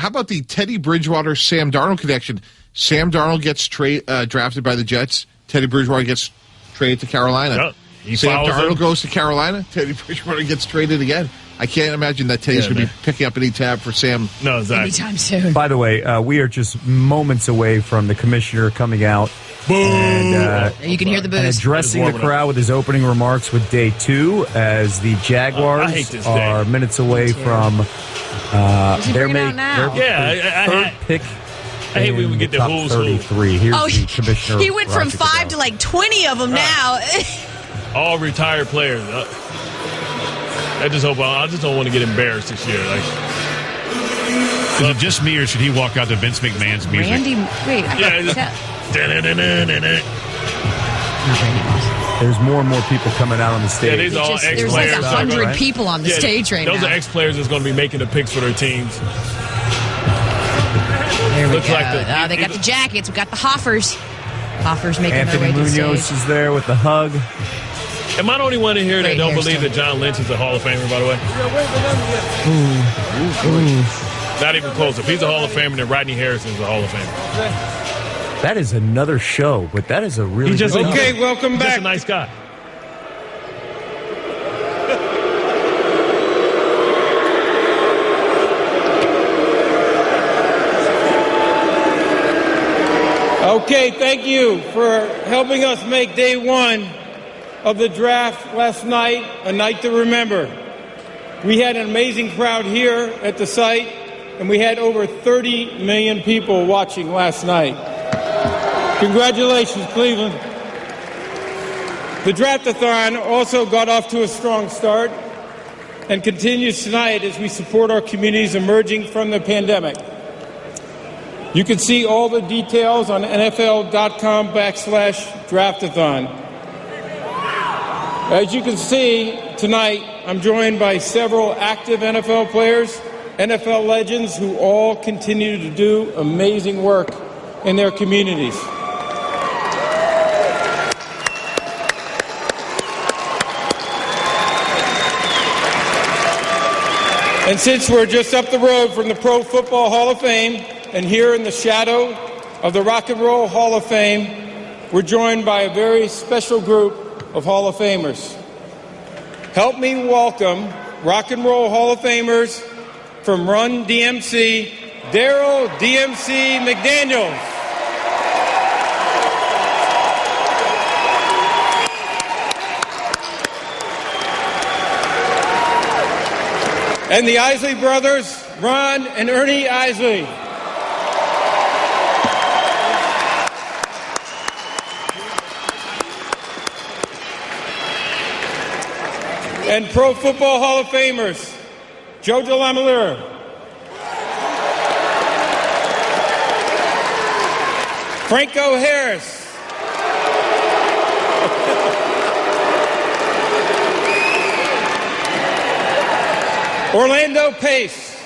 how about the Teddy Bridgewater Sam Darnold connection? Sam Darnold gets drafted by the Jets. Teddy Bridgewater gets traded to Carolina. Yep. Sam Darnold goes to Carolina. Teddy Bridgewater gets traded again. I can't imagine that Teddy's going to be picking up any tab for Sam. No, exactly. Anytime soon. By the way, we are just moments away from the commissioner coming out. Boo! And, you can hear the and booze. addressing the crowd with his opening remarks with day 2 as the Jaguars are minutes away from their third pick. I hate when we get the who's 33. Here's the commissioner. He went from 5 to like 20 of them now. All retired players. I just don't want to get embarrassed this year. Is it just me, or should he walk out to Vince McMahon's music? There's more and more people coming out on the stage. Yeah, these are all ex-players. There's like 100 people on the stage right now. Those are ex-players that's going to be making the picks for their teams. There we go. They got the jackets. We got the Hoffers. Hoffers making their way to the stage. Anthony Munoz is there with the hug. Am I the only one in here that don't believe that John Lynch is a Hall of Famer, by the way? Not even close. If he's a Hall of Famer, then Rodney Harrison is a Hall of Famer. That is another show, but that is a really good Okay, welcome back. Just a nice guy. Okay, thank you for helping us make day 1 of the draft last night a night to remember. We had an amazing crowd here at the site, and we had over 30 million people watching last night. Congratulations, Cleveland. The Draft-a-thon also got off to a strong start and continues tonight as we support our communities emerging from the pandemic. You can see all the details on NFL.com/draftathon. As you can see tonight, I'm joined by several active NFL players, NFL legends who all continue to do amazing work in their communities. And since we're just up the road from the Pro Football Hall of Fame and here in the shadow of the Rock and Roll Hall of Fame, we're joined by a very special group of Hall of Famers. Help me welcome Rock and Roll Hall of Famers from Run DMC, Daryl DMC McDaniels. And the Isley brothers, Ron and Ernie Isley. And Pro Football Hall of Famers, Joe DeLamielleure, Franco Harris, Orlando Pace,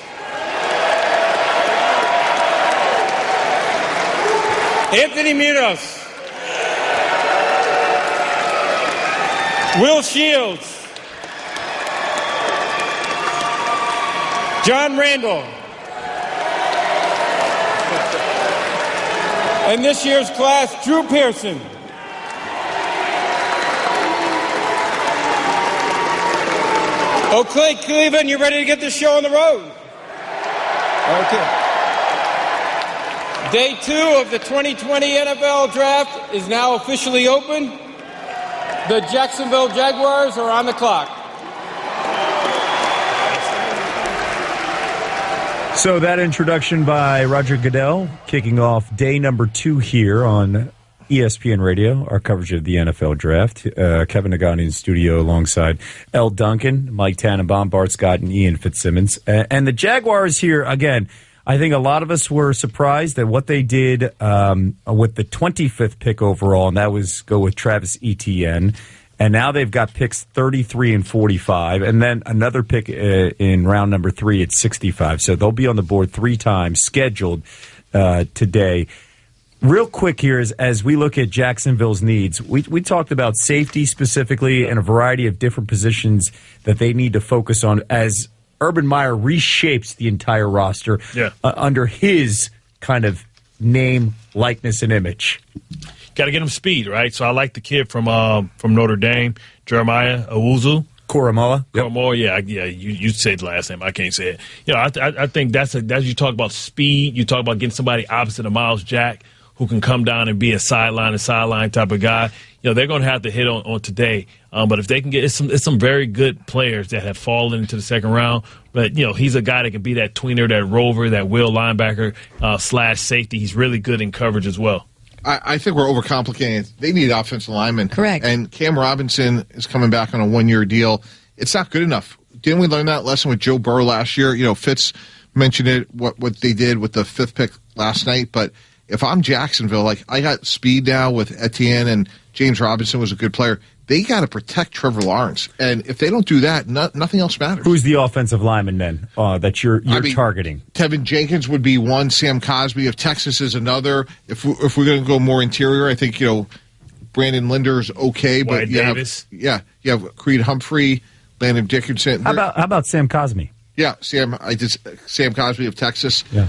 Anthony Munoz, Will Shields, John Randall, and this year's class, Drew Pearson. Okay, Cleveland, you ready to get this show on the road? Okay. Day 2 of the 2020 NFL Draft is now officially open. The Jacksonville Jaguars are on the clock. So that introduction by Roger Goodell, kicking off day number 2 here on ESPN Radio, our coverage of the NFL Draft. Kevin Nagani in studio alongside L. Duncan, Mike Tannenbaum, Bart Scott, and Ian Fitzsimmons. And the Jaguars here, again, I think a lot of us were surprised at what they did with the 25th pick overall, and that was go with Travis Etienne. And now they've got picks 33 and 45, and then another pick in round number 3 at 65. So they'll be on the board 3 times scheduled today. Real quick here, as we look at Jacksonville's needs, we talked about safety specifically and a variety of different positions that they need to focus on as Urban Meyer reshapes the entire roster under his kind of name, likeness, and image. Got to get him speed, right? So I like the kid from Notre Dame, Jeremiah Usukuramoa. Yeah. You said the last name. I can't say it. I think that's you talk about speed. You talk about getting somebody opposite of Miles Jack who can come down and be a sideline type of guy. They're going to have to hit on today. But if they can get it's some very good players that have fallen into the second round. But, he's a guy that can be that tweener, that rover, that will linebacker / safety. He's really good in coverage as well. I think we're overcomplicating it. They need offensive linemen. Correct. And Cam Robinson is coming back on a 1-year deal. It's not good enough. Didn't we learn that lesson with Joe Burrow last year? Fitz mentioned it, what they did with the 5th pick last night. But if I'm Jacksonville, I got speed now with Etienne, and James Robinson was a good player. They got to protect Trevor Lawrence. And if they don't do that, nothing else matters. Who's the offensive lineman then that you're targeting? Tevin Jenkins would be one. Sam Cosby of Texas is another. If we're going to go more interior, I think, Brandon Linder's okay. But you have Creed Humphrey, Landon Dickerson. How about Sam Cosby? Yeah, Sam Cosby of Texas. Yeah.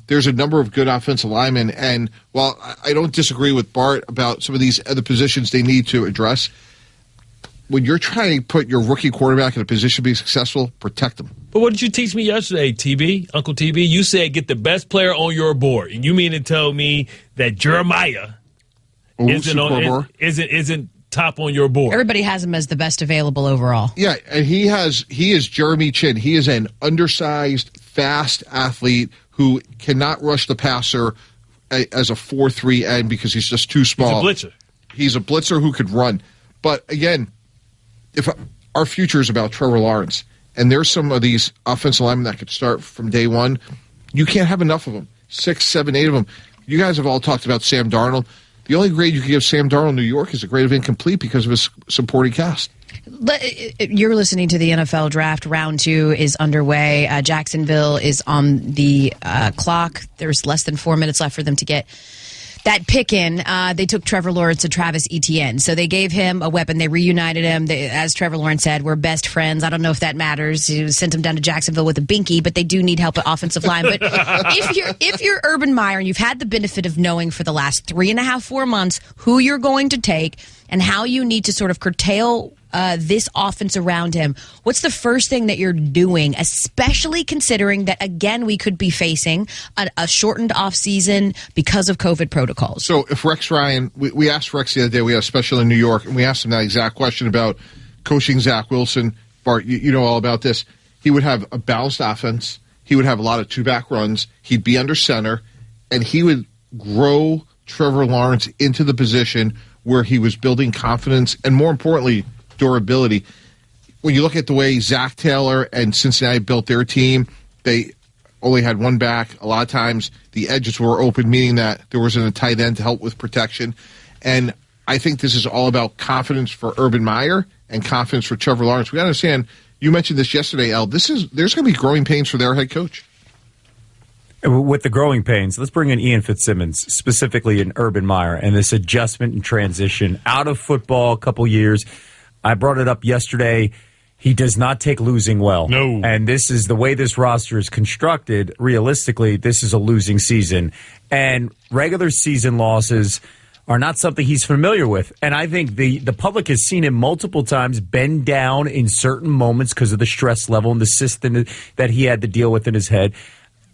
There's a number of good offensive linemen. And while I don't disagree with Bart about some of these other positions they need to address, when you're trying to put your rookie quarterback in a position to be successful, protect them. But what did you teach me yesterday, Uncle TB? You said get the best player on your board. And you mean to tell me that Jeremiah isn't top on your board? Everybody has him as the best available overall. Yeah, and he is Jeremy Chin. He is an undersized, fast athlete who cannot rush the passer as a 4-3 end because he's just too small. He's a blitzer who could run. But again, if our future is about Trevor Lawrence, and there's some of these offensive linemen that could start from day one, you can't have enough of them. 6, 7, 8 of them. You guys have all talked about Sam Darnold. The only grade you can give Sam Darnold in New York is a grade of incomplete because of his supporting cast. You're listening to the NFL Draft. Round 2 is underway. Jacksonville is on the clock. There's less than 4 minutes left for them to get that pick in. They took Trevor Lawrence and Travis Etienne. So they gave him a weapon. They reunited him. As Trevor Lawrence said, we're best friends. I don't know if that matters. You sent him down to Jacksonville with a binky, but they do need help at offensive line. But if you're Urban Meyer and you've had the benefit of knowing for the last 3.5-4 months who you're going to take and how you need to sort of curtail this offense around him, what's the first thing that you're doing, especially considering that, again, we could be facing a shortened offseason because of COVID protocols? So if Rex Ryan, we asked Rex the other day, we had a special in New York, and we asked him that exact question about coaching Zach Wilson. Bart, you know all about this. He would have a balanced offense. He would have a lot of two-back runs. He'd be under center, and he would grow Trevor Lawrence into the position where he was building confidence and, more importantly, durability. When you look at the way Zach Taylor and Cincinnati built their team, they only had one back. A lot of times the edges were open, meaning that there wasn't a tight end to help with protection. And I think this is all about confidence for Urban Meyer and confidence for Trevor Lawrence. We got to understand, you mentioned this yesterday, El, there's going to be growing pains for their head coach. With the growing pains, let's bring in Ian Fitzsimmons, specifically in Urban Meyer, and this adjustment and transition out of football a couple years. I brought it up yesterday. He does not take losing well. No. And this is the way this roster is constructed. Realistically, this is a losing season. And regular season losses are not something he's familiar with. And I think the public has seen him multiple times bend down in certain moments because of the stress level and the system that he had to deal with in his head.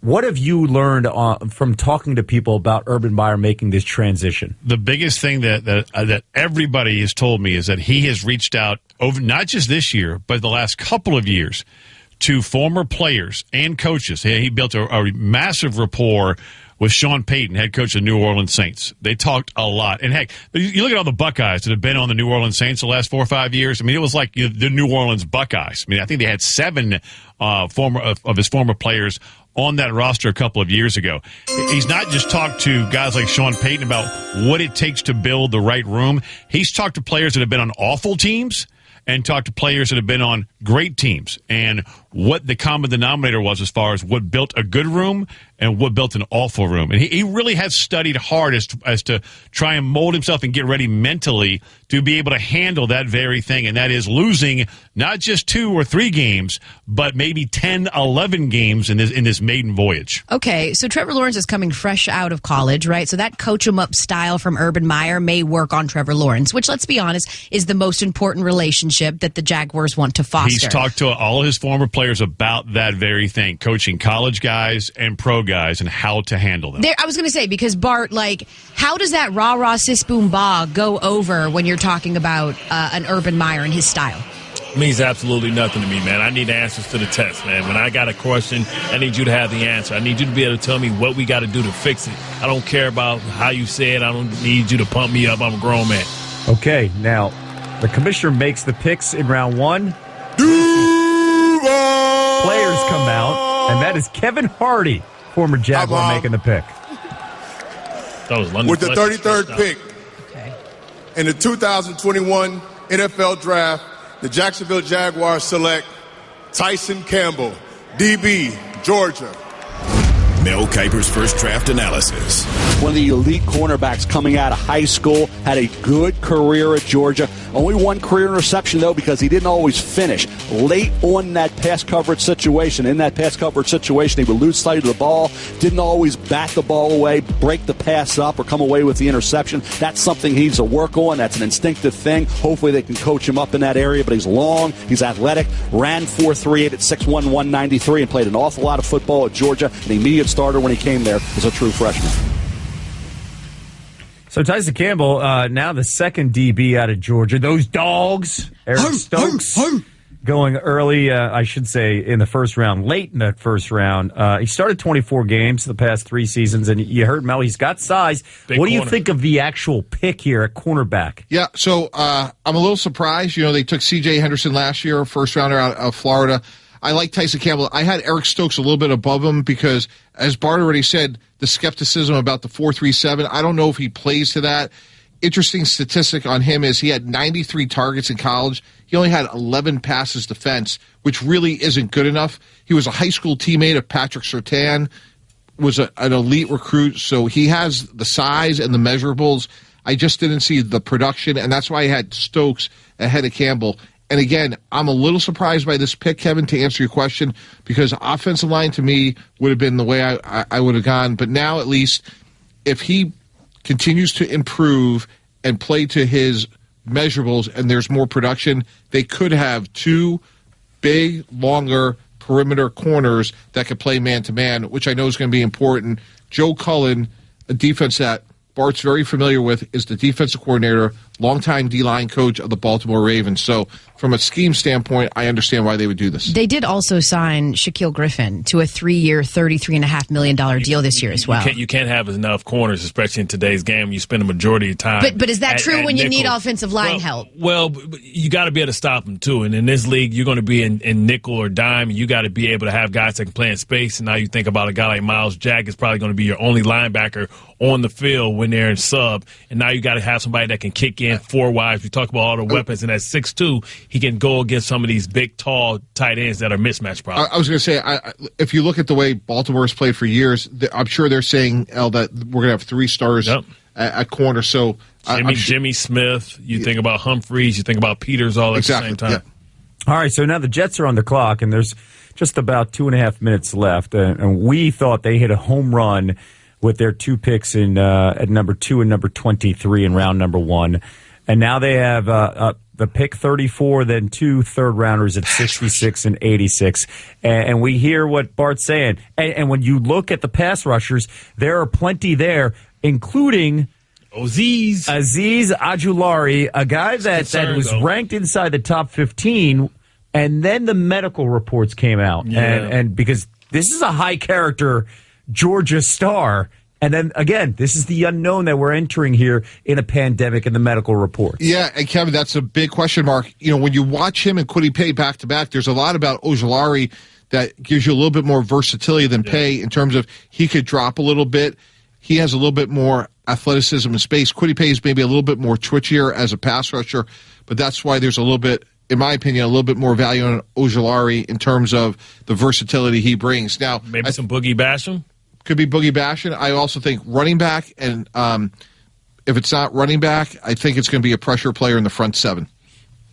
What have you learned from talking to people about Urban Meyer making this transition? The biggest thing that everybody has told me is that he has reached out over not just this year, but the last couple of years to former players and coaches. He built a massive rapport with Sean Payton, head coach of the New Orleans Saints. They talked a lot. And, heck, you look at all the Buckeyes that have been on the New Orleans Saints the last 4 or 5 years. I mean, it was like the New Orleans Buckeyes. I mean, I think they had 7 of his former players on that roster a couple of years ago. He's not just talked to guys like Sean Payton about what it takes to build the right room. He's talked to players that have been on awful teams and talked to players that have been on great teams. And what the common denominator was as far as what built a good room and what built an awful room. And he really has studied hard as to try and mold himself and get ready mentally to be able to handle that very thing, and that is losing not just 2 or 3 games, but maybe 10, 11 games in this maiden voyage. Okay, so Trevor Lawrence is coming fresh out of college, right? So that coach-em-up style from Urban Meyer may work on Trevor Lawrence, which, let's be honest, is the most important relationship that the Jaguars want to foster. He's talked to all of his former players about that very thing, coaching college guys and pro guys and how to handle them. I was going to say, because Bart, how does that rah-rah sis boom ba go over when you're talking about an Urban Meyer and his style? Means absolutely nothing to me, man. I need answers to the test, man. When I got a question, I need you to have the answer. I need you to be able to tell me what we got to do to fix it. I don't care about how you say it. I don't need you to pump me up. I'm a grown man. Okay, now the commissioner makes the picks in round 1. Players come out, and that is Kevin Hardy, former Jaguar, making the pick. That was London with the 33rd pick in the 2021 NFL Draft, the Jacksonville Jaguars select Tyson Campbell, DB, Georgia. Mel Kiper's first draft analysis. One of the elite cornerbacks coming out of high school, had a good career at Georgia. Only 1 career interception, though, because he didn't always finish. Late on that pass coverage situation, he would lose sight of the ball, didn't always bat the ball away, break the pass up, or come away with the interception. That's something he needs to work on. That's an instinctive thing. Hopefully they can coach him up in that area, but he's long, he's athletic, ran 4.38 at 6'1", 193, and played an awful lot of football at Georgia. An immediate starter when he came there as a true freshman. So Tyson Campbell, now the second DB out of Georgia. Those dogs, Eric Stokes, going early, I should say, in the first round, late in that first round. He started 24 games the past 3 seasons, and you heard Mel, he's got size. What do you think of the actual pick here at cornerback? Yeah, so I'm a little surprised. They took C.J. Henderson last year, first rounder out of Florida. I like Tyson Campbell. I had Eric Stokes a little bit above him because, as Bart already said, the skepticism about the 4.37, I don't know if he plays to that. Interesting statistic on him is he had 93 targets in college. He only had 11 passes defense, which really isn't good enough. He was a high school teammate of Patrick Surtain, was an elite recruit, so he has the size and the measurables. I just didn't see the production, and that's why I had Stokes ahead of Campbell. And again, I'm a little surprised by this pick, Kevin, to answer your question, because offensive line to me would have been the way I would have gone. But now, at least, if he continues to improve and play to his measurables and there's more production, they could have 2 big, longer perimeter corners that could play man-to-man, which I know is going to be important. Joe Cullen, a defense that Bart's very familiar with, is the defensive coordinator, longtime D-line coach of the Baltimore Ravens. So from a scheme standpoint, I understand why they would do this. They did also sign Shaquille Griffin to a 3-year, $33.5 million deal this year as well. You can't have enough corners, especially in today's game. You spend the majority of time. But is that true when you need offensive line help? Well, you got to be able to stop them, too. And in this league, you're going to be in nickel or dime, and you got to be able to have guys that can play in space. And now you think about a guy like Miles Jack is probably going to be your only linebacker on the field when they're in sub. And now you got to have somebody that can kick in 4 wides. We talk about all the weapons, and at 6'2", he can go against some of these big, tall tight ends that are mismatch problems. I was going to say, if you look at the way Baltimore's played for years, I'm sure they're saying, that we're going to have 3 stars at corner. So Jimmy Smith, you think about Humphreys, you think about Peters all at the same time. Yeah. All right, so now the Jets are on the clock, and there's just about 2.5 minutes left, and we thought they hit a home run with their 2 picks in at number 2 and number 23 in round number 1. And now they have the pick 34, then 2 third-rounders at 66 and 86. And we hear what Bart's saying. And when you look at the pass rushers, there are plenty there, including Azeez Ojulari, a guy that was ranked inside the top 15, and then the medical reports came out. Yeah. And because this is a high-character Georgia star. And then, again, this is the unknown that we're entering here in a pandemic and the medical reports. Yeah, and Kevin, that's a big question mark. When you watch him and Kwity Paye back-to-back, there's a lot about Ojulari that gives you a little bit more versatility than Paye in terms of he could drop a little bit. He has a little bit more athleticism and space. Kwity Paye is maybe a little bit more twitchier as a pass rusher, but that's why there's a little bit in my opinion, a little bit more value on Ojulari in terms of the versatility he brings. Now, maybe some Boogie Basham? Could be Boogie Basham. I also think running back, and if it's not running back, I think it's going to be a pressure player in the front seven.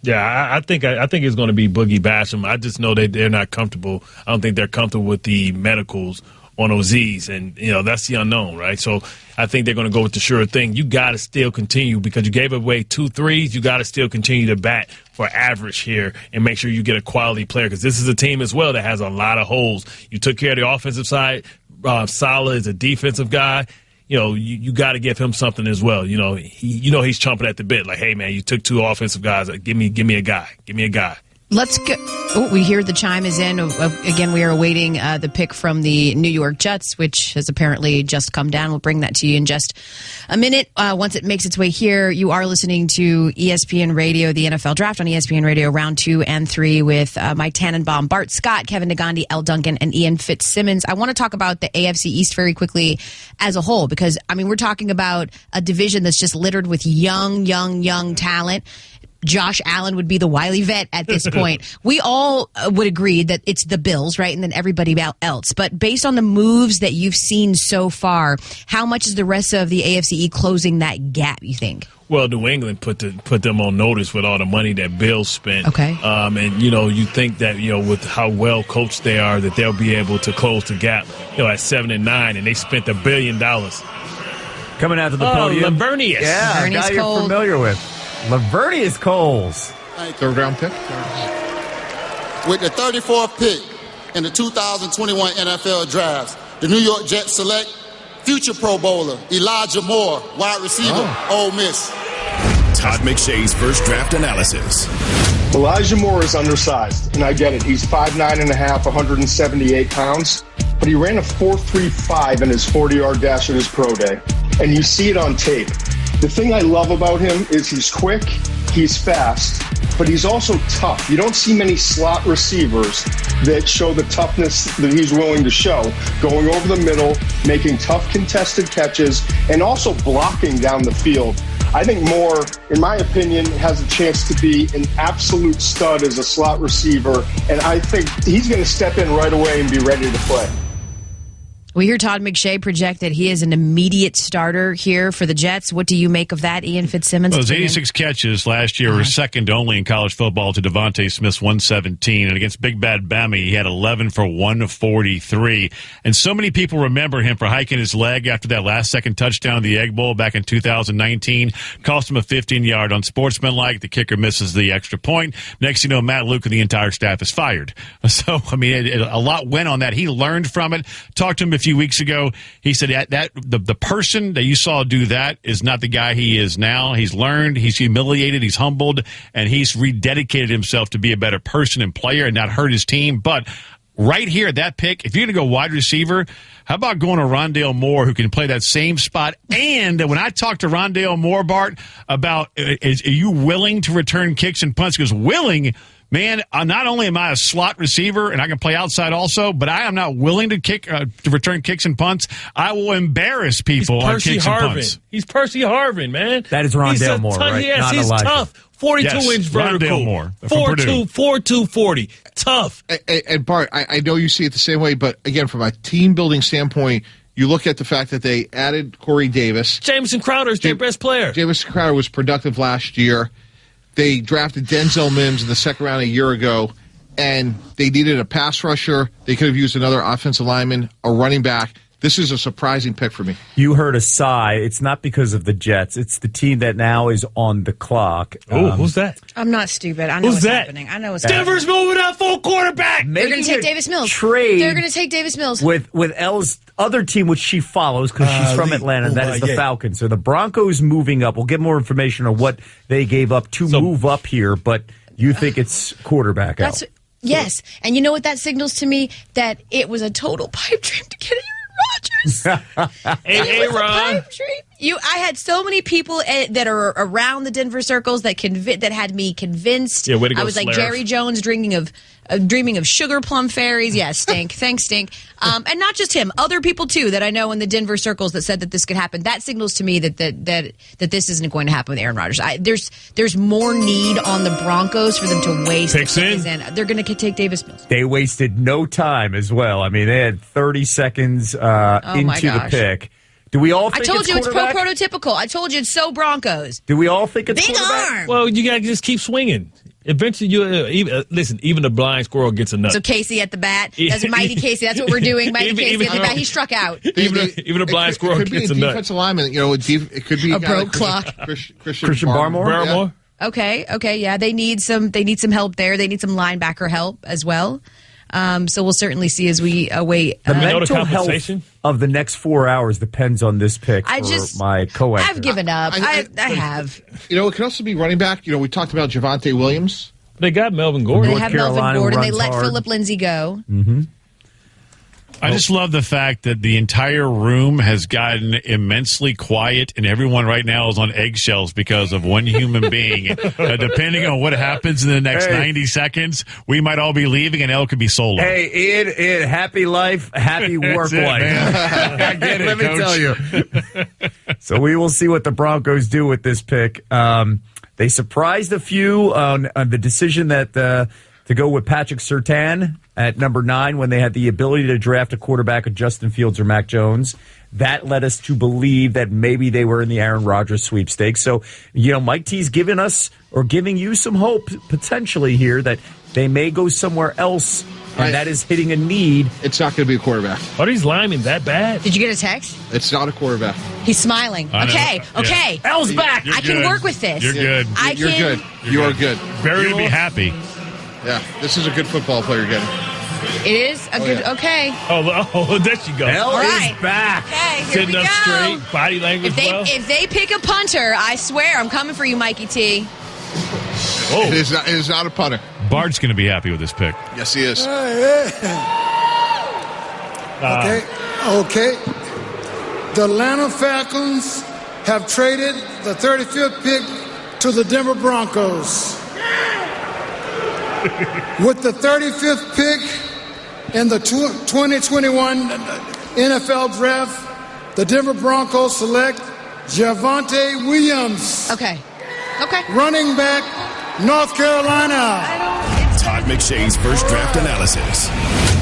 Yeah, I think it's going to be Boogie Basham. I just know they're not comfortable. I don't think they're comfortable with the medicals on OZs, and that's the unknown, right? So I think they're going to go with the sure thing. You got to still continue because you gave away 2 threes. You got to still continue to bat for average here and make sure you get a quality player because this is a team as well that has a lot of holes. You took care of the offensive side. Salah is a defensive guy. You got to give him something as well. He's chomping at the bit. Like, hey man, you took 2 offensive guys. Give me a guy. Give me a guy. Let's go. Oh, we hear the chime is in. Again, we are awaiting the pick from the New York Jets, which has apparently just come down. We'll bring that to you in just a minute. Once it makes its way here, you are listening to ESPN Radio, the NFL Draft on ESPN Radio, round 2 and 3 with Mike Tannenbaum, Bart Scott, Kevin Negandhi, L. Duncan, and Ian Fitzsimmons. I want to talk about the AFC East very quickly as a whole because, we're talking about a division that's just littered with young talent. Josh Allen would be the wily vet at this point. We all would agree that it's the Bills, right? And then everybody else. But based on the moves that you've seen so far, how much is the rest of the AFC closing that gap, you think? Well, New England put them on notice with all the money that Bills spent. Okay. And, you think that, with how well coached they are, that they'll be able to close the gap, at 7-9, and they spent $1 billion. Coming out to the podium. Lavernius. Yeah, a guy you're familiar with. Lavernius Coles. Third round pick. With the 34th pick in the 2021 NFL Draft, the New York Jets select future Pro Bowler Elijah Moore, wide receiver, Ole Miss. Todd McShay's first draft analysis. Elijah Moore is undersized, and I get it. He's 5'9.5", 178 pounds, but he ran a 4.35 in his 40-yard dash at his pro day, and you see it on tape. The thing I love about him is he's quick, he's fast, but he's also tough. You don't see many slot receivers that show the toughness that he's willing to show, going over the middle, making tough contested catches, and also blocking down the field. I think Moore, in my opinion, has a chance to be an absolute stud as a slot receiver, and I think he's going to step in right away and be ready to play. We hear Todd McShay project that he is an immediate starter here for the Jets. What do you make of that, Ian Fitzsimmons? Those 86 catches last year were second only in college football to Devontae Smith's 117. And against Big Bad Bama, he had 11 for 143. And so many people remember him for hiking his leg after that last-second touchdown in the Egg Bowl back in 2019. Cost him a 15-yard unsportsmanlike. The kicker misses the extra point. Next, Matt Luke and the entire staff is fired. So, a lot went on that. He learned from it. Talked to him a few weeks ago. He said that the person that you saw do that is not the guy he is now. He's learned, he's humiliated, he's humbled, and he's rededicated himself to be a better person and player and not hurt his team. But right here at that pick, if you're going to go wide receiver, how about going to Rondale Moore, who can play that same spot? And when I talked to Rondale Moore, Bart, about are you willing to return kicks and punts? Because willing, man, not only am I a slot receiver and I can play outside also, but I am not willing to return kicks and punts. I will embarrass people on kicks and punts. He's Percy Harvin, man. That is Rondale Moore, right? Yes, not he's Elijah. tough. 42-inch vertical. Rondale Moore. 4'2", 40. Tough. And Bart, I know you see it the same way, but again, from a team-building standpoint, you look at the fact that they added Corey Davis. Jameson Crowder is their best player. Jameson Crowder was productive last year. They drafted Denzel Mims in the second round a year ago, and they needed a pass rusher. They could have used another offensive lineman, a running back. This is a surprising pick for me. You heard a sigh. It's not because of the Jets. It's the team that now is on the clock. Oh, who's that? I'm not stupid. I know what's happening. I know what's happening. Denver's moving up full quarterback. They're going to take Davis Mills. They're going to take Davis Mills. With Elle's other team, which she follows because she's from Atlanta, that is the Falcons. So the Broncos moving up. We'll get more information on what they gave up to move up here, but you think it's quarterback out. Yes. And you know what that signals to me? That it was a total pipe dream to get Rodgers. Hey, Ron. I had so many people that are around the Denver circles that had me convinced. Yeah, way to go, I was like Slarif. Jerry Jones dreaming of sugar plum fairies. Yeah, Stink. Thanks, Stink. And not just him, other people too that I know in the Denver circles that said that this could happen. That signals to me that this isn't going to happen with Aaron Rodgers. There's more need on the Broncos for them to waste. Picks in. They're going to take Davis Mills. They wasted no time as well. I mean, they had 30 seconds into the pick. Do we all think I told you it's quarterback? prototypical. I told you it's so Broncos. Do we all think it's Big quarterback? arm. Well, you got to just keep swinging. Eventually, even the blind squirrel gets a nut. So Casey at the bat. That's Mighty Casey. That's what we're doing. Mighty Casey at the bat. He struck out. Even a blind squirrel could gets be a a nut. defensive lineman. It could be A broke clock. Christian Barmore? Barmore? Okay, yeah. They need some help there. They need some linebacker help as well. So we'll certainly see as we await. The know the mental health compensation? of the next 4 hours depends on this pick my co-anchor. I've given up. I have. It could also be running back. We talked about Javonte Williams. They got Melvin Gordon. They North have Carolina Melvin Gordon. They runs let hard. Philip Lindsay go. Mm-hmm. I just love the fact that the entire room has gotten immensely quiet, and everyone right now is on eggshells because of one human being. Depending on what happens in the next 90 seconds, we might all be leaving, and Elle could be solo. Hey, Ian, happy life, happy work life. I get it, Let me Coach. tell you. So we will see what the Broncos do with this pick. They surprised a few on the decision that to go with Patrick Surtain at number 9 when they had the ability to draft a quarterback of Justin Fields or Mac Jones. That led us to believe that maybe they were in the Aaron Rodgers sweepstakes. So, Mike T's giving you some hope potentially here that they may go somewhere else, and that is hitting a need. It's not going to be a quarterback. Are these linemen that bad? Did you get a text? It's not a quarterback. He's smiling. Okay. Elle's back. I can work with this. You're good. You're good. You are good. You're going to be happy. Yeah, this is a good football player getting. It is a good. Yeah. Okay. Oh, there she goes. Elle All is right. back. Okay. Here Sitting we up go. straight, body language If they pick a punter, I swear I'm coming for you, Mikey T. It is not a punter. Bart's going to be happy with this pick. Yes, he is. Okay. The Atlanta Falcons have traded the 35th pick to the Denver Broncos. With the 35th pick in the 2021 NFL Draft, the Denver Broncos select Javonte Williams. Okay. Running back, North Carolina. Todd McShay's first draft analysis.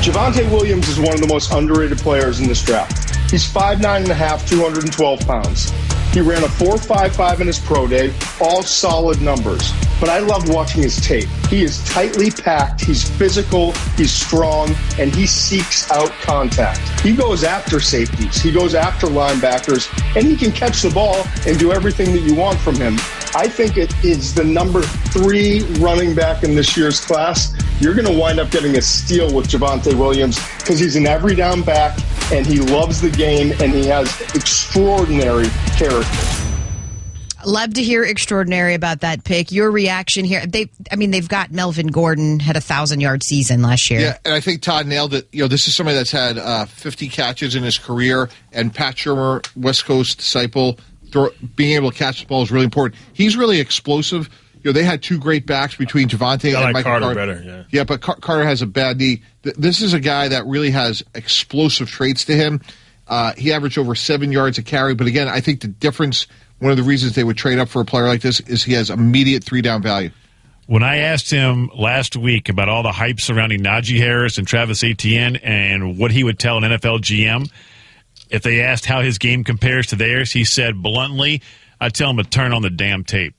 Javonte Williams is one of the most underrated players in this draft. He's 5'9.5", 212 pounds. He ran a 4.55 in his pro day, all solid numbers. But I loved watching his tape. He is tightly packed, he's physical, he's strong, and he seeks out contact. He goes after safeties, he goes after linebackers, and he can catch the ball and do everything that you want from him. I think it is the number 3 running back in this year's class. You're going to wind up getting a steal with Javonte Williams because he's an every down back and he loves the game and he has extraordinary character. Love to hear extraordinary about that pick. Your reaction here? They've got Melvin Gordon had a 1,000-yard season last year. Yeah, and I think Todd nailed it. This is somebody that's had 50 catches in his career, and Pat Shurmur, West Coast disciple, being able to catch the ball is really important. He's really explosive. They had 2 great backs between Javonte and Michael Carter. Better. Yeah, but Carter has a bad knee. This is a guy that really has explosive traits to him. He averaged over 7 yards a carry, but again, I think the difference, one of the reasons they would trade up for a player like this is he has immediate 3-down value. When I asked him last week about all the hype surrounding Najee Harris and Travis Etienne and what he would tell an NFL GM, if they asked how his game compares to theirs, he said bluntly, I'd tell him to turn on the damn tape.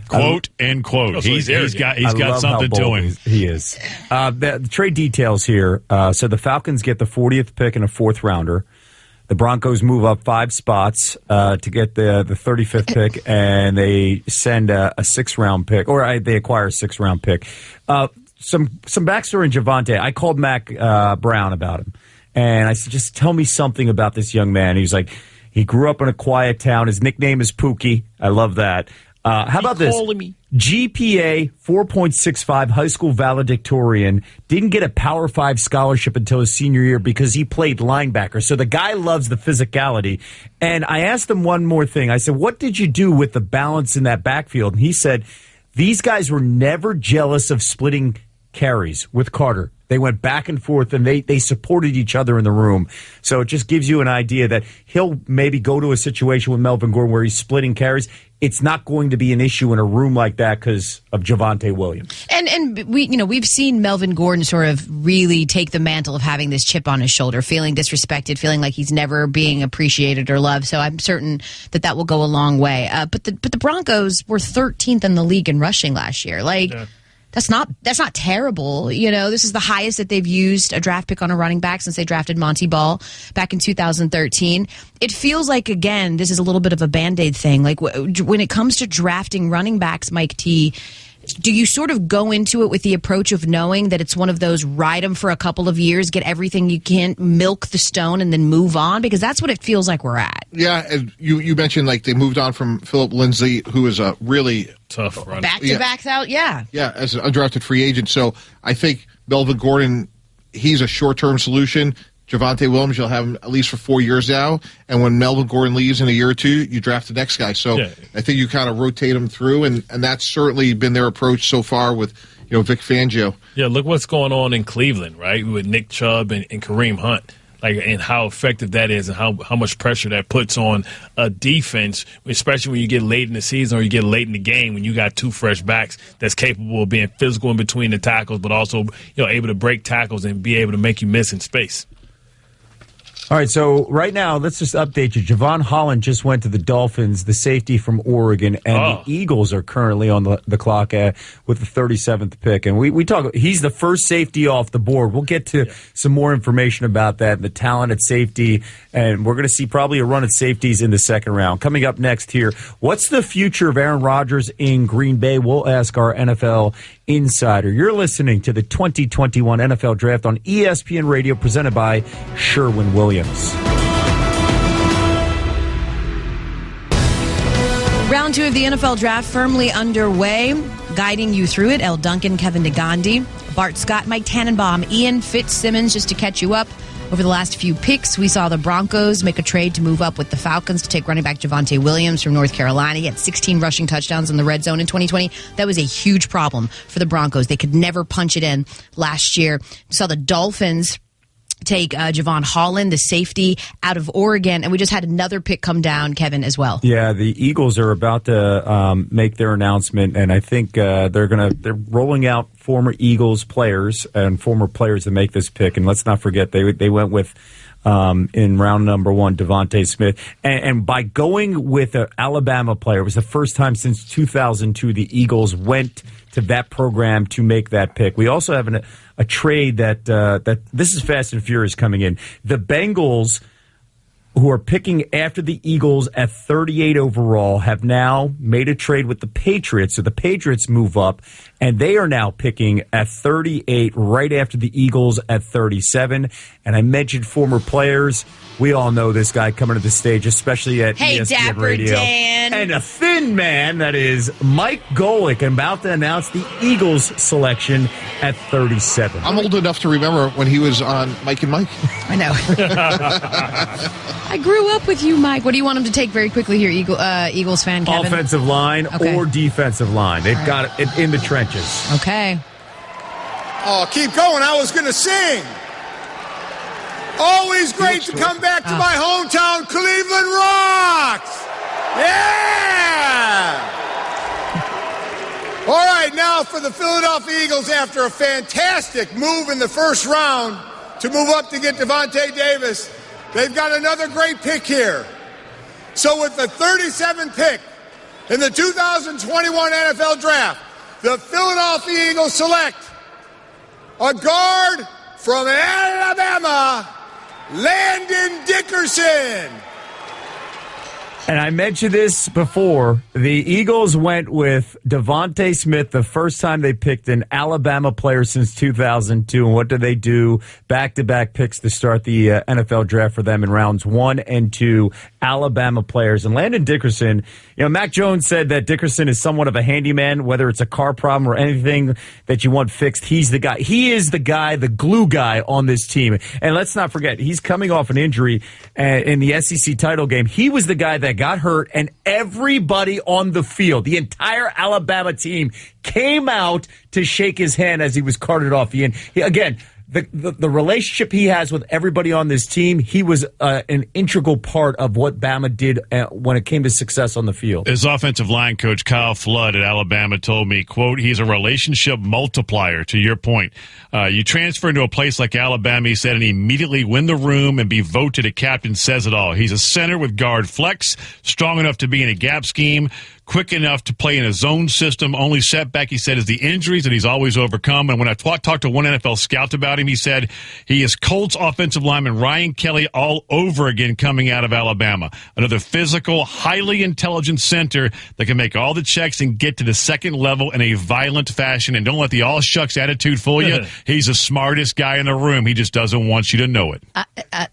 Quote, end quote. Oh, so he's got love something how to bold him. He is. The trade details here. So the Falcons get the 40th pick and a 4th rounder. The Broncos move up 5 spots to get the 35th pick, and they send a 6th-round pick, or they acquire a 6th-round pick. Some backstory in Javonte. I called Mac Brown about him, and I said, just tell me something about this young man. He was like, he grew up in a quiet town. His nickname is Pookie. I love that. How about this? GPA 4.65, high school valedictorian, didn't get a Power 5 scholarship until his senior year because he played linebacker. So the guy loves the physicality. And I asked him one more thing. I said, what did you do with the balance in that backfield? And he said, these guys were never jealous of splitting carries with Carter. They went back and forth, and they supported each other in the room. So it just gives you an idea that he'll maybe go to a situation with Melvin Gordon where he's splitting carries. It's not going to be an issue in a room like that because of Javonte Williams. And we've seen Melvin Gordon sort of really take the mantle of having this chip on his shoulder, feeling disrespected, feeling like he's never being appreciated or loved. So I'm certain that will go a long way. But the Broncos were 13th in the league in rushing last year. That's not terrible. This is the highest that they've used a draft pick on a running back since they drafted Monty Ball back in 2013. It feels like, again, this is a little bit of a Band-Aid thing. Like when it comes to drafting running backs, Mike T, do you sort of go into it with the approach of knowing that it's one of those ride them for a couple of years, get everything you can, milk the stone, and then move on? Because that's what it feels like we're at. Yeah, and you mentioned like they moved on from Philip Lindsay, who is a really tough runner. Back-to-backs out, yeah. Yeah, as an undrafted free agent. So I think Melvin Gordon, he's a short-term solution. Javonte Williams, you'll have him at least for 4 years now. And when Melvin Gordon leaves in a year or two, you draft the next guy. So I think you kind of rotate them through, and that's certainly been their approach so far with Vic Fangio. Yeah, look what's going on in Cleveland, right, with Nick Chubb and Kareem Hunt. And how effective that is and how much pressure that puts on a defense, especially when you get late in the season or you get late in the game when you got two fresh backs that's capable of being physical in between the tackles, but also able to break tackles and be able to make you miss in space. All right, so right now, let's just update you. Javon Holland just went to the Dolphins, the safety from Oregon, and the Eagles are currently on the clock with the 37th pick. And we talk, he's the first safety off the board. We'll get to some more information about that, the talent at safety, and we're going to see probably a run at safeties in the second round. Coming up next here, what's the future of Aaron Rodgers in Green Bay? We'll ask our NFL insider. You're listening to the 2021 NFL Draft on ESPN Radio, presented by Sherwin-Williams. Round 2 of the NFL Draft firmly underway. Guiding you through it, El Duncan, Kevin Negandhi, Bart Scott, Mike Tannenbaum, Ian Fitzsimmons, just to catch you up. Over the last few picks, we saw the Broncos make a trade to move up with the Falcons to take running back Javonte Williams from North Carolina. He had 16 rushing touchdowns in the red zone in 2020. That was a huge problem for the Broncos. They could never punch it in last year. We saw the Dolphins take Javon Holland, the safety out of Oregon, and we just had another pick come down, Kevin, as well. Yeah, the Eagles are about to make their announcement, and I think they're rolling out former Eagles players and former players to make this pick. And let's not forget they went with in round number 1 Devontae Smith, and by going with an Alabama player, it was the first time since 2002 the Eagles went to that program to make that pick. We also have a trade that this is fast and furious coming in. The Bengals, who are picking after the Eagles at 38 overall, have now made a trade with the Patriots. So the Patriots move up, and they are now picking at 38 right after the Eagles at 37. And I mentioned former players. We all know this guy coming to the stage, especially at ESPN Dapper Radio. Dan. And a thin man, that is Mike Golick, about to announce the Eagles selection at 37. I'm old enough to remember when he was on Mike and Mike. I know. I grew up with you, Mike. What do you want him to take very quickly here, Eagles fan, Kevin? Offensive line or defensive line. They've got it in the trenches. Okay. Oh, keep going. I was going to sing. Always great to come back to my hometown, Cleveland Rocks. Yeah! All right, now for the Philadelphia Eagles, after a fantastic move in the first round to move up to get Devontae Davis, they've got another great pick here. So with the 37th pick in the 2021 NFL Draft, the Philadelphia Eagles select a guard from Alabama, Landon Dickerson. And I mentioned this before. The Eagles went with Devontae Smith the first time they picked an Alabama player since 2002. And what did they do? Back-to-back picks to start the NFL draft for them in rounds 1 and 2. Alabama players. And Landon Dickerson, Mac Jones said that Dickerson is somewhat of a handyman, whether it's a car problem or anything that you want fixed. He's the guy. He is the guy, the glue guy on this team. And let's not forget, he's coming off an injury in the SEC title game. He was the guy that got hurt, and everybody on the field, the entire Alabama team, came out to shake his hand as he was carted off. Again, the relationship he has with everybody on this team, he was an integral part of what Bama did when it came to success on the field. His offensive line coach, Kyle Flood at Alabama, told me, quote, he's a relationship multiplier, to your point. You transfer into a place like Alabama, he said, and immediately win the room and be voted a captain says it all. He's a center with guard flex, strong enough to be in a gap scheme, quick enough to play in a zone system. Only setback, he said, is the injuries that he's always overcome. And when I talked to one NFL scout about him, he said he is Colts offensive lineman Ryan Kelly all over again coming out of Alabama. Another physical, highly intelligent center that can make all the checks and get to the second level in a violent fashion. And don't let the all shucks attitude fool you. He's the smartest guy in the room. He just doesn't want you to know it.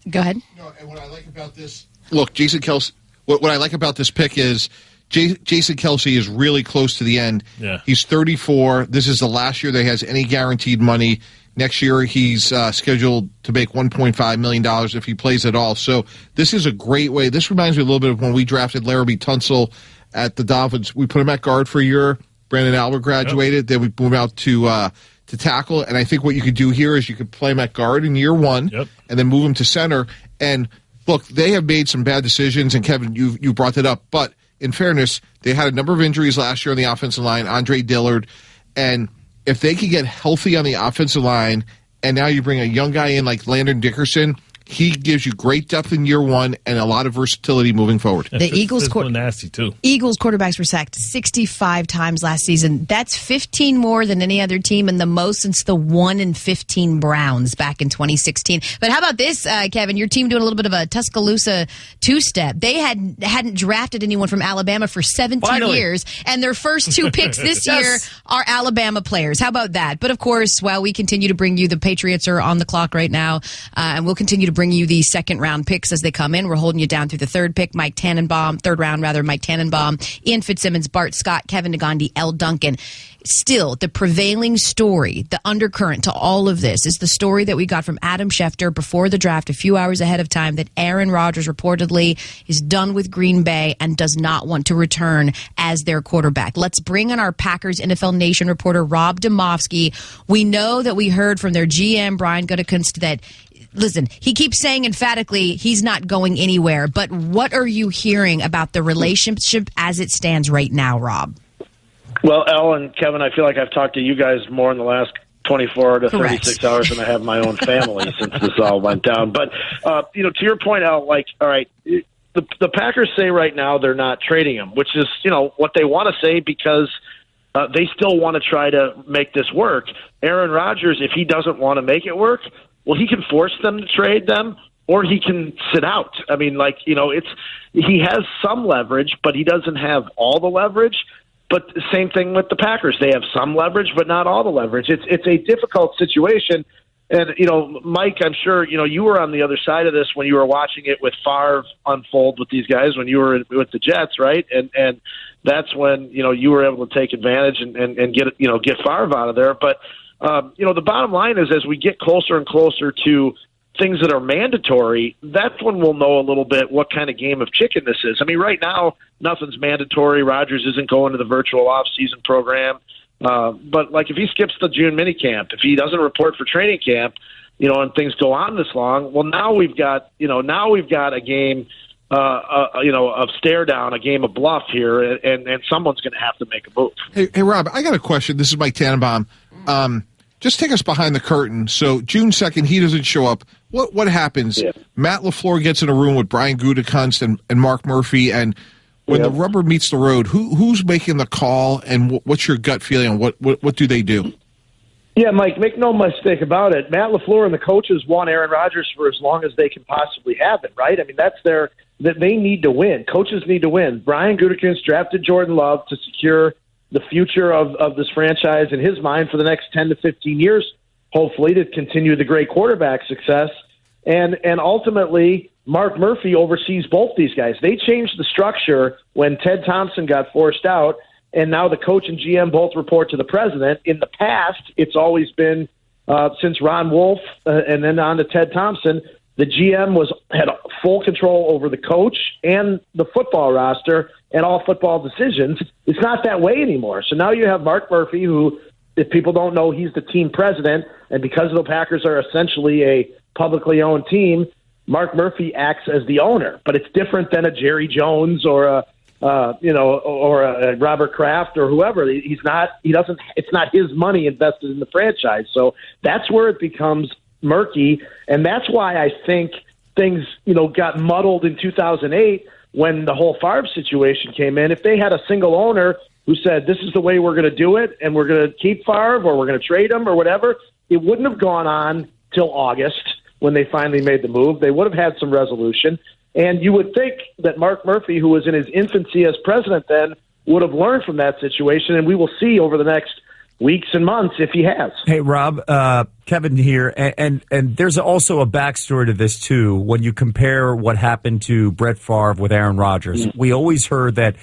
Go ahead. No, and what I like about this, look, Jason Kelce, what I like about this pick is Jason Kelce is really close to the end. Yeah. He's 34. This is the last year that he has any guaranteed money. Next year, he's scheduled to make $1.5 million if he plays at all. So this is a great way. This reminds me a little bit of when we drafted Laramie Tunsil at the Dolphins. We put him at guard for a year. Brandon Albert graduated. Then we moved out to tackle. And I think what you could do here is you could play him at guard in year one and then move him to center. And look, they have made some bad decisions. And Kevin, you brought that up. But in fairness, they had a number of injuries last year on the offensive line, Andre Dillard. And if they could get healthy on the offensive line, and now you bring a young guy in like Landon Dickerson, he gives you great depth in year one and a lot of versatility moving forward. The Eagles nasty too. Eagles quarterbacks were sacked 65 times last season. That's 15 more than any other team, and the most since the 1-15 Browns back in 2016. But how about this, Kevin? Your team doing a little bit of a Tuscaloosa two-step. They hadn't drafted anyone from Alabama for 17 years, and their first two picks this year are Alabama players. How about that? But of course, while we continue to bring you, the Patriots are on the clock right now, and we'll continue to bring you the second-round picks as they come in. We're holding you down through the third round, Mike Tannenbaum, Ian Fitzsimmons, Bart Scott, Kevin Nagandi, L. Duncan. Still, the prevailing story, the undercurrent to all of this is the story that we got from Adam Schefter before the draft a few hours ahead of time that Aaron Rodgers reportedly is done with Green Bay and does not want to return as their quarterback. Let's bring in our Packers NFL Nation reporter, Rob Domofsky. We know that we heard from their GM, Brian Gutekunst, that listen, he keeps saying emphatically he's not going anywhere, but what are you hearing about the relationship as it stands right now, Rob? Well, Elle and Kevin, I feel like I've talked to you guys more in the last 24 to 36 hours than I have my own family since this all went down. But, to your point, Elle, all right, the Packers say right now they're not trading him, which is, what they want to say because they still want to try to make this work. Aaron Rodgers, if he doesn't want to make it work, well, he can force them to trade them, or he can sit out. I mean, he has some leverage, but he doesn't have all the leverage. But the same thing with the Packers. They have some leverage, but not all the leverage. It's a difficult situation. And, Mike, I'm sure, you were on the other side of this when you were watching it with Favre unfold with these guys when you were with the Jets, right? And that's when, you were able to take advantage and get Favre out of there. But, the bottom line is as we get closer and closer to things that are mandatory, that's when we'll know a little bit what kind of game of chicken this is. I mean, right now, nothing's mandatory. Rodgers isn't going to the virtual off-season program. But, if he skips the June minicamp, if he doesn't report for training camp, and things go on this long, well, now we've got a game, of stare down, a game of bluff here, and someone's going to have to make a move. Hey, Rob, I got a question. This is Mike Tannenbaum. Just take us behind the curtain. So June 2nd, he doesn't show up. What happens? Yeah. Matt LaFleur gets in a room with Brian Gutekunst and Mark Murphy, and when the rubber meets the road, who's making the call, and what's your gut feeling on what do they do? Yeah, Mike, make no mistake about it. Matt LaFleur and the coaches want Aaron Rodgers for as long as they can possibly have it, right? I mean, that's their that they need to win. Coaches need to win. Brian Gutekunst drafted Jordan Love to secure the future of this franchise in his mind for the next 10 to 15 years, hopefully, to continue the great quarterback success. And ultimately, Mark Murphy oversees both these guys. They changed the structure when Ted Thompson got forced out, and now the coach and GM both report to the president. In the past, it's always been, since Ron Wolf and then on to Ted Thompson, the GM had full control over the coach and the football roster and all football decisions. It's not that way anymore. So now you have Mark Murphy, who, if people don't know, he's the team president, and because the Packers are essentially a publicly owned team, Mark Murphy acts as the owner. But it's different than a Jerry Jones or a Robert Kraft or whoever. It's not his money invested in the franchise. So that's where it becomes murky, and that's why I think things, got muddled in 2008 when the whole Favre situation came in. If they had a single owner who said, this is the way we're going to do it, and we're going to keep Favre or we're going to trade him or whatever, it wouldn't have gone on till August when they finally made the move. They would have had some resolution, and you would think that Mark Murphy, who was in his infancy as president then, would have learned from that situation, and we will see over the next weeks and months if he has. Hey, Rob, Kevin here, and there's also a backstory to this, too. When you compare what happened to Brett Favre with Aaron Rodgers, we always heard that,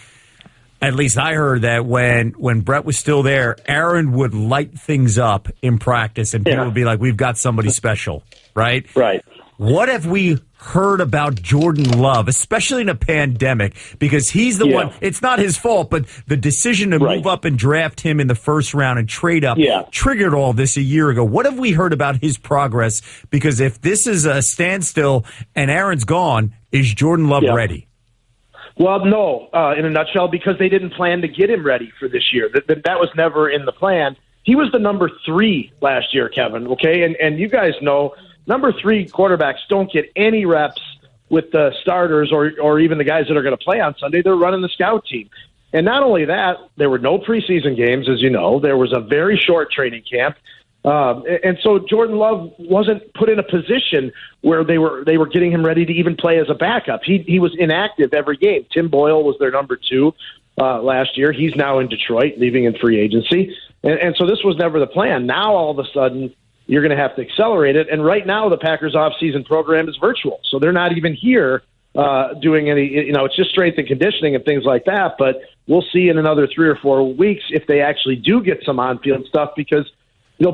at least I heard that when Brett was still there, Aaron would light things up in practice, and people would be like, we've got somebody special, right? Right. What have we heard about Jordan Love, especially in a pandemic? Because he's the one, it's not his fault, but the decision to move up and draft him in the first round and trade up triggered all this a year ago. What have we heard about his progress? Because if this is a standstill and Aaron's gone, is Jordan Love ready? Well, no, in a nutshell, because they didn't plan to get him ready for this year. That was never in the plan. He was the number 3 last year, Kevin, okay? And you guys know, number 3 quarterbacks don't get any reps with the starters or even the guys that are going to play on Sunday. They're running the scout team. And not only that, there were no preseason games, as you know. There was a very short training camp. And so Jordan Love wasn't put in a position where they were getting him ready to even play as a backup. He was inactive every game. Tim Boyle was their number 2 last year. He's now in Detroit, leaving in free agency. And so this was never the plan. Now, all of a sudden, you're going to have to accelerate it. And right now, the Packers off-season program is virtual. So they're not even here doing any, it's just strength and conditioning and things like that. But we'll see in another 3 or 4 weeks if they actually do get some on-field stuff, because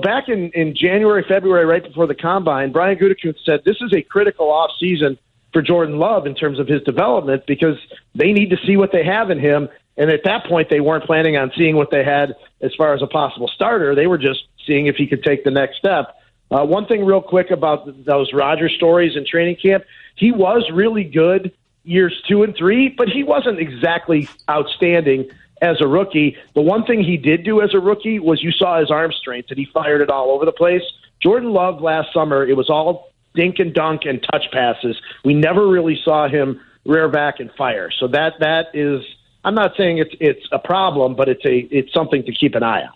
back in January, February, right before the Combine, Brian Gutekunst said this is a critical off-season for Jordan Love in terms of his development, because they need to see what they have in him. And at that point, they weren't planning on seeing what they had as far as a possible starter. They were just seeing if he could take the next step. One thing real quick about those Rodgers stories in training camp, he was really good years 2 and 3, but he wasn't exactly outstanding as a rookie. The one thing he did do as a rookie was you saw his arm strength, and he fired it all over the place. Jordan Love last summer, it was all dink and dunk and touch passes. We never really saw him rear back and fire. So that is, I'm not saying it's a problem, but it's something to keep an eye on.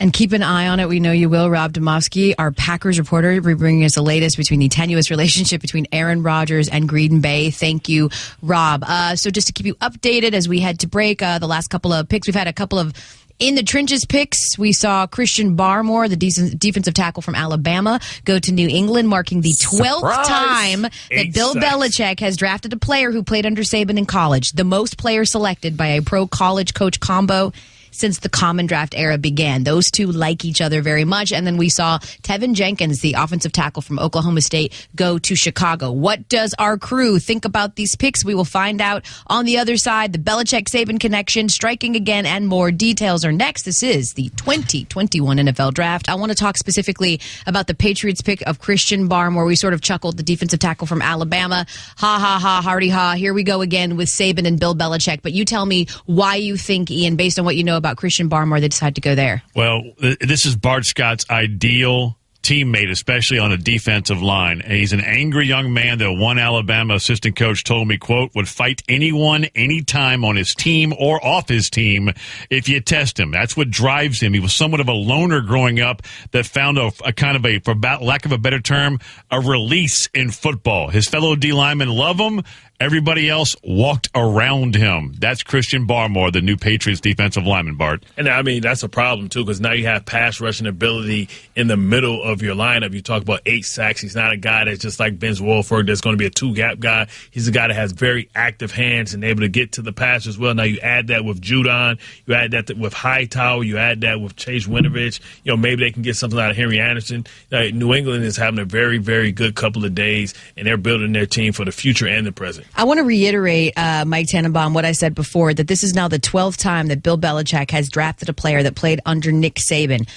And keep an eye on it. We know you will. Rob Domofsky, our Packers reporter, will be bringing us the latest between the tenuous relationship between Aaron Rodgers and Green Bay. Thank you, Rob. So just to keep you updated as we head to break, the last couple of picks, we've had a couple of in the trenches picks. We saw Christian Barmore, the defensive tackle from Alabama, go to New England, marking the 12th time that Bill Belichick has drafted a player who played under Saban in college, the most players selected by a pro-college coach combo since the common draft era began. Those two like each other very much. And then we saw Tevin Jenkins, the offensive tackle from Oklahoma State, go to Chicago. What does our crew think about these picks? We will find out on the other side. The Belichick-Saban connection, striking again, and more details are next. This is the 2021 NFL Draft. I want to talk specifically about the Patriots pick of Christian Barmore. We sort of chuckled, the defensive tackle from Alabama. Ha, ha, ha, hardy ha. Here we go again with Saban and Bill Belichick. But you tell me why you think, Ian, based on what you know about Christian Barmore, they decide to go there. Well, this is Bart Scott's ideal teammate, especially on a defensive line. And he's an angry young man that one Alabama assistant coach told me, quote, would fight anyone, anytime on his team or off his team if you test him. That's what drives him. He was somewhat of a loner growing up that found a kind of a, for lack of a better term, a release in football. His fellow D linemen love him. Everybody else walked around him. That's Christian Barmore, the new Patriots defensive lineman, Bart. And I mean, that's a problem, too, because now you have pass rushing ability in the middle of your lineup. You talk about 8 sacks. He's not a guy that's just like Vince Wilfork that's going to be a 2-gap guy. He's a guy that has very active hands and able to get to the pass as well. Now you add that with Judon. You add that with Hightower. You add that with Chase Winovich. You know, maybe they can get something out of Henry Anderson. New England is having a very, very good couple of days, and they're building their team for the future and the present. I want to reiterate, Mike Tannenbaum, what I said before, that this is now the 12th time that Bill Belichick has drafted a player that played under Nick Saban.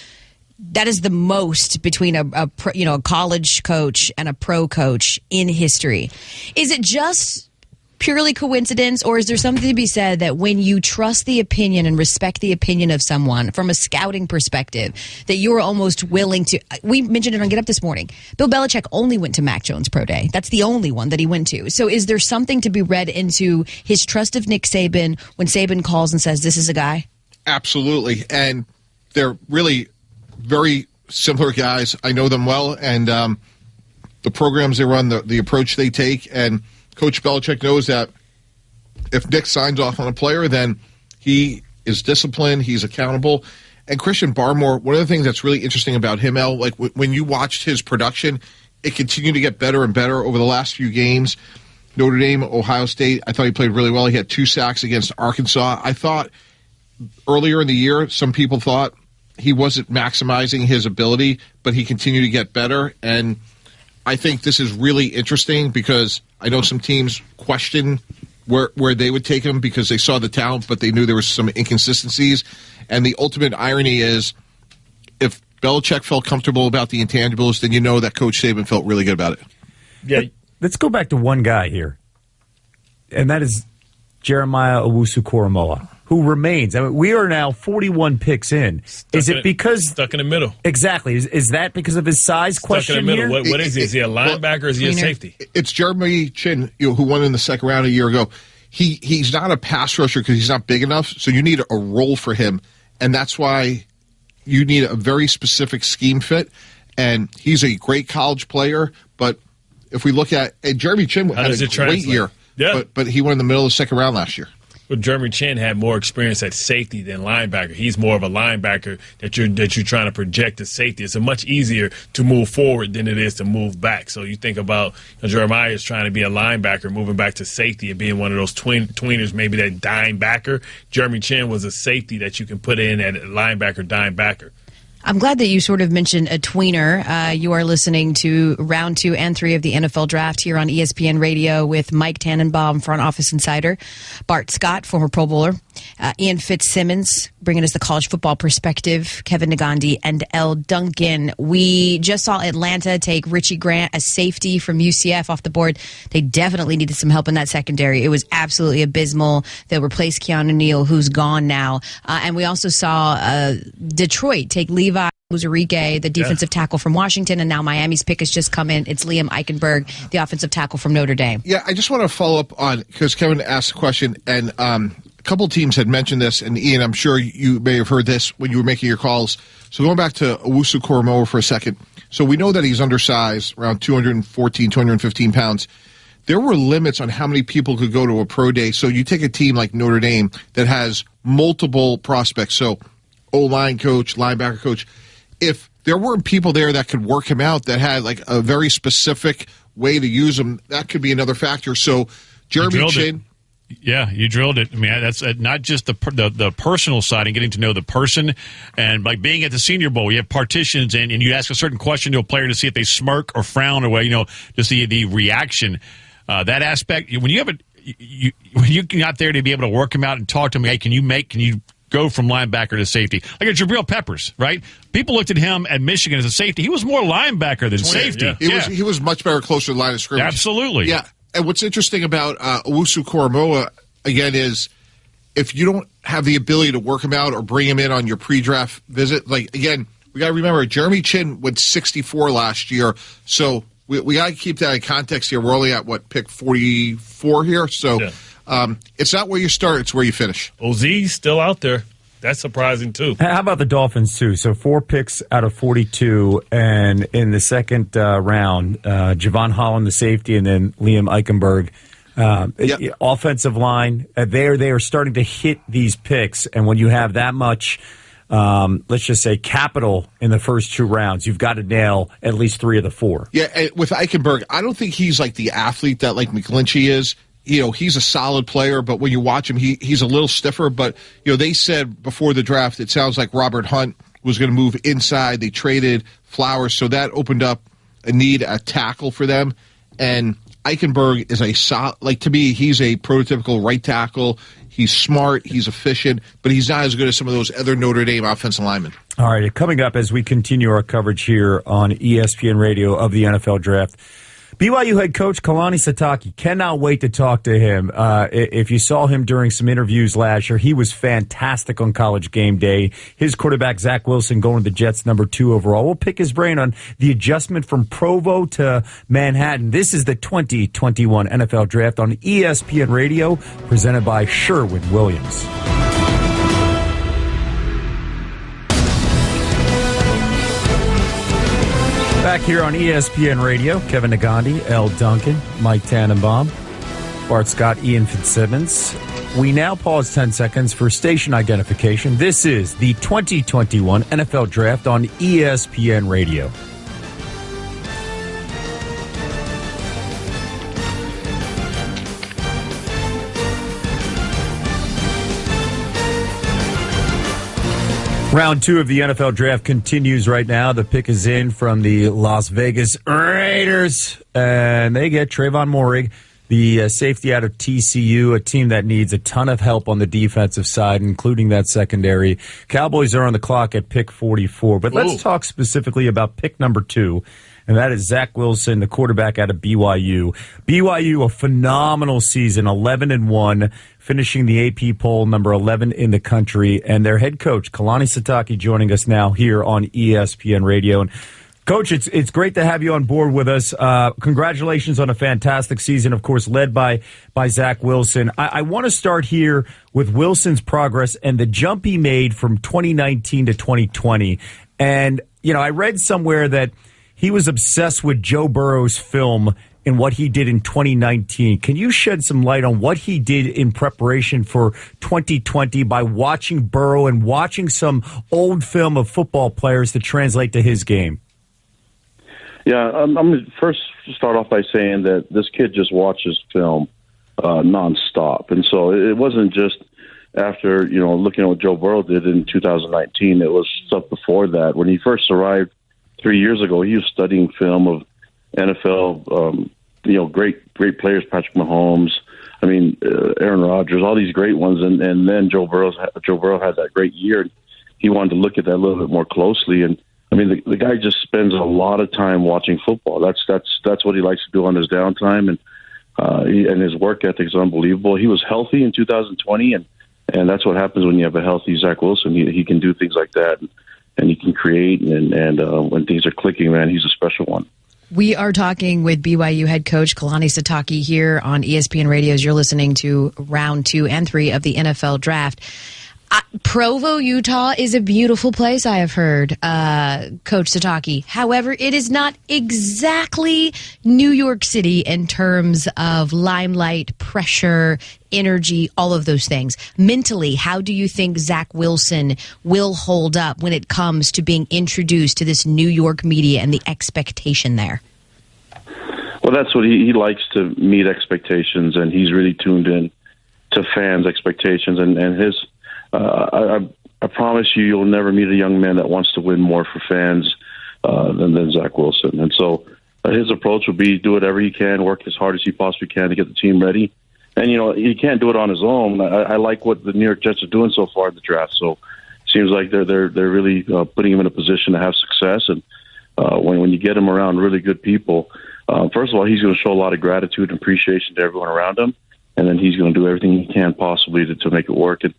That is the most between a college coach and a pro coach in history. Is it just purely coincidence, or is there something to be said that when you trust the opinion and respect the opinion of someone from a scouting perspective, that you're almost willing to? We mentioned it on Get Up this morning. Bill Belichick only went to Mac Jones' pro day. That's the only one that he went to. So is there something to be read into his trust of Nick Saban when Saban calls and says, this is a guy? Absolutely. And they're really very similar guys. I know them well, and the programs they run, the approach they take, and Coach Belichick knows that if Nick signs off on a player, then he is disciplined, he's accountable. And Christian Barmore, one of the things that's really interesting about him, El, like when you watched his production, it continued to get better and better over the last few games. Notre Dame, Ohio State, I thought he played really well. He had 2 sacks against Arkansas. I thought earlier in the year, some people thought he wasn't maximizing his ability, but he continued to get better. And I think this is really interesting because I know some teams question where they would take him because they saw the talent, but they knew there was some inconsistencies. And the ultimate irony is if Belichick felt comfortable about the intangibles, then you know that Coach Saban felt really good about it. Yeah. Let's go back to one guy here, and that is Jeremiah Awasukoromoa, who remains. I mean, we are now 41 picks in. Is it because stuck in the middle? Exactly. Is that because of his size question? Stuck in the middle. Here? What is he? Is he a linebacker or is he a safety? It's Jeremy Chin, who won in the second round a year ago. He's not a pass rusher because he's not big enough. So you need a role for him, and that's why you need a very specific scheme fit. And he's a great college player, but if we look at Jeremy Chin had a great year, but he went in the middle of the second round last year. But Jeremy Chin had more experience at safety than linebacker. He's more of a linebacker that you're trying to project as safety. It's much easier to move forward than it is to move back. So you think about Jeremiah is trying to be a linebacker, moving back to safety and being one of those tweeners, maybe that dime backer. Jeremy Chin was a safety that you can put in at linebacker, dime backer. I'm glad that you sort of mentioned a tweener. You are listening to round 2 and 3 of the NFL Draft here on ESPN Radio with Mike Tannenbaum, front office insider, Bart Scott, former Pro Bowler, Ian Fitzsimmons, bringing us the college football perspective, Kevin Negandhi, and L. Duncan. We just saw Atlanta take Richie Grant, a safety from UCF, off the board. They definitely needed some help in that secondary. It was absolutely abysmal. They'll replace Keanu Neal, who's gone now. And we also saw Detroit take Levi Uzurike, the defensive tackle from Washington, and now Miami's pick has just come in. It's Liam Eichenberg, the offensive tackle from Notre Dame. Yeah, I just want to follow up on, because Kevin asked a question, and a couple teams had mentioned this, and Ian, I'm sure you may have heard this when you were making your calls. So going back to Awasukoromoa for a second. So we know that he's undersized, around 214, 215 pounds. There were limits on how many people could go to a pro day. So you take a team like Notre Dame that has multiple prospects, so O-line coach, linebacker coach. If there weren't people there that could work him out, that had like a very specific way to use him, that could be another factor. So Jeremy Chin. Yeah, you drilled it. I mean, that's not just the personal side and getting to know the person. And like being at the Senior Bowl, you have partitions, and you ask a certain question to a player to see if they smirk or frown or, just the reaction. That aspect, when you have when you're not there to be able to work him out and talk to him, hey, can you go from linebacker to safety? Like a Jabril Peppers, right? People looked at him at Michigan as a safety. He was more linebacker than safety. Yeah. He was much better closer to the line of scrimmage. Absolutely. Yeah. And what's interesting about Awasukoromoa, again, is if you don't have the ability to work him out or bring him in on your pre-draft visit, like, again, we got to remember Jeremy Chin went 64 last year, so we got to keep that in context here. We're only at pick 44 here, so it's not where you start; it's where you finish. Oz's still out there. That's surprising too. How about the Dolphins too? So 4 picks out of 42, and in the second round, Javon Holland, the safety, and then Liam Eichenberg. Offensive line, they are starting to hit these picks, and when you have that much, let's just say, capital in the first 2 rounds, you've got to nail at least 3 of the 4. Yeah, with Eichenberg, I don't think he's like the athlete that like McGlinchey is. He's a solid player, but when you watch him, he's a little stiffer. But, they said before the draft, it sounds like Robert Hunt was going to move inside. They traded Flowers, so that opened up a need at tackle for them. And Eichenberg is to me, he's a prototypical right tackle. He's smart, he's efficient, but he's not as good as some of those other Notre Dame offensive linemen. All right, coming up as we continue our coverage here on ESPN Radio of the NFL Draft, BYU head coach Kalani Sitake, cannot wait to talk to him. If you saw him during some interviews last year, he was fantastic on College Game Day. His quarterback, Zach Wilson, going to the Jets number 2 overall. We'll pick his brain on the adjustment from Provo to Manhattan. This is the 2021 NFL Draft on ESPN Radio, presented by Sherwin-Williams. Back here on ESPN Radio, Kevin Nagandi, L. Duncan, Mike Tannenbaum, Bart Scott, Ian Fitzsimmons. We now pause 10 seconds for station identification. This is the 2021 NFL Draft on ESPN Radio. Round 2 of the NFL Draft continues right now. The pick is in from the Las Vegas Raiders, and they get Trevor Lawrence, the safety out of TCU, a team that needs a ton of help on the defensive side, including that secondary. Cowboys are on the clock at pick 44, but let's talk specifically about pick number 2, and that is Zach Wilson, the quarterback out of BYU. BYU, a phenomenal season, 11-1, finishing the AP poll number 11 in the country, and their head coach, Kalani Sitake, joining us now here on ESPN Radio. And Coach, it's great to have you on board with us. Congratulations on a fantastic season, of course, led by Zach Wilson. I want to start here with Wilson's progress and the jump he made from 2019 to 2020. And, I read somewhere that he was obsessed with Joe Burrow's film and what he did in 2019. Can you shed some light on what he did in preparation for 2020 by watching Burrow and watching some old film of football players to translate to his game? Yeah, I'm going to first start off by saying that this kid just watches film nonstop. And so it wasn't just after, looking at what Joe Burrow did in 2019. It was stuff before that. When he first arrived 3 years ago, he was studying film of NFL, great players, Patrick Mahomes, Aaron Rodgers, all these great ones. And then Joe Burrow had that great year. He wanted to look at that a little bit more closely. And the guy just spends a lot of time watching football. That's what he likes to do on his downtime, and his work ethic is unbelievable. He was healthy in 2020, and that's what happens when you have a healthy Zach Wilson. He can do things like that, and he can create. And when things are clicking, man, he's a special one. We are talking with BYU head coach Kalani Sitake here on ESPN Radio as you're listening to round 2 and 3 of the NFL Draft. Provo, Utah is a beautiful place, I have heard, Coach Sitake. However, it is not exactly New York City in terms of limelight, pressure, energy, all of those things. Mentally, how do you think Zach Wilson will hold up when it comes to being introduced to this New York media and the expectation there? Well, that's what he likes, to meet expectations, and he's really tuned in to fans' expectations, and his I promise you'll never meet a young man that wants to win more for fans than Zach Wilson. And so his approach will be do whatever he can, work as hard as he possibly can to get the team ready. And, he can't do it on his own. I like what the New York Jets are doing so far in the draft. So it seems like they're really putting him in a position to have success. And when you get him around really good people, first of all, he's going to show a lot of gratitude and appreciation to everyone around him. And then he's going to do everything he can possibly to make it work. And,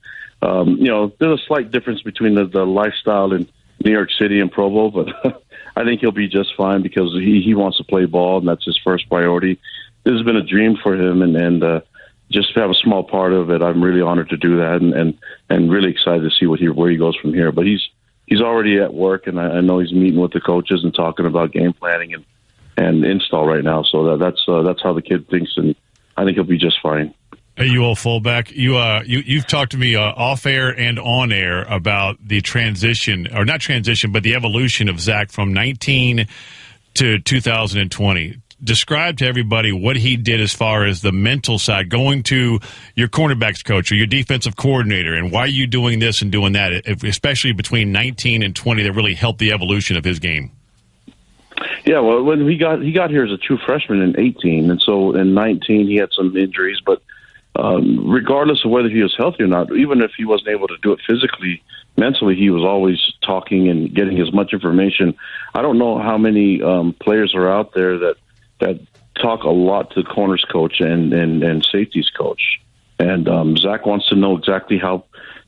there's a slight difference between the lifestyle in New York City and Provo, but I think he'll be just fine because he wants to play ball, and that's his first priority. This has been a dream for him, and just to have a small part of it, I'm really honored to do that, and really excited to see where he goes from here. But he's already at work, and I know he's meeting with the coaches and talking about game planning and install right now. So that's how the kid thinks, and I think he'll be just fine. Hey, you old fullback, you've talked to me off air and on air about the transition, or not transition, but the evolution of Zach from 19 to 2020. Describe to everybody what he did as far as the mental side, going to your cornerbacks coach or your defensive coordinator, and why are you doing this and doing that, especially between 19 and 20, that really helped the evolution of his game. Yeah, well, when he got here as a true freshman in 18, and so in 19 he had some injuries, but regardless of whether he was healthy or not, even if he wasn't able to do it physically, mentally he was always talking and getting as much information. I don't know how many players are out there that talk a lot to the corners coach and safeties coach. And Zach wants to know exactly how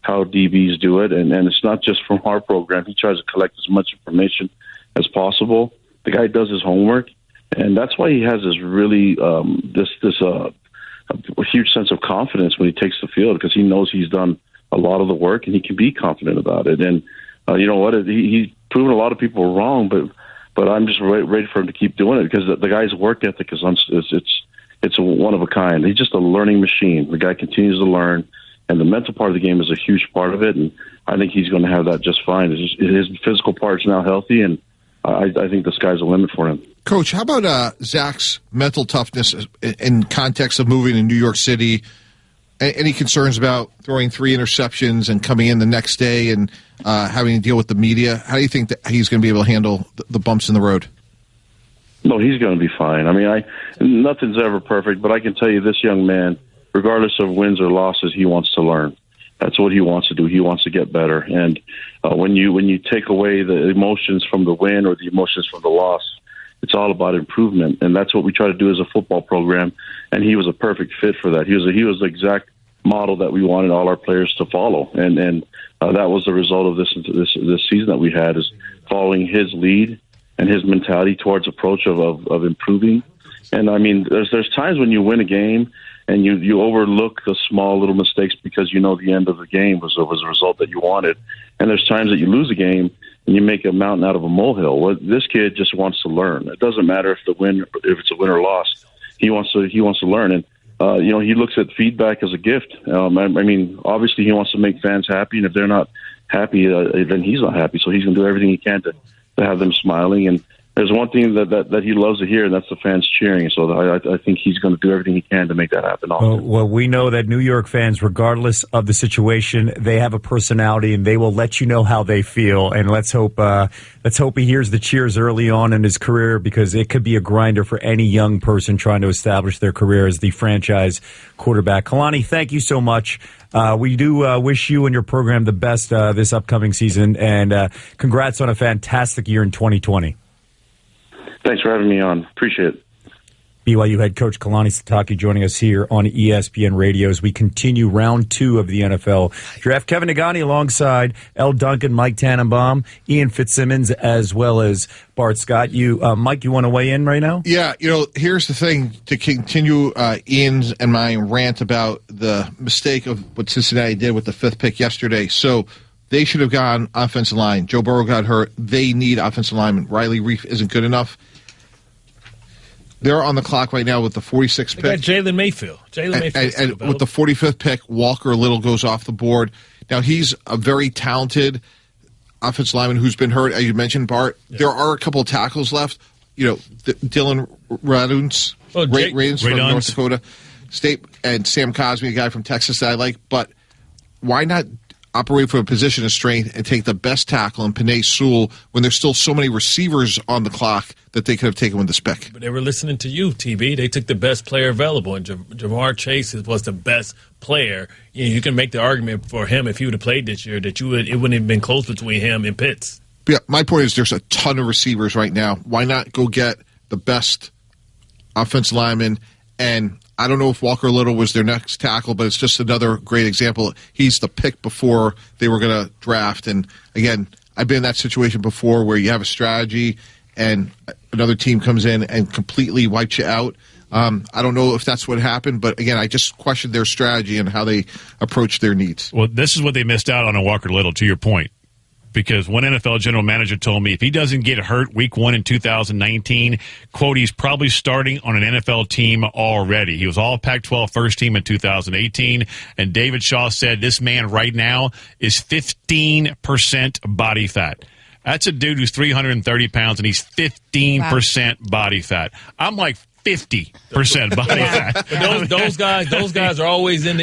DBs do it, and it's not just from our program. He tries to collect as much information as possible. The guy does his homework, and that's why he has this really a huge sense of confidence when he takes the field, because he knows he's done a lot of the work and he can be confident about it. And you know what? He's proven a lot of people wrong, but I'm just ready for him to keep doing it, because the guy's work ethic is it's a one of a kind. He's just a learning machine. The guy continues to learn, and the mental part of the game is a huge part of it. And I think he's going to have that just fine. His physical part is now healthy, and I think the sky's the limit for him. Coach, how about Zach's mental toughness in context of moving to New York City? Any concerns about throwing 3 interceptions and coming in the next day and having to deal with the media? How do you think that he's going to be able to handle the bumps in the road? No, he's going to be fine. I mean, nothing's ever perfect, but I can tell you this young man, regardless of wins or losses, he wants to learn. That's what he wants to do. He wants to get better. And when you take away the emotions from the win or the emotions from the loss, it's all about improvement, and that's what we try to do as a football program. And he was a perfect fit for that. He was the exact model that we wanted all our players to follow, and that was the result of this season that we had, is following his lead and his mentality towards approach of improving. And I mean, there's times when you win a game and you overlook the small little mistakes because you know the end of the game was a result that you wanted. And there's times that you lose a game and you make a mountain out of a molehill. Well, this kid just wants to learn. It doesn't matter if it's a win or loss. He wants to learn, and he looks at feedback as a gift. I mean, obviously he wants to make fans happy, and if they're not happy, then he's not happy. So he's going to do everything he can to have them smiling. And there's one thing that he loves to hear, and that's the fans cheering. So I think he's going to do everything he can to make that happen. Well, we know that New York fans, regardless of the situation, they have a personality, and they will let you know how they feel. And let's hope he hears the cheers early on in his career, because it could be a grinder for any young person trying to establish their career as the franchise quarterback. Kalani, thank you so much. We do wish you and your program the best this upcoming season, and congrats on a fantastic year in 2020. Thanks for having me on. Appreciate it. BYU head coach Kalani Sitake joining us here on ESPN Radio as we continue round 2 of the NFL draft. Kevin Nagani alongside L. Duncan, Mike Tannenbaum, Ian Fitzsimmons, as well as Bart Scott. Mike, you want to weigh in right now? Yeah, here's the thing, to continue Ian's and my rant about the mistake of what Cincinnati did with the 5th pick yesterday. So they should have gone offensive line. Joe Burrow got hurt. They need offensive linemen. Riley Reif isn't good enough. They're on the clock right now with the 46th pick. They got Jalen Mayfield. And with the 45th pick, Walker Little goes off the board. Now, he's a very talented offensive lineman who's been hurt, as you mentioned, Bart. Yeah. There are a couple of tackles left. Dylan Raduns from North Dakota State, and Sam Cosby, a guy from Texas that I like. But why not operate from a position of strength and take the best tackle in Penei Sewell when there's still so many receivers on the clock that they could have taken with this pick? But they were listening to you, TB. They took the best player available, and Jamar Chase was the best player. You can make the argument for him if he would have played this year that it wouldn't have been close between him and Pitts. Yeah, my point is there's a ton of receivers right now. Why not go get the best offensive lineman? And I don't know if Walker Little was their next tackle, but it's just another great example. He's the pick before they were going to draft. And, again, I've been in that situation before where you have a strategy and another team comes in and completely wipes you out. I don't know if that's what happened, but again, I just questioned their strategy and how they approach their needs. Well, this is what they missed out on Walker Little, to your point. Because one NFL general manager told me if he doesn't get hurt week 1 in 2019, quote, he's probably starting on an NFL team already. He was all Pac-12 first team in 2018. And David Shaw said this man right now is 15% body fat. That's a dude who's 330 pounds, and he's 15% body fat. I'm like 50% body fat. But those guys are always in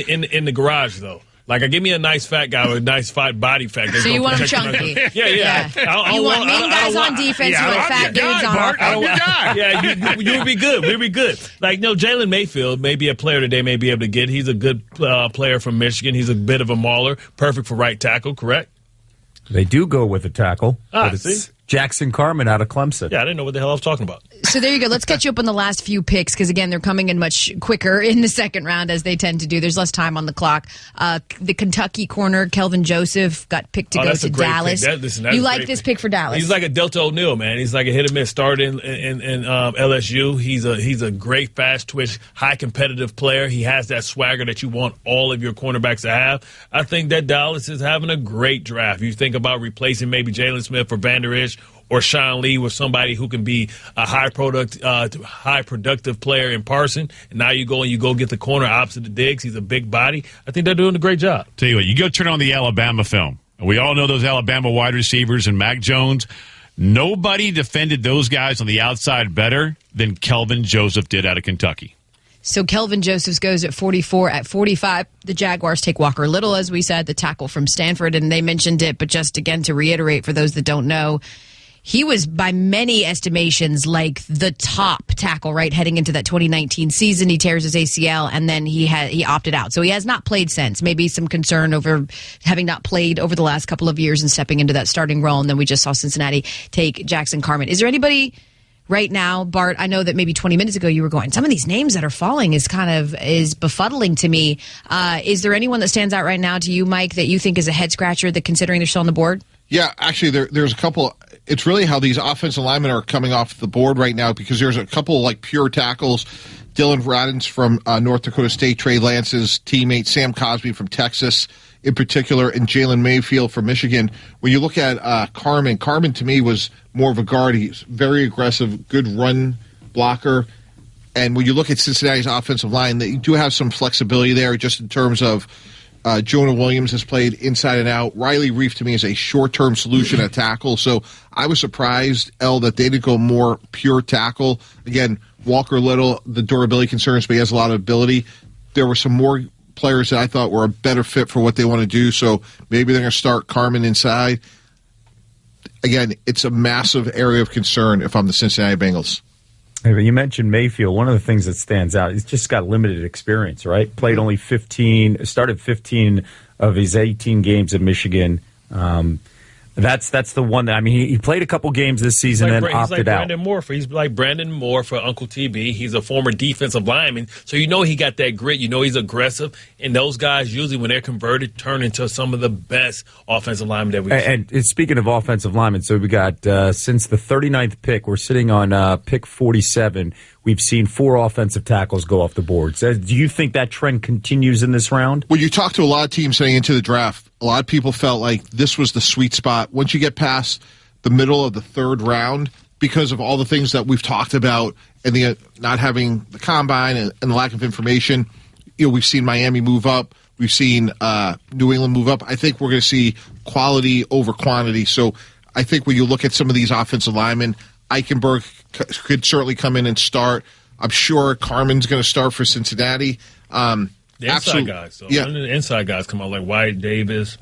the garage, though. Like, give me a nice fat guy with a nice fat body fat. So you want him chunky? Yeah. You want lean guys on defense, you want fat dudes on offense. Yeah, you would be good. We'd be good. Like, Jalen Mayfield may be a player that they may be able to get. He's a good player from Michigan. He's a bit of a mauler. Perfect for right tackle, correct? They do go with a tackle. But it's see? Jackson Carman out of Clemson. Yeah, I didn't know what the hell I was talking about. So there you go. Let's catch you up on the last few picks because, again, they're coming in much quicker in the second round as they tend to do. There's less time on the clock. The Kentucky corner, Kelvin Joseph, got picked to go to Dallas. You like this pick for Dallas? He's like a Delta O'Neal, man. He's like a hit-or-miss starter in LSU. He's a great, fast-twitch, high competitive player. He has that swagger that you want all of your cornerbacks to have. I think that Dallas is having a great draft. You think about replacing maybe Jalen Smith or Van Der Esch or Sean Lee with somebody who can be a high productive player in Parson. And now you go get the corner opposite the Diggs. He's a big body. I think they're doing a great job. Tell you what, you go turn on the Alabama film. We all know those Alabama wide receivers and Mac Jones. Nobody defended those guys on the outside better than Kelvin Joseph did out of Kentucky. So Kelvin Joseph goes at 44. At 45, the Jaguars take Walker Little, as we said, the tackle from Stanford, and they mentioned it, but just again to reiterate for those that don't know, he was by many estimations like the top tackle, right, heading into that 2019 season. He tears his ACL, and then he opted out. So he has not played since. Maybe some concern over having not played over the last couple of years and stepping into that starting role, and then we just saw Cincinnati take Jackson Carman. Is there anybody right now, Bart? I know that maybe 20 minutes ago you were going, some of these names that are falling is befuddling to me. Is there anyone that stands out right now to you, Mike, that you think is a head-scratcher that considering they're still on the board? Yeah, actually, there's a couple. It's really how these offensive linemen are coming off the board right now because there's a couple like pure tackles. Dylan Radins from North Dakota State, Trey Lance's teammate, Sam Cosby from Texas in particular, and Jalen Mayfield from Michigan. When you look at Carman to me was more of a guard. He's very aggressive, good run blocker. And when you look at Cincinnati's offensive line, they do have some flexibility there just in terms of Jonah Williams has played inside and out. Riley Reif, to me, is a short-term solution at tackle. So I was surprised, that they didn't go more pure tackle. Again, Walker Little, the durability concerns, but he has a lot of ability. There were some more players that I thought were a better fit for what they want to do. So maybe they're going to start Carman inside. Again, it's a massive area of concern if I'm the Cincinnati Bengals. You mentioned Mayfield. One of the things that stands out, he's just got limited experience, right? Played only started 15 of his 18 games at Michigan. That's the one that, he played a couple games this season and then opted out. He's like Brandon Moore for Uncle TB. He's a former defensive lineman, so he got that grit. He's aggressive, and those guys usually, when they're converted, turn into some of the best offensive linemen that we've seen. And speaking of offensive linemen, so we got since the 39th pick, we're sitting on pick 47. We've seen 4 offensive tackles go off the board. So do you think that trend continues in this round? Well, you talk to a lot of teams heading into the draft. A lot of people felt like this was the sweet spot. Once you get past the middle of the third round, because of all the things that we've talked about and the not having the combine and the lack of information, we've seen Miami move up. We've seen New England move up. I think we're going to see quality over quantity. So I think when you look at some of these offensive linemen, Eichenberg could certainly come in and start. I'm sure Carman's going to start for Cincinnati. The inside guys, though. Yeah. The inside guys come out like Wyatt Davis,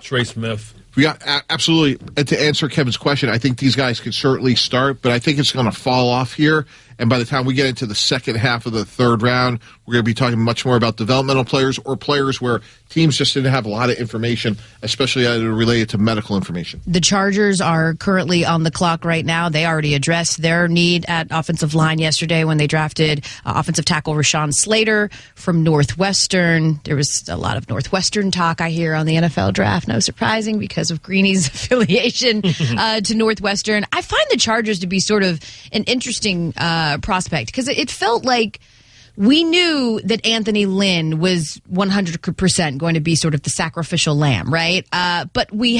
Trey Smith. Yeah, absolutely. And to answer Kevin's question, I think these guys could certainly start, but I think it's going to fall off here. And by the time we get into the second half of the third round, we're going to be talking much more about developmental players or players where teams just didn't have a lot of information, especially related to medical information. The Chargers are currently on the clock right now. They already addressed their need at offensive line yesterday when they drafted offensive tackle Rashawn Slater from Northwestern. There was a lot of Northwestern talk, I hear, on the NFL draft. No surprising because of Greeny's affiliation to Northwestern. I find the Chargers to be sort of an interesting prospect because it felt like we knew that Anthony Lynn was 100% going to be sort of the sacrificial lamb, right? But we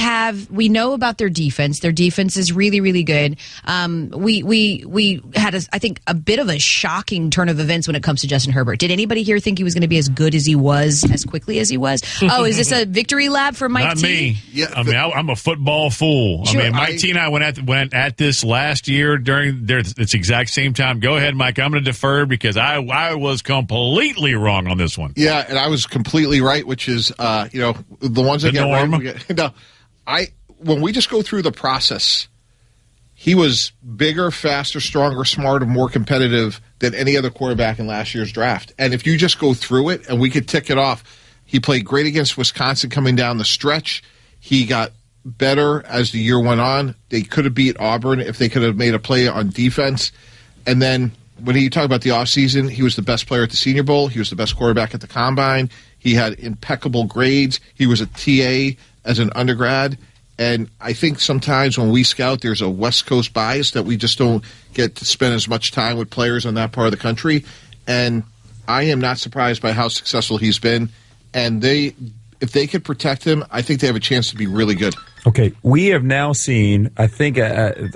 know about their defense. Their defense is really, really good. We had, I think, a bit of a shocking turn of events when it comes to Justin Herbert. Did anybody here think he was going to be as good as he was, as quickly as he was? Oh, is this a victory lap for Mike T? Not me. Yeah, I'm a football fool. Sure, Mike T and I went at this last year during this exact same time. Go ahead, Mike. I'm going to defer because I was completely wrong on this one. Yeah, and I was completely right, which is, the ones that get right. When we just go through the process, he was bigger, faster, stronger, smarter, more competitive than any other quarterback in last year's draft. And if you just go through it, and we could tick it off, he played great against Wisconsin coming down the stretch. He got better as the year went on. They could have beat Auburn if they could have made a play on defense. And then when you talk about the offseason, he was the best player at the Senior Bowl. He was the best quarterback at the Combine. He had impeccable grades. He was a TA as an undergrad. And I think sometimes when we scout, there's a West Coast bias that we just don't get to spend as much time with players on that part of the country. And I am not surprised by how successful he's been. And if they could protect him, I think they have a chance to be really good. Okay, we have now seen, I think,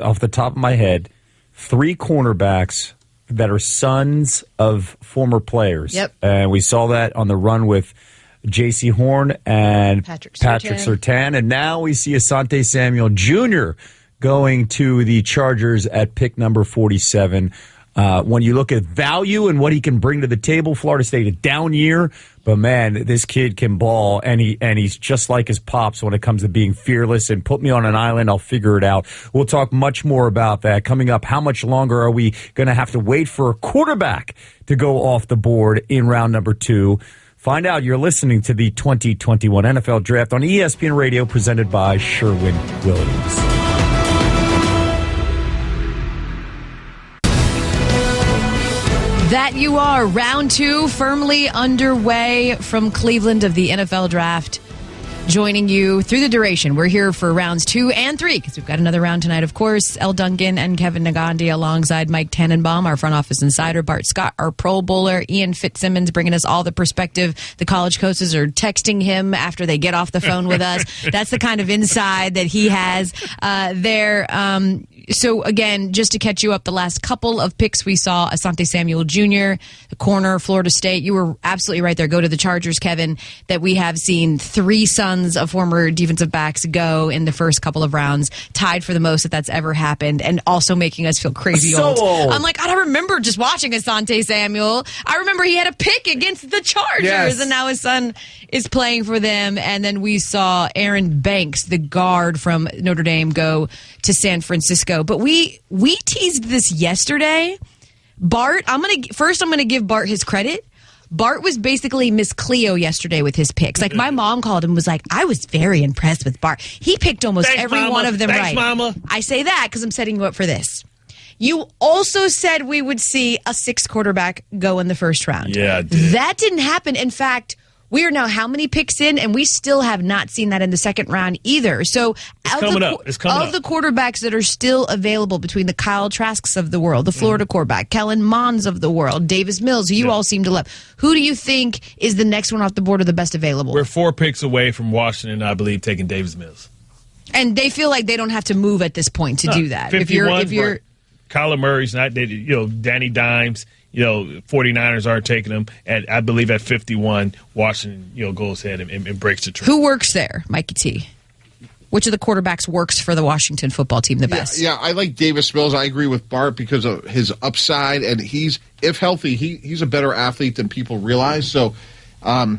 off the top of my head, 3 cornerbacks that are sons of former players. Yep. And we saw that on the run with J.C. Horn and Patrick Surtain. And now we see Asante Samuel Jr. going to the Chargers at pick number 47. When you look at value and what he can bring to the table, Florida State, a down year. But, man, this kid can ball, and he's just like his pops when it comes to being fearless and put me on an island, I'll figure it out. We'll talk much more about that coming up. How much longer are we going to have to wait for a quarterback to go off the board in round number 2? Find out. You're listening to the 2021 NFL Draft on ESPN Radio, presented by Sherwin-Williams. That you are. Round 2 firmly underway from Cleveland of the NFL Draft. Joining you through the duration. We're here for rounds 2 and 3 because we've got another round tonight, of course. El Duncan and Kevin Nagandi alongside Mike Tannenbaum, our front office insider, Bart Scott, our Pro Bowler, Ian Fitzsimmons, bringing us all the perspective. The college coaches are texting him after they get off the phone with us. That's the kind of inside that he has there. So, again, just to catch you up, the last couple of picks we saw, Asante Samuel Jr., the corner, Florida State. You were absolutely right there. Go to the Chargers, Kevin, that we have seen 3 sons of former defensive backs go in the first couple of rounds, tied for the most that's ever happened, and also making us feel crazy old. I'm like, I don't remember just watching Asante Samuel. I remember he had a pick against the Chargers, and now his son is playing for them. And then we saw Aaron Banks, the guard from Notre Dame, go to San Francisco. But we teased this yesterday. Bart, I'm gonna give Bart his credit. Bart was basically Miss Cleo yesterday with his picks. Like, my mom called him, was like, I was very impressed with Bart. He picked almost every one of them right. Mama. I say that because I'm setting you up for this. You also said we would see a 6th quarterback go in the first round. Yeah, I did. That didn't happen. In fact, we are now how many picks in, and we still have not seen that in the second round either. So It's coming up. The quarterbacks that are still available between the Kyle Trasks of the world, the Florida quarterback, Kellen Monds of the world, Davis Mills, who you all seem to love, who do you think is the next one off the board or the best available? We're 4 picks away from Washington, I believe, taking Davis Mills. And they feel like they don't have to move at this point to do that. 51, if you're Kyler Murray's not, Danny Dimes. 49ers aren't taking him. And I believe at 51, Washington, goes ahead and breaks the trend. Who works there, Mikey T? Which of the quarterbacks works for the Washington football team the best? Yeah, I like Davis Mills. I agree with Bart because of his upside, and he's, if healthy, he's a better athlete than people realize. So I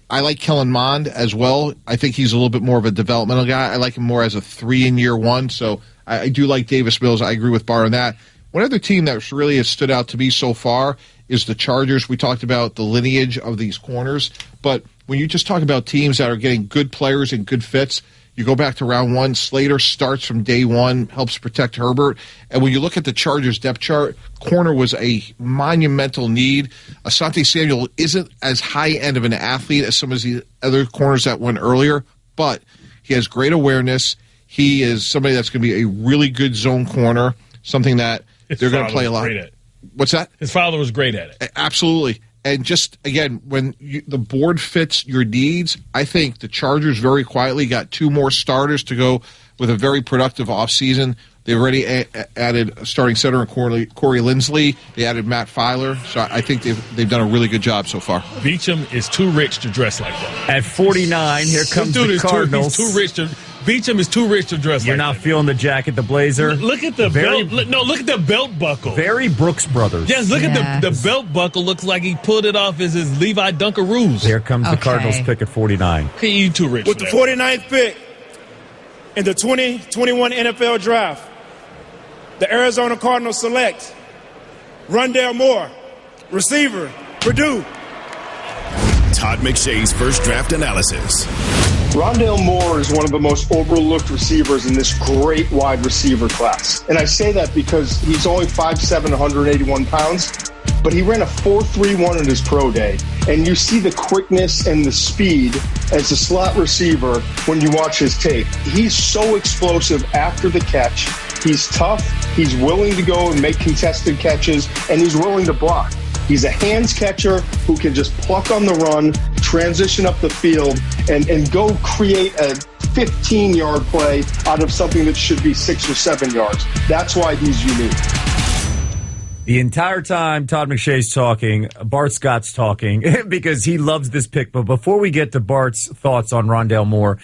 like Kellen Mond as well. I think he's a little bit more of a developmental guy. I like him more as a 3 in year 1. So I do like Davis Mills. I agree with Bart on that. One other team that really has stood out to me so far is the Chargers. We talked about the lineage of these corners, but when you just talk about teams that are getting good players and good fits, you go back to round one, Slater starts from day one, helps protect Herbert. And when you look at the Chargers depth chart, corner was a monumental need. Asante Samuel isn't as high end of an athlete as some of the other corners that went earlier, but he has great awareness. He is somebody that's going to be a really good zone corner, something that they're going to play a lot. What's that? His father was great at it. Absolutely. And just, again, when the board fits your needs, I think the Chargers very quietly got 2 more starters to go with a very productive offseason. They already added a starting center in Corey Linsley. They added Matt Filer. So I think they've done a really good job so far. Beecham is too rich to dress like that. At 49, here comes the Cardinals. He's too rich to... Beecham is too rich to dress You're like not that. feeling the jacket, the blazer. Look at the belt. Look at the belt buckle. Very Brooks Brothers. Yes, look at the belt buckle. Looks like he pulled it off as his Levi Dunkaroos. Here comes the Cardinals pick at 49. You too rich. With the 49th pick in the 2021 NFL Draft, the Arizona Cardinals select Rondale Moore, receiver, Purdue. Todd McShay's first draft analysis. Rondale Moore is one of the most overlooked receivers in this great wide receiver class. And I say that because he's only 5'7", 181 pounds, but he ran a 4.31 in his pro day. And you see the quickness and the speed as a slot receiver when you watch his tape. He's so explosive after the catch. He's tough. He's willing to go and make contested catches, and he's willing to block. He's a hands catcher who can just pluck on the run, transition up the field, and go create a 15-yard play out of something that should be 6 or 7 yards. That's why he's unique. The entire time Todd McShay's talking, Bart Scott's talking because he loves this pick. But before we get to Bart's thoughts on Rondale Moore,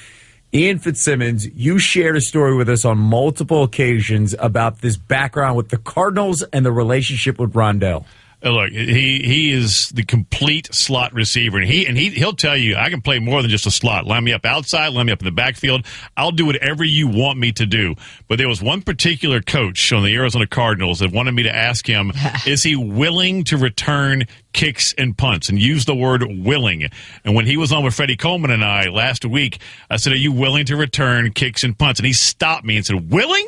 Ian Fitzsimmons, you shared a story with us on multiple occasions about this background with the Cardinals and the relationship with Rondale. Look, he is the complete slot receiver, and he'll tell you, I can play more than just a slot. Line me up outside, line me up in the backfield. I'll do whatever you want me to do. But there was one particular coach on the Arizona Cardinals that wanted me to ask him, is he willing to return kicks and punts, and use the word willing. And when he was on with Freddie Coleman and I last week, I said, are you willing to return kicks and punts? And he stopped me and said, willing?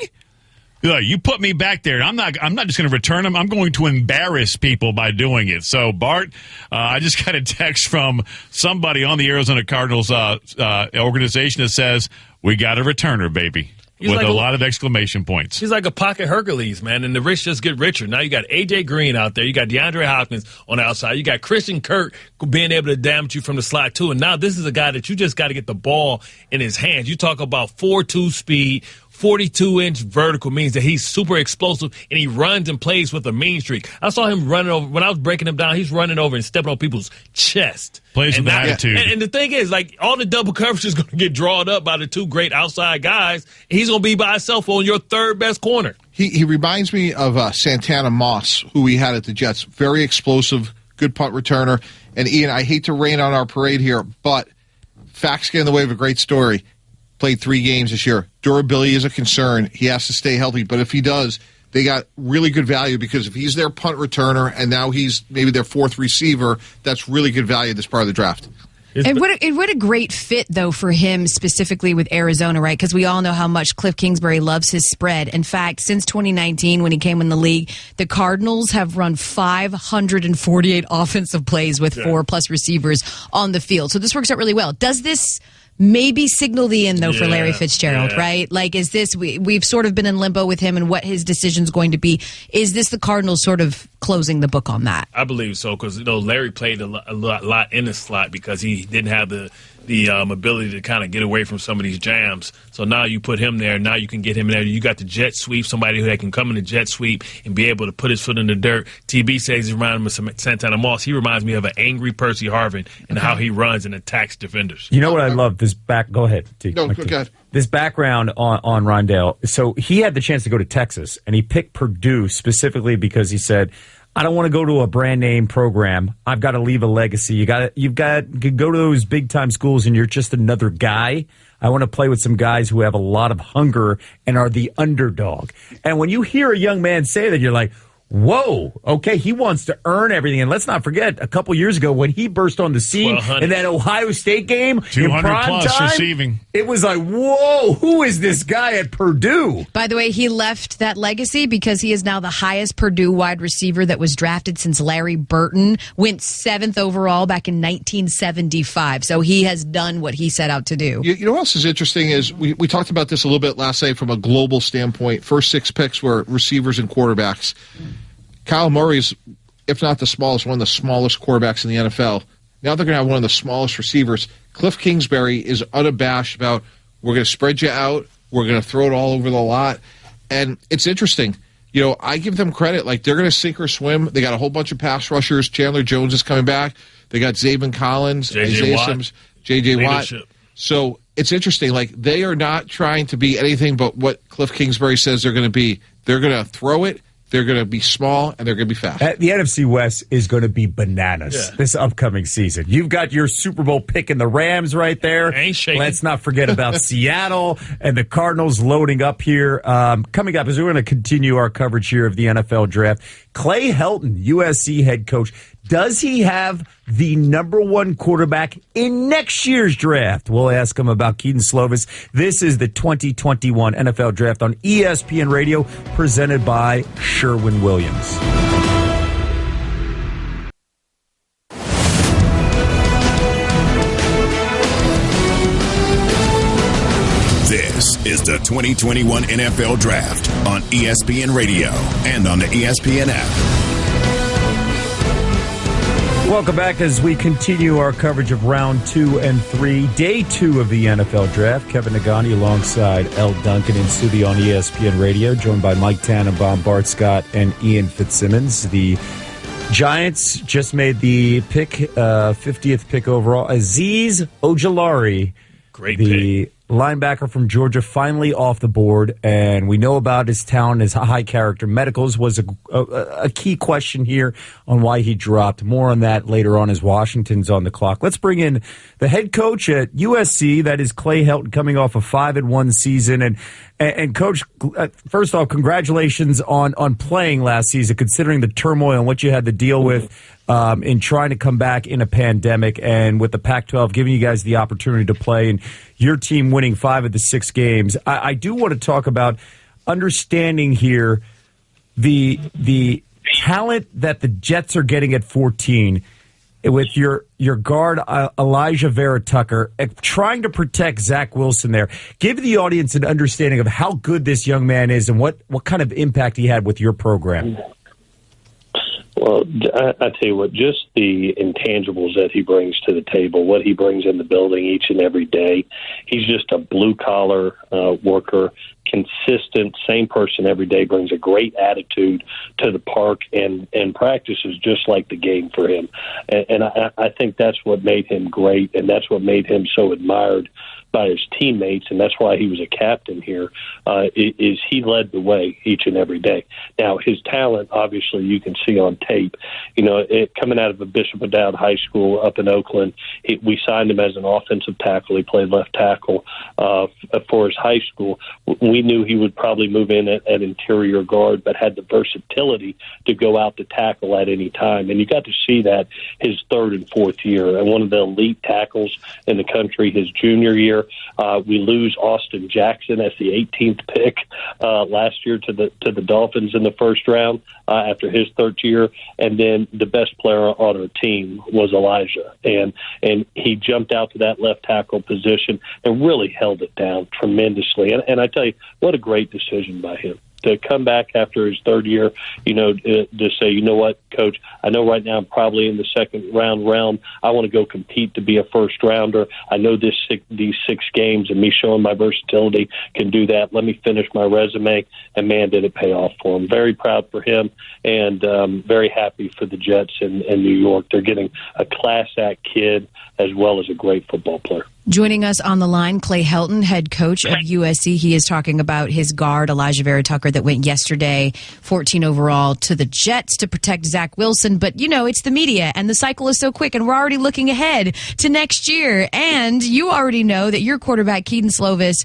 You put me back there, and I'm not just going to return them. I'm going to embarrass people by doing it. So, Bart, I just got a text from somebody on the Arizona Cardinals organization that says, we got a returner, baby, with like a lot of exclamation points. He's like a pocket Hercules, man, and the rich just get richer. Now you got A.J. Green out there. You got DeAndre Hopkins on the outside. You got Christian Kirk being able to damage you from the slot, too. And now this is a guy that you just got to get the ball in his hands. You talk about 4.2 speed, 42-inch vertical means that he's super explosive, and he runs and plays with a mean streak. I saw him running over. When I was breaking him down, he's running over and stepping on people's chest. Plays with attitude. And the thing is, like, all the double coverage is going to get drawn up by the two great outside guys. He's going to be by himself on your third best corner. He reminds me of Santana Moss, who we had at the Jets. Very explosive, good punt returner. And, Ian, I hate to rain on our parade here, but facts get in the way of a great story. Played 3 games this year. Durability is a concern. He has to stay healthy. But if he does, they got really good value because if he's their punt returner and now he's maybe their 4th receiver, that's really good value this part of the draft. And what a great fit, though, for him specifically with Arizona, right? Because we all know how much Cliff Kingsbury loves his spread. In fact, since 2019, when he came in the league, the Cardinals have run 548 offensive plays with 4+ receivers on the field. So this works out really well. Does this maybe signal the end, though, for Larry Fitzgerald, right? Like, is this, we've sort of been in limbo with him and what his decision's going to be. Is this the Cardinals sort of closing the book on that? I believe so, because, Larry played a lot in the slot because he didn't have the ability to kind of get away from some of these jams. So now you put him there. Now you can get him in there. You got the jet sweep, somebody who can come in the jet sweep and be able to put his foot in the dirt. TB says he reminds me of Santana Moss. He reminds me of an angry Percy Harvin and how he runs and attacks defenders. You know what I love? This go ahead. No, go ahead. This background on Rondale. So he had the chance to go to Texas, and he picked Purdue specifically because he said, I don't want to go to a brand name program. I've got to leave a legacy. You could go to those big time schools and you're just another guy. I want to play with some guys who have a lot of hunger and are the underdog. And when you hear a young man say that, you're like, whoa, okay, he wants to earn everything. And let's not forget, a couple years ago when he burst on the scene in that Ohio State game, 200 in prime plus time, receiving. It was like, whoa, who is this guy at Purdue? By the way, he left that legacy because he is now the highest Purdue wide receiver that was drafted since Larry Burton went 7th overall back in 1975. So he has done what he set out to do. You know what else is interesting is we talked about this a little bit last night from a global standpoint. First 6 picks were receivers and quarterbacks. Kyle Murray's, if not the smallest, one of the smallest quarterbacks in the NFL. Now they're going to have one of the smallest receivers. Cliff Kingsbury is unabashed about, we're going to spread you out, we're going to throw it all over the lot. And it's interesting. You know, I give them credit. Like, they're going to sink or swim. They got a whole bunch of pass rushers. Chandler Jones is coming back. They got Zaven Collins, Isaiah Sims, J.J. Watt. So it's interesting. Like, they are not trying to be anything but what Cliff Kingsbury says they're going to be. They're going to throw it. They're going to be small, and they're going to be fast. The NFC West is going to be bananas this upcoming season. You've got your Super Bowl pick in the Rams right there. Ain't shaking. Let's not forget about Seattle and the Cardinals loading up here. Coming up, as we're going to continue our coverage here of the NFL Draft, Clay Helton, USC head coach, does he have the number 1 quarterback in next year's draft? We'll ask him about Keaton Slovis. This is the 2021 NFL Draft on ESPN Radio, presented by Sherwin-Williams. This is the 2021 NFL Draft on ESPN Radio and on the ESPN app. Welcome back as we continue our coverage of round 2 and 3, day 2 of the NFL Draft. Kevin Nagani alongside L. Duncan in studio on ESPN Radio, joined by Mike Tannenbaum, Bart Scott, and Ian Fitzsimmons. The Giants just made the pick, 50th pick overall. Azeez Ojulari, great the pick. Linebacker from Georgia, finally off the board, and we know about his talent, his high character. Medicals was a key question here on why he dropped. More on that later on as Washington's on the clock. Let's bring in the head coach at USC, that is Clay Helton, coming off a 5-1 season. And Coach, first off, congratulations on playing last season, considering the turmoil and what you had to deal with in trying to come back in a pandemic, and with the Pac-12 giving you guys the opportunity to play and your team winning 5 of the 6 games. I do want to talk about understanding here the talent that the Jets are getting at 14 with your guard, Elijah Vera Tucker, trying to protect Zach Wilson there. Give the audience an understanding of how good this young man is and what kind of impact he had with your program. Well, I tell you what, just the intangibles that he brings to the table, what he brings in the building each and every day. He's just a blue-collar worker, consistent, same person every day, brings a great attitude to the park and practices just like the game for him. And I think that's what made him great, and that's what made him so admired by his teammates, and that's why he was a captain here, is he led the way each and every day. Now, his talent, obviously, you can see on tape. You know, coming out of a Bishop O'Dowd High School up in Oakland, we signed him as an offensive tackle. He played left tackle for his high school. We knew he would probably move in at interior guard, but had the versatility to go out to tackle at any time. And you got to see that his 3rd and 4th year. And one of the elite tackles in the country his junior year. We lose Austin Jackson as the 18th pick last year to the Dolphins in the first round after his 3rd year, and then the best player on our team was Elijah, and he jumped out to that left tackle position and really held it down tremendously. And I tell you, what a great decision by him to come back after his 3rd year, you know, to say, you know what, Coach, I know right now I'm probably in the 2nd round realm. I want to go compete to be a first rounder. I know these 6 games and me showing my versatility can do that. Let me finish my resume. And, man, did it pay off for him. Very proud for him and very happy for the Jets in New York. They're getting a class act kid as well as a great football player. Joining us on the line, Clay Helton, head coach of USC. He is talking about his guard, Elijah Vera Tucker, that went yesterday, 14 overall, to the Jets to protect Zach Wilson. But, it's the media, and the cycle is so quick, and we're already looking ahead to next year. And you already know that your quarterback, Keaton Slovis,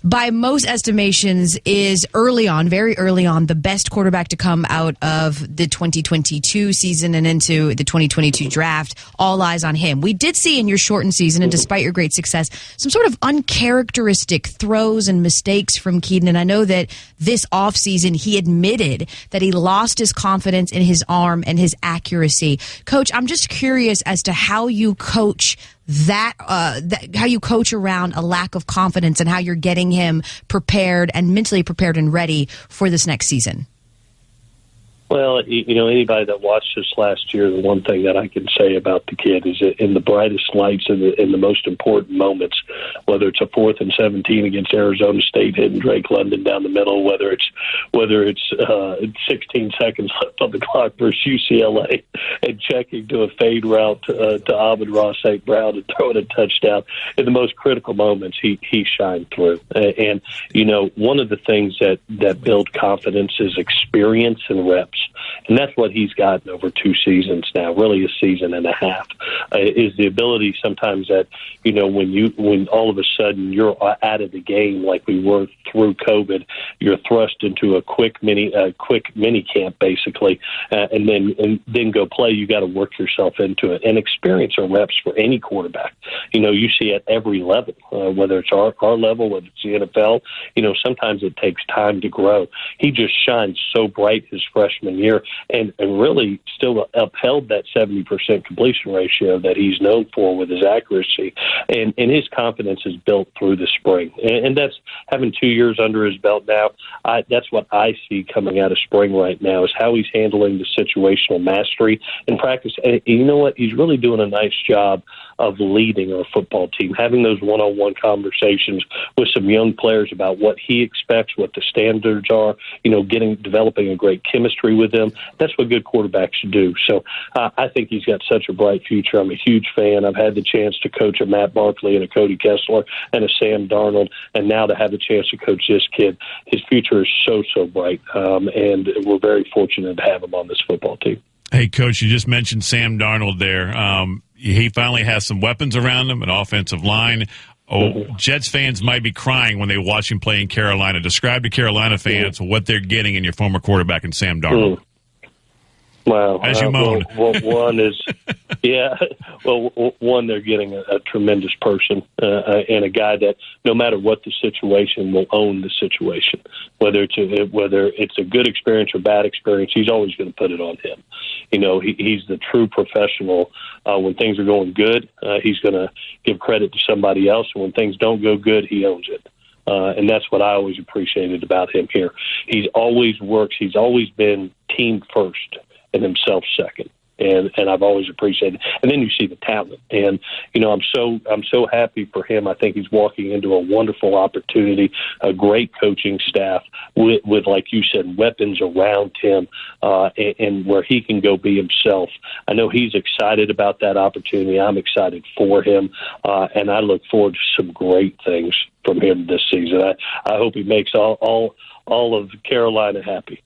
by most estimations, is very early on, the best quarterback to come out of the 2022 season and into the 2022 draft. All eyes on him. We did see in your shortened season, and despite your great success, some sort of uncharacteristic throws and mistakes from Keaton. And I know that this offseason, he admitted that he lost his confidence in his arm and his accuracy. Coach, I'm just curious as to how you coach how you coach around a lack of confidence and how you're getting him prepared and mentally prepared and ready for this next season. Well, anybody that watched us last year, the one thing that I can say about the kid is that in the brightest lights and in the most important moments, whether it's a 4th and 17 against Arizona State hitting Drake London down the middle, whether it's 16 seconds left on the clock versus UCLA and checking to a fade route to Amon-Ra St. Brown and throwing a touchdown, in the most critical moments, he shined through. And one of the things that build confidence is experience and reps. And that's what he's gotten over 2 seasons now, really a season and a half, is the ability sometimes that, when all of a sudden you're out of the game like we were through COVID, you're thrust into a quick mini camp basically, and then go play. You got to work yourself into it. And experience or reps for any quarterback. You see at every level, whether it's our level, whether it's the NFL, sometimes it takes time to grow. He just shines so bright his freshman year and really still upheld that 70% completion ratio that he's known for with his accuracy. And his confidence is built through the spring. And that's having 2 years under his belt now. That's what I see coming out of spring right now is how he's handling the situational mastery in practice. And you know what? He's really doing a nice job of leading our football team, having those one-on-one conversations with some young players about what he expects, what the standards are, developing a great chemistry with them. That's what good quarterbacks should do. So I think he's got such a bright future. I'm a huge fan. I've had the chance to coach a Matt Barkley and a Cody Kessler and a Sam Darnold, and now to have the chance to coach this kid. His future is so bright, and we're very fortunate to have him on this football team. Hey, Coach, you just mentioned Sam Darnold there. He finally has some weapons around him, an offensive line. Jets fans might be crying when they watch him play in Carolina. Describe to Carolina fans what they're getting in your former quarterback in Sam Darnold. Well, as you moan. One is, one, they're getting a tremendous person and a guy that, no matter what the situation, will own the situation. Whether it's a good experience or bad experience, he's always going to put it on him. He's the true professional. When things are going good, he's going to give credit to somebody else, and when things don't go good, he owns it. And that's what I always appreciated about him here. He's always worked. He's always been team first and himself second. And I've always appreciated it. And then you see the talent. And, I'm so happy for him. I think he's walking into a wonderful opportunity, a great coaching staff with like you said, weapons around him, and where he can go be himself. I know he's excited about that opportunity. I'm excited for him. And I look forward to some great things from him this season. I hope he makes all of Carolina happy.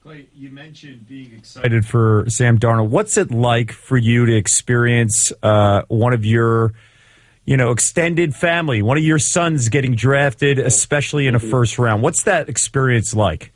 Clay, you mentioned being excited for Sam Darnold. What's it like for you to experience one of your, extended family, one of your sons getting drafted, especially in a first round? What's that experience like?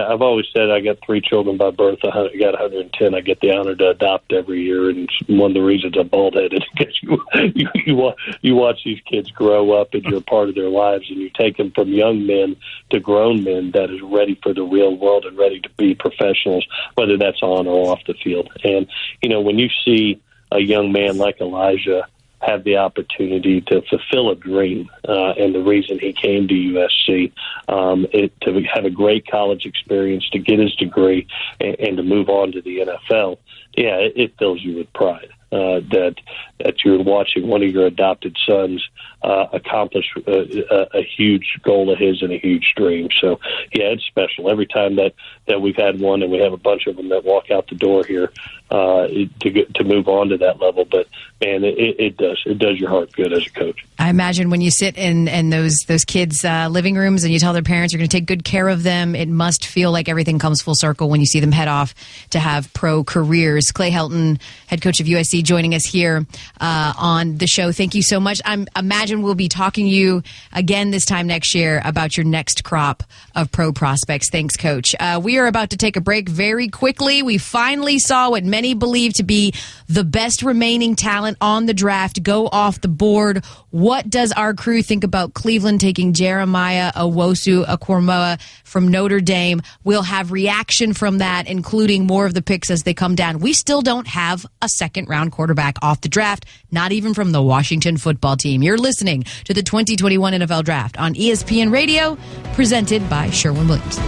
I've always said I got 3 children by birth. I got 110. I get the honor to adopt every year, and it's one of the reasons I'm bald-headed because you watch these kids grow up, and you're a part of their lives, and you take them from young men to grown men that is ready for the real world and ready to be professionals, whether that's on or off the field. And when you see a young man like Elijah have the opportunity to fulfill a dream, and the reason he came to USC, to have a great college experience, to get his degree, and to move on to the NFL. Yeah, it fills you with pride that you're watching one of your adopted sons accomplish a huge goal of his and a huge dream. So, yeah, it's special. Every time that we've had one, and we have a bunch of them that walk out the door here, to move on to that level. But man, it does your heart good as a coach. I imagine when you sit in those kids' living rooms and you tell their parents you're going to take good care of them, it must feel like everything comes full circle when you see them head off to have pro careers. Clay Helton, head coach of USC, joining us here on the show. Thank you so much. I imagine we'll be talking to you again this time next year about your next crop of pro prospects. Thanks, Coach. We are about to take a break very quickly. We finally saw what many believe to be the best remaining talent on the draft go off the board. What does our crew think about Cleveland taking Jeremiah Awasukoromoa from Notre Dame? We'll have reaction from that, including more of the picks as they come down. We still don't have a second-round quarterback off the draft, not even from the Washington football team. You're listening to the 2021 NFL Draft on ESPN Radio, presented by Sherwin-Williams.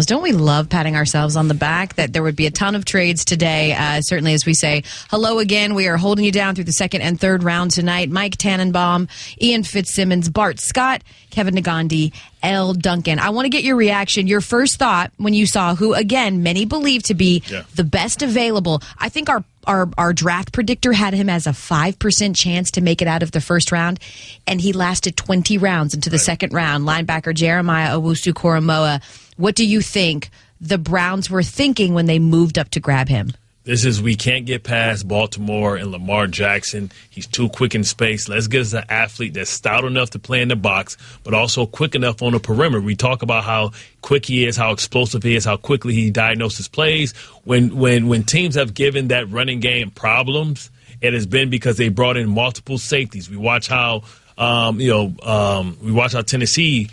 Don't we love patting ourselves on the back that there would be a ton of trades today? Certainly, as we say hello again, we are holding you down through the second and third round tonight. Mike Tannenbaum, Ian Fitzsimmons, Bart Scott, Kevin Negandhi, L. Duncan. I want to get your reaction, your first thought when you saw who, again, many believe to be the best available. I think our draft predictor had him as a 5% chance to make it out of the first round, and he lasted 20 rounds into the second round. Linebacker Jeremiah Awasukoromoa. What do you think the Browns were thinking when they moved up to grab him? We can't get past Baltimore and Lamar Jackson. He's too quick in space. Let's get us an athlete that's stout enough to play in the box, but also quick enough on the perimeter. We talk about how quick he is, how explosive he is, how quickly he diagnoses plays. When teams have given that running game problems, it has been because they brought in multiple safeties. We watch how Tennessee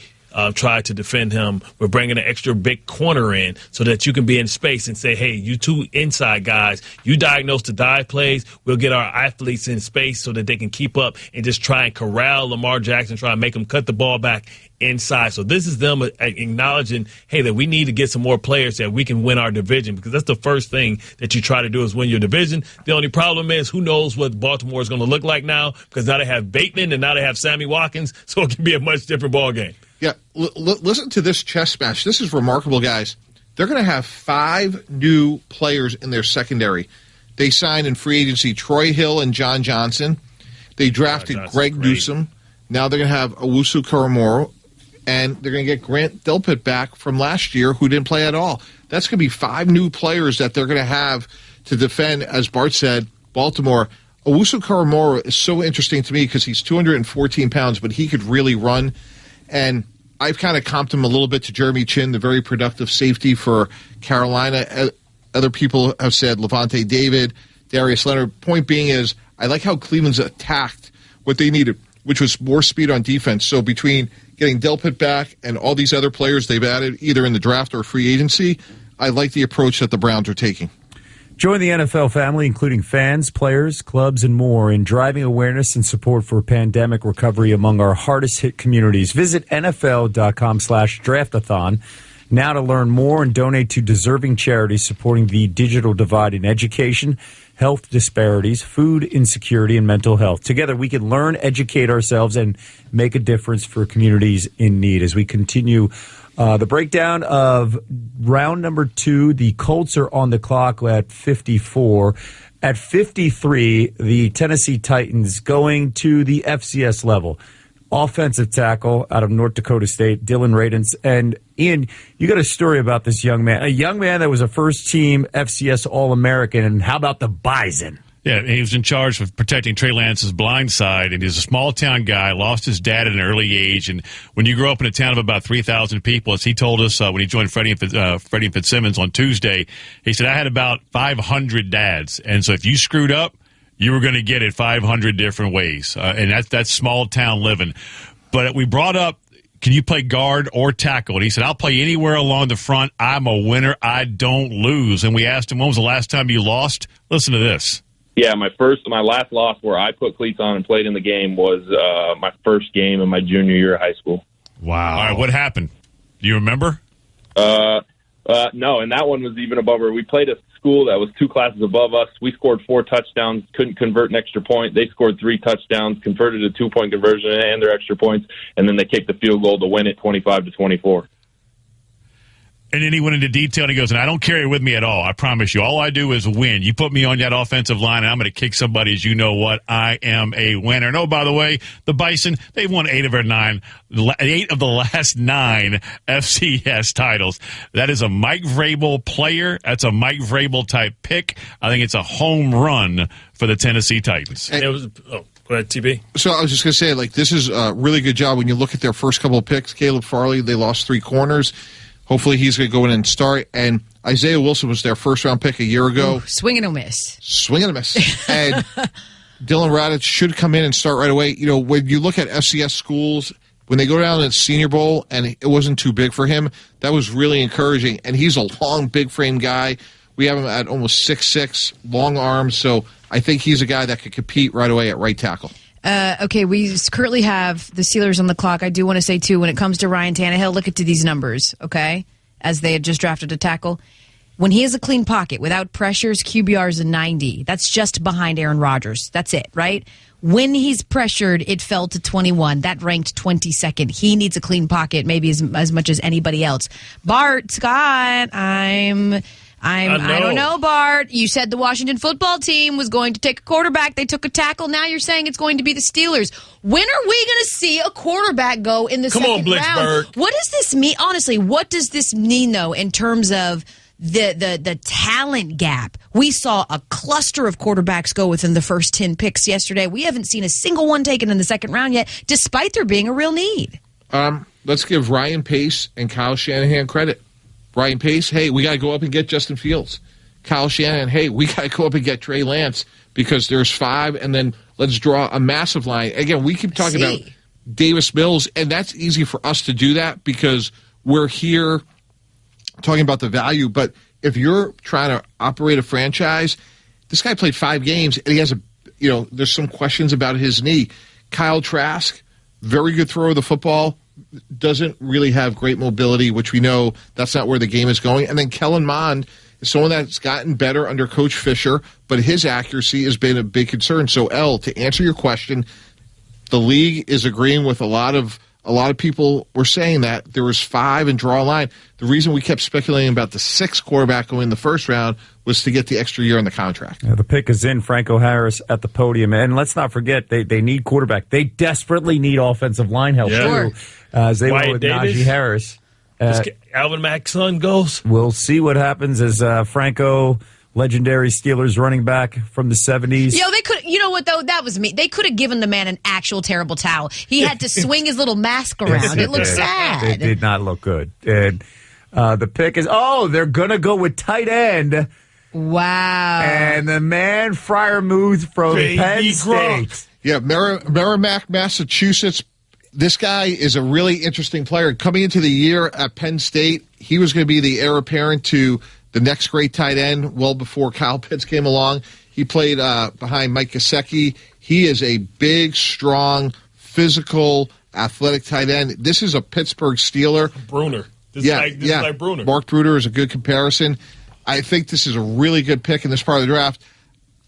tried to defend him. We're bringing an extra big corner in so that you can be in space and say, hey, you two inside guys, you diagnose the dive plays. We'll get our athletes in space so that they can keep up and just try and corral Lamar Jackson, try and make him cut the ball back inside. So this is them acknowledging, hey, that we need to get some more players that we can win our division, because that's the first thing that you try to do is win your division. The only problem is who knows what Baltimore is going to look like now, because now they have Bateman and now they have Sammy Watkins, so it can be a much different ball game. Yeah, listen to this chess match. This is remarkable, guys. They're going to have 5 new players in their secondary. They signed in free agency Troy Hill and John Johnson. They drafted Greg Newsome. Now they're going to have Awasukoromoa, and they're going to get Grant Delpit back from last year, who didn't play at all. That's going to be 5 new players that they're going to have to defend, as Bart said, Baltimore. Awasukoromoa is so interesting to me because he's 214 pounds, but he could really run. And I've kind of comped him a little bit to Jeremy Chin, the very productive safety for Carolina. Other people have said Levante David, Darius Leonard. Point being is, I like how Cleveland's attacked what they needed, which was more speed on defense. So between getting Delpit back and all these other players they've added, either in the draft or free agency, I like the approach that the Browns are taking. Join the NFL family, including fans, players, clubs, and more, in driving awareness and support for pandemic recovery among our hardest-hit communities. Visit NFL.com/draftathon now to learn more and donate to deserving charities supporting the digital divide in education, health disparities, food insecurity, and mental health. Together, we can learn, educate ourselves, and make a difference for communities in need. As we continue the breakdown of round number 2, the Colts are on the clock at 54. At 53, the Tennessee Titans going to the FCS level. Offensive tackle out of North Dakota State, Dylan Radins. And Ian, you got a story about this young man. A young man that was a first-team FCS All-American. And how about the Bison? Yeah, he was in charge of protecting Trey Lance's blind side, and he's a small-town guy, lost his dad at an early age. And when you grow up in a town of about 3,000 people, as he told us when he joined Freddie and Fitzsimmons on Tuesday, he said, I had about 500 dads. And so if you screwed up, you were going to get it 500 different ways. And that's small-town living. But we brought up, can you play guard or tackle? And he said, I'll play anywhere along the front. I'm a winner. I don't lose. And we asked him, when was the last time you lost? Listen to this. Yeah, my last loss where I put cleats on and played in the game was my first game in my junior year of high school. Wow. All right, what happened? Do you remember? No, and that one was even above her. We played a school that was 2 classes above us. We scored 4 touchdowns, couldn't convert an extra point. They scored 3 touchdowns, converted a 2-point conversion and their extra points, and then they kicked the field goal to win it 25-24. And then he went into detail, and he goes, and I don't carry it with me at all. I promise you. All I do is win. You put me on that offensive line, and I'm going to kick somebody, as you know what. I am a winner. And, oh, by the way, the Bison, they've won 8 of the last 9 FCS titles. That is a Mike Vrabel player. That's a Mike Vrabel-type pick. I think it's a home run for the Tennessee Titans. And it was, go ahead, TB. So I was just going to say, this is a really good job when you look at their first couple of picks. Caleb Farley, they lost 3 corners. Hopefully he's going to go in and start. And Isaiah Wilson was their first-round pick a year ago. Ooh, swing and a miss. Swing and a miss. And Dylan Radich should come in and start right away. When you look at FCS schools, when they go down to the Senior Bowl and it wasn't too big for him, that was really encouraging. And he's a long, big-frame guy. We have him at almost 6'6", long arms. So I think he's a guy that could compete right away at right tackle. Okay, we currently have the Steelers on the clock. I do want to say, too, when it comes to Ryan Tannehill, look at these numbers, okay, as they had just drafted a tackle. When he has a clean pocket, without pressures, QBR is a 90. That's just behind Aaron Rodgers. That's it, right? When he's pressured, it fell to 21. That ranked 22nd. He needs a clean pocket, maybe as much as anybody else. Bart, Scott, I don't know, Bart. You said the Washington football team was going to take a quarterback. They took a tackle. Now you're saying it's going to be the Steelers. When are we going to see a quarterback go in the second round? What does this mean? Honestly, what does this mean, though, in terms of the talent gap? We saw a cluster of quarterbacks go within the first 10 picks yesterday. We haven't seen a single one taken in the second round yet, despite there being a real need. Let's give Ryan Pace and Kyle Shanahan credit. Ryan Pace, hey, we got to go up and get Justin Fields. Kyle Shanahan, hey, we got to go up and get Trey Lance because there's 5, and then let's draw a massive line. Again, we keep talking about Davis Mills, and that's easy for us to do that because we're here talking about the value. But if you're trying to operate a franchise, this guy played 5 games, and he has there's some questions about his knee. Kyle Trask, very good thrower of the football. Doesn't really have great mobility, which we know that's not where the game is going. And then Kellen Mond is someone that's gotten better under Coach Fisher, but his accuracy has been a big concern. So, to answer your question, the league is agreeing with a lot of people were saying that there was 5 and draw a line. The reason we kept speculating about the 6th quarterback going in the first round was to get the extra year on the contract. Yeah, the pick is in. Franco Harris at the podium. And let's not forget, they need quarterback. They desperately need offensive line help, too. As they went with Najee Harris. Alvin Mack's son goes. We'll see what happens as Franco, legendary Steelers running back from the 70s. They could. You know what, though? That was me. They could have given the man an actual terrible towel. He had to swing his little mask around. It looked sad. It did not look good. And the pick is, they're going to go with tight end. Wow. And the man Freiermuth from Penn State. Yeah, Merrimack, Massachusetts. This guy is a really interesting player. Coming into the year at Penn State, he was going to be the heir apparent to the next great tight end well before Kyle Pitts came along. He played behind Mike Gesicki. He is a big, strong, physical, athletic tight end. This is a Pittsburgh Steeler. Bruner. This is like Bruner. Mark Bruner is a good comparison. I think this is a really good pick in this part of the draft.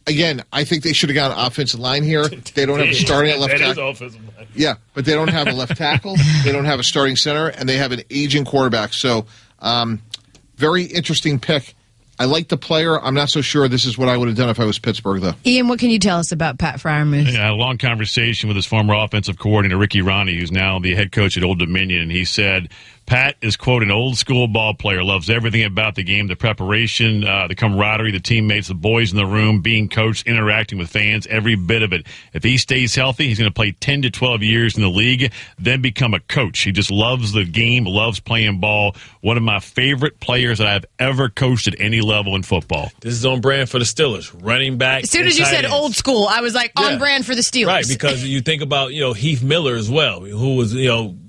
Again, I think they should have got an offensive line here. They don't have a starting at left tackle. Yeah, but they don't have a left tackle. They don't have a starting center, and they have an aging quarterback. So, very interesting pick. I like the player. I'm not so sure this is what I would have done if I was Pittsburgh, though. Ian, what can you tell us about Pat Freiermuth? Yeah, a long conversation with his former offensive coordinator, Ricky Ronnie, who's now the head coach at Old Dominion, and he said Pat is, quote, an old-school ball player, loves everything about the game, the preparation, the camaraderie, the teammates, the boys in the room, being coached, interacting with fans, every bit of it. If he stays healthy, he's going to play 10 to 12 years in the league, then become a coach. He just loves the game, loves playing ball. One of my favorite players that I've ever coached at any level in football. This is on brand for the Steelers. Running back. As soon as you said old school, I was like, on brand for the Steelers. Right, because you think about, Heath Miller as well, who was,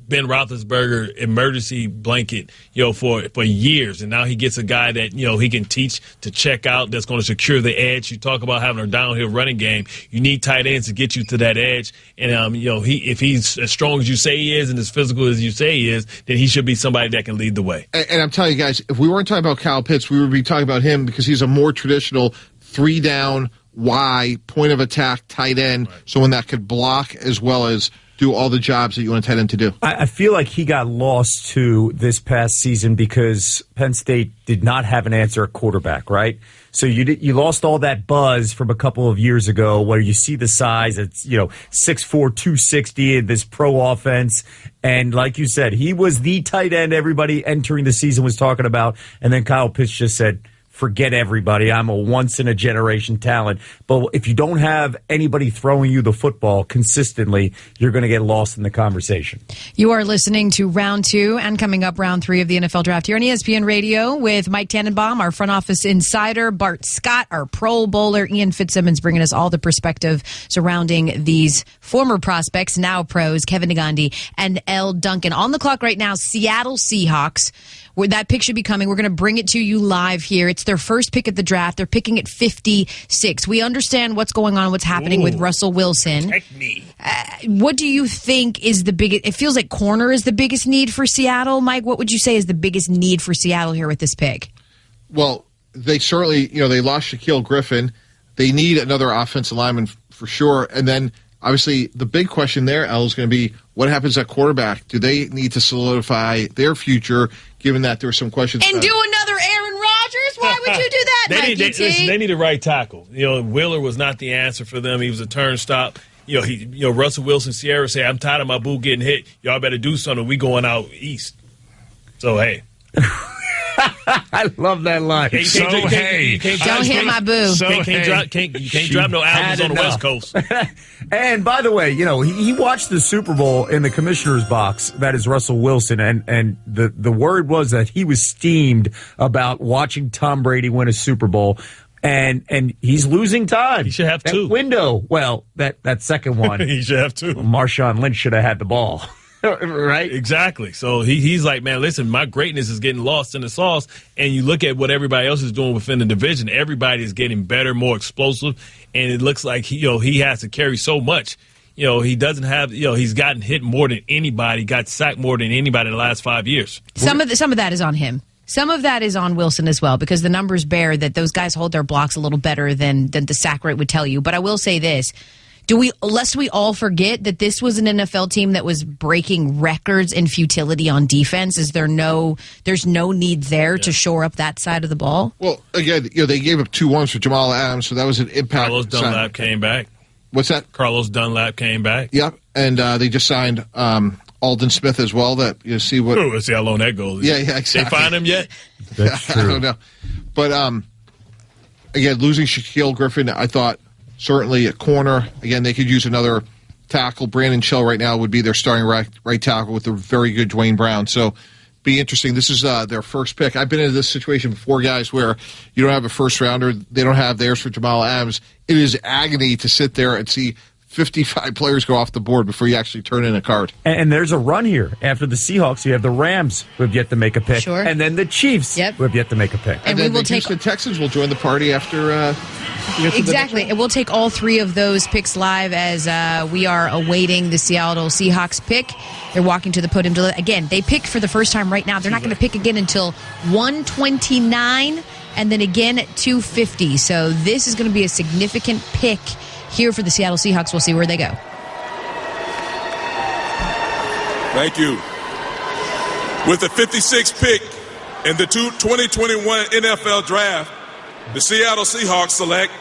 Ben Roethlisberger emergency blanket, for years. And now he gets a guy that, he can teach to check out, that's going to secure the edge. You talk about having a downhill running game. You need tight ends to get you to that edge. And, if he's as strong as you say he is and as physical as you say he is, then he should be somebody that can lead the way. And I'm telling you guys, if we weren't talking about Kyle Pitts, we would be talking about him because he's a more traditional 3-down, Y, point of attack, tight end, someone that could block as well as do all the jobs that you want a tight end to do. I feel like he got lost too this past season because Penn State did not have an answer at quarterback, right? So you lost all that buzz from a couple of years ago where you see the size, it's 6'4", 260 in this pro offense. And like you said, he was the tight end everybody entering the season was talking about. And then Kyle Pitts just said, forget everybody. I'm a once-in-a-generation talent. But if you don't have anybody throwing you the football consistently, you're going to get lost in the conversation. You are listening to Round 2 and coming up Round 3 of the NFL Draft here on ESPN Radio with Mike Tannenbaum, our front office insider, Bart Scott, our Pro Bowler, Ian Fitzsimmons, bringing us all the perspective surrounding these former prospects, now pros, Kevin Negandhi and L. Duncan. On the clock right now, Seattle Seahawks. Where that pick should be coming. We're going to bring it to you live here. It's their first pick at the draft. They're picking at 56. We understand what's going on, what's happening with Russell Wilson. What do you think is the biggest? It feels like corner is the biggest need for Seattle. Mike, what would you say is the biggest need for Seattle here with this pick? Well, they certainly, they lost Shaquille Griffin. They need another offensive lineman for sure. And then, obviously, the big question there, El, is going to be what happens at quarterback? Do they need to solidify their future, given that there are some questions? And do another Aaron Rodgers? Why would you do that, they need a right tackle. Wheeler was not the answer for them. He was a turnstop. Russell Wilson, Sierra say, I'm tired of my boo getting hit. Y'all better do something. We going out east. So, hey. I love that line. Don't hit my boo. You can't drop no albums on the West Coast. And by the way, he watched the Super Bowl in the commissioner's box. That is Russell Wilson, and the word was that he was steamed about watching Tom Brady win a Super Bowl. And he's losing time. He should have two. That window. Well, that second one. He should have two. Marshawn Lynch should have had the ball. Right? Exactly. So he's like, man, listen, my greatness is getting lost in the sauce. And you look at what everybody else is doing within the division. Everybody is getting better, more explosive. And it looks like he has to carry so much. He doesn't have, he's gotten hit more than anybody, got sacked more than anybody in the last 5 years. Some of that is on him. Some of that is on Wilson as well, because the numbers bear that those guys hold their blocks a little better than the sack rate would tell you. But I will say this. Lest we all forget that this was an NFL team that was breaking records in futility on defense. There's no need there to shore up that side of the ball? Well, again, they gave up 2 1s for Jamal Adams, so that was an impact. Carlos Dunlap came back. What's that? Carlos Dunlap came back. Yep, and they just signed Aldon Smith as well. That see what. Let's see how long that goes. Yeah, exactly. They find him yet? That's true. I don't know, but again, losing Shaquille Griffin, I thought. Certainly a corner. Again, they could use another tackle. Brandon Shell right now would be their starting right tackle with a very good Dwayne Brown. So be interesting. This is their first pick. I've been in this situation before, guys, where you don't have a first rounder. They don't have theirs for Jamal Adams. It is agony to sit there and see 55 players go off the board before you actually turn in a card. And there's a run here. After the Seahawks, you have the Rams who have yet to make a pick. Sure. And then the Chiefs who have yet to make a pick. And then the Houston Texans will join the party after... Exactly. And we'll take all three of those picks live as we are awaiting the Seattle Seahawks pick. They're walking to the podium. Again, they picked for the first time right now. They're not going to pick again until 129 and then again at 250. So this is going to be a significant pick here for the Seattle Seahawks. We'll see where they go. Thank you. With the 56th pick in the 2021 NFL Draft, the Seattle Seahawks select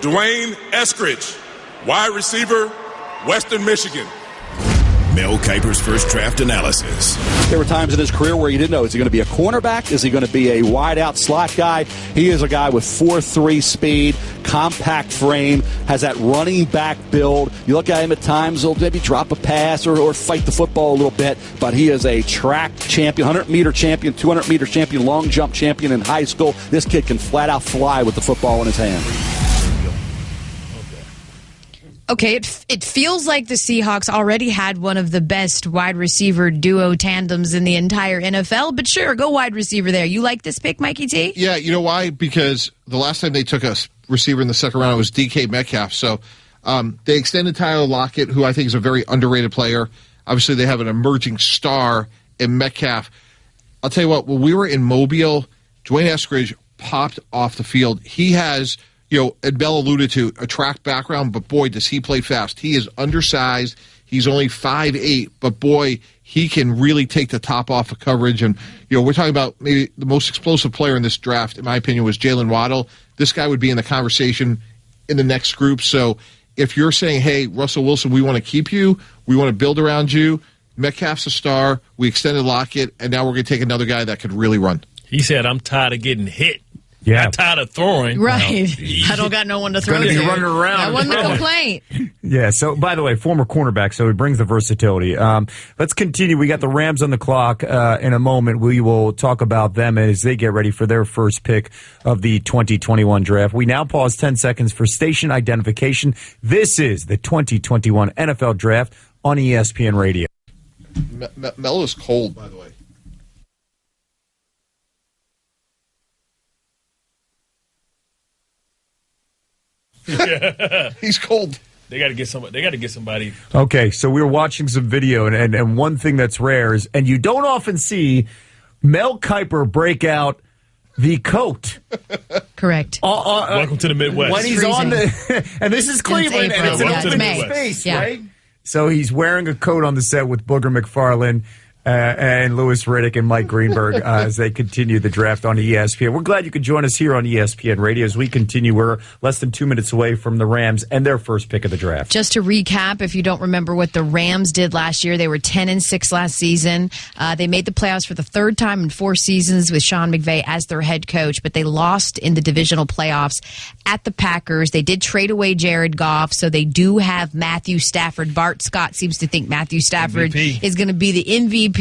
Dwayne Eskridge, wide receiver, Western Michigan. Mel Kiper's first draft analysis. There were times in his career where you didn't know, is he going to be a cornerback? Is he going to be a wide-out slot guy? He is a guy with 4.3 speed, compact frame, has that running back build. You look at him at times, he'll maybe drop a pass or fight the football a little bit, but he is a track champion, 100-meter champion, 200-meter champion, long jump champion in high school. This kid can flat-out fly with the football in his hand. Okay, it feels like the Seahawks already had one of the best wide receiver duo tandems in the entire NFL, but sure, go wide receiver there. You like this pick, Mikey T? Yeah, you know why? Because the last time they took a receiver in the second round, it was DK Metcalf. So they extended Tyler Lockett, who I think is a very underrated player. Obviously, they have an emerging star in Metcalf. I'll tell you what, when we were in Mobile, Dwayne Eskridge popped off the field. He has... and Bell alluded to a track background, but boy, does he play fast. He is undersized. He's only 5'8", but boy, he can really take the top off of coverage. And, we're talking about maybe the most explosive player in this draft, in my opinion, was Jalen Waddle. This guy would be in the conversation in the next group. So if you're saying, hey, Russell Wilson, we want to keep you, we want to build around you, Metcalf's a star, we extended Lockett, and now we're going to take another guy that could really run. He said, I'm tired of getting hit. Yeah. I'm tired of throwing. Right. I don't got no one to throw Gonna be to. running around. That wasn't the complaint. Yeah, so by the way, former cornerback, so he brings the versatility. Let's continue. We got the Rams on the clock in a moment. We will talk about them as they get ready for their first pick of the 2021 draft. We now pause 10 seconds for station identification. This is the 2021 NFL Draft on ESPN Radio. Melo is cold, by the way. He's cold. They got to get somebody. Okay, so we were watching some video, and one thing that's rare is, and you don't often see Mel Kiper break out the coat. Correct. Welcome to the Midwest. When he's on and this is Cleveland, and it's an open space, right? So he's wearing a coat on the set with Booger McFarland and Louis Riddick and Mike Greenberg as they continue the draft on ESPN. We're glad you could join us here on ESPN Radio as we continue. We're less than 2 minutes away from the Rams and their first pick of the draft. Just to recap, if you don't remember what the Rams did last year, they were 10-6 last season. They made the playoffs for the third time in 4 seasons with Sean McVay as their head coach, but they lost in the divisional playoffs at the Packers. They did trade away Jared Goff, so they do have Matthew Stafford. Bart Scott seems to think Matthew Stafford is going to be the MVP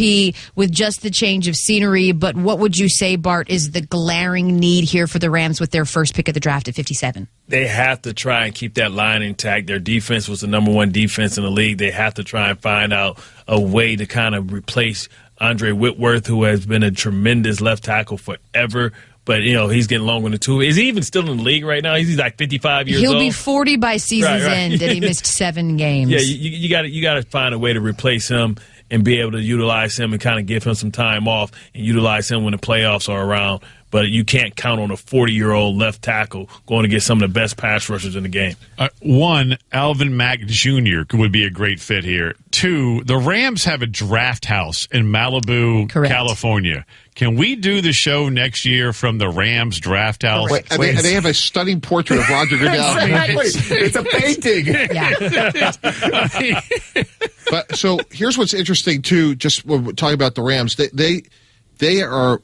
with just the change of scenery. But what would you say, Bart, is the glaring need here for the Rams with their first pick of the draft at 57? They have to try and keep that line intact. Their defense was the number 1 defense in the league. They have to try and find out a way to kind of replace Andre Whitworth, who has been a tremendous left tackle forever. But, he's getting longer than 2. Is he even still in the league right now? He's like 55 years old. He'll be 40 by season's end, and he missed 7 games. Yeah, you got to find a way to replace him and be able to utilize him and kind of give him some time off and utilize him when the playoffs are around. But you can't count on a 40-year-old left tackle going to get some of the best pass rushers in the game. 1, Alvin Mack Jr. would be a great fit here. 2, the Rams have a draft house in Malibu, California. Can we do the show next year from the Rams draft house? Wait, they have a stunning portrait of Roger Goodell. It's a painting. Yeah. But so here's what's interesting too. Just when we're talking about the Rams, they are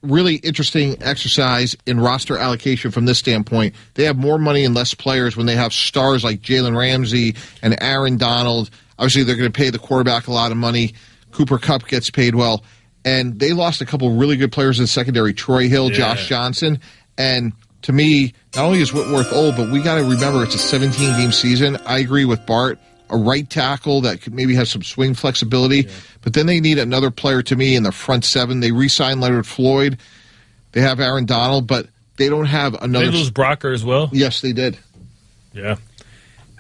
really interesting exercise in roster allocation from this standpoint. They have more money and less players when they have stars like Jalen Ramsey and Aaron Donald. Obviously, they're going to pay the quarterback a lot of money. Cooper Kupp gets paid well. And they lost a couple really good players in the secondary, Troy Hill, Josh Johnson. And to me, not only is Whitworth old, but we got to remember it's a 17-game season. I agree with Bart. A right tackle that could maybe have some swing flexibility. Yeah. But then they need another player, to me, in the front 7. They re-signed Leonard Floyd. They have Aaron Donald, but they don't have another. They lose Brocker as well? Yes, they did. Yeah.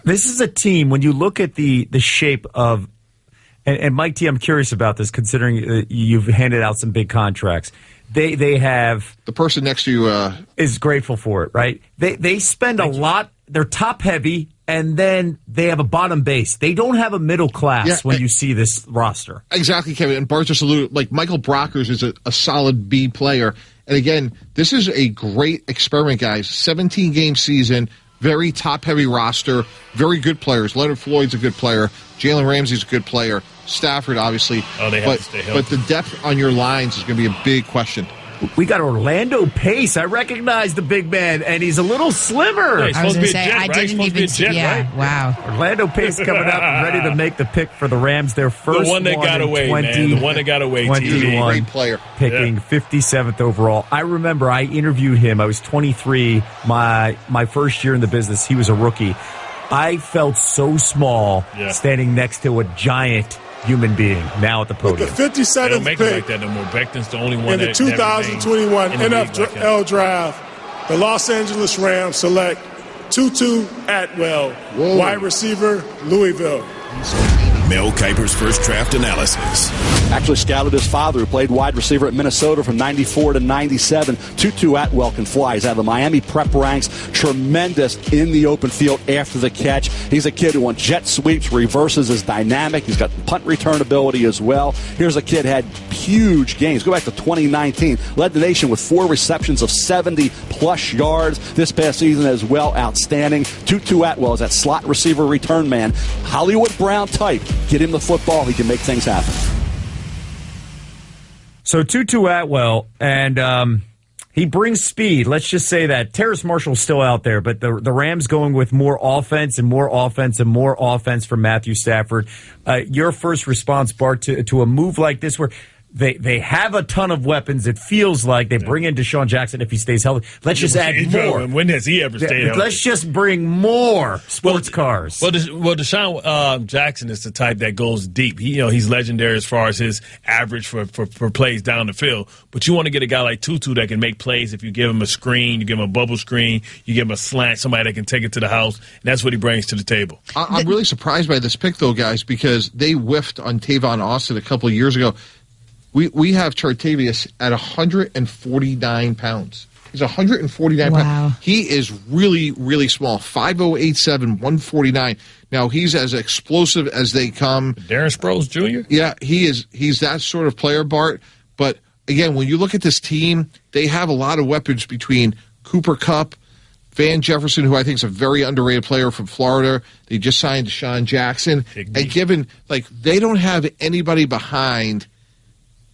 This is a team, when you look at the shape of, and Mike T, I'm curious about this, considering you've handed out some big contracts. They have... The person next to you... is grateful for it, right? They spend a lot. They're top-heavy, and then they have a bottom base. They don't have a middle class when you see this roster. Exactly, Kevin. And Bart just alluded, like Michael Brockers is a solid B player. And again, this is a great experiment, guys. 17-game season, very top-heavy roster, very good players. Leonard Floyd's a good player. Jalen Ramsey's a good player. Stafford, obviously. Oh, they have to stay healthy. But the depth on your lines is going to be a big question. We got Orlando Pace. I recognize the big man, and he's a little slimmer. Yeah, I was going to say, I didn't even see. Yeah, right? Wow. Orlando Pace coming up and ready to make the pick for the Rams. Their first the one that got away, man. The one that got away. 21, great player. Picking 57th overall. I remember I interviewed him. I was 23. My first year in the business. He was a rookie. I felt so small standing next to a giant human being now at the podium. With the 57th don't make pick it like that no more. Becton's the only one in the 2021 NFL Draft, the Los Angeles Rams select Tutu Atwell, wide receiver, Louisville. Mel Kiper's first draft analysis. Actually scouted his father, who played wide receiver at Minnesota from 94 to 97. Tutu Atwell can fly. He's out of the Miami prep ranks. Tremendous in the open field after the catch. He's a kid who on jet sweeps, reverses, is dynamic. He's got punt return ability as well. Here's a kid had huge games. Go back to 2019. Led the nation with 4 receptions of 70-plus yards. This past season as well, outstanding. Tutu Atwell is that slot receiver return man. Hollywood Brown type. Get him the football. He can make things happen. So Tutu Atwell, and he brings speed. Let's just say that. Terrace Marshall's still out there, but the Rams going with more offense and more offense and more offense from Matthew Stafford. Your first response, Bart, to a move like this where they have a ton of weapons. It feels like they bring in Deshaun Jackson if he stays healthy. Let's just add more. When has he ever stayed healthy? Let's just bring more sports cars. Well, Deshaun Jackson is the type that goes deep. He's legendary as far as his average for plays down the field. But you want to get a guy like Tutu that can make plays if you give him a screen, you give him a bubble screen, you give him a slant, somebody that can take it to the house. And that's what he brings to the table. I'm really surprised by this pick, though, guys, because they whiffed on Tavon Austin a couple of years ago. We have Chartavius at 149 pounds. He's 149 pounds. He is really, really small. 5'0", 149. Now, he's as explosive as they come. Darren Sproles Jr.? Yeah, he's that sort of player, Bart. But, again, when you look at this team, they have a lot of weapons between Cooper Kupp, Van Jefferson, who I think is a very underrated player from Florida. They just signed Deshaun Jackson. And given, they don't have anybody behind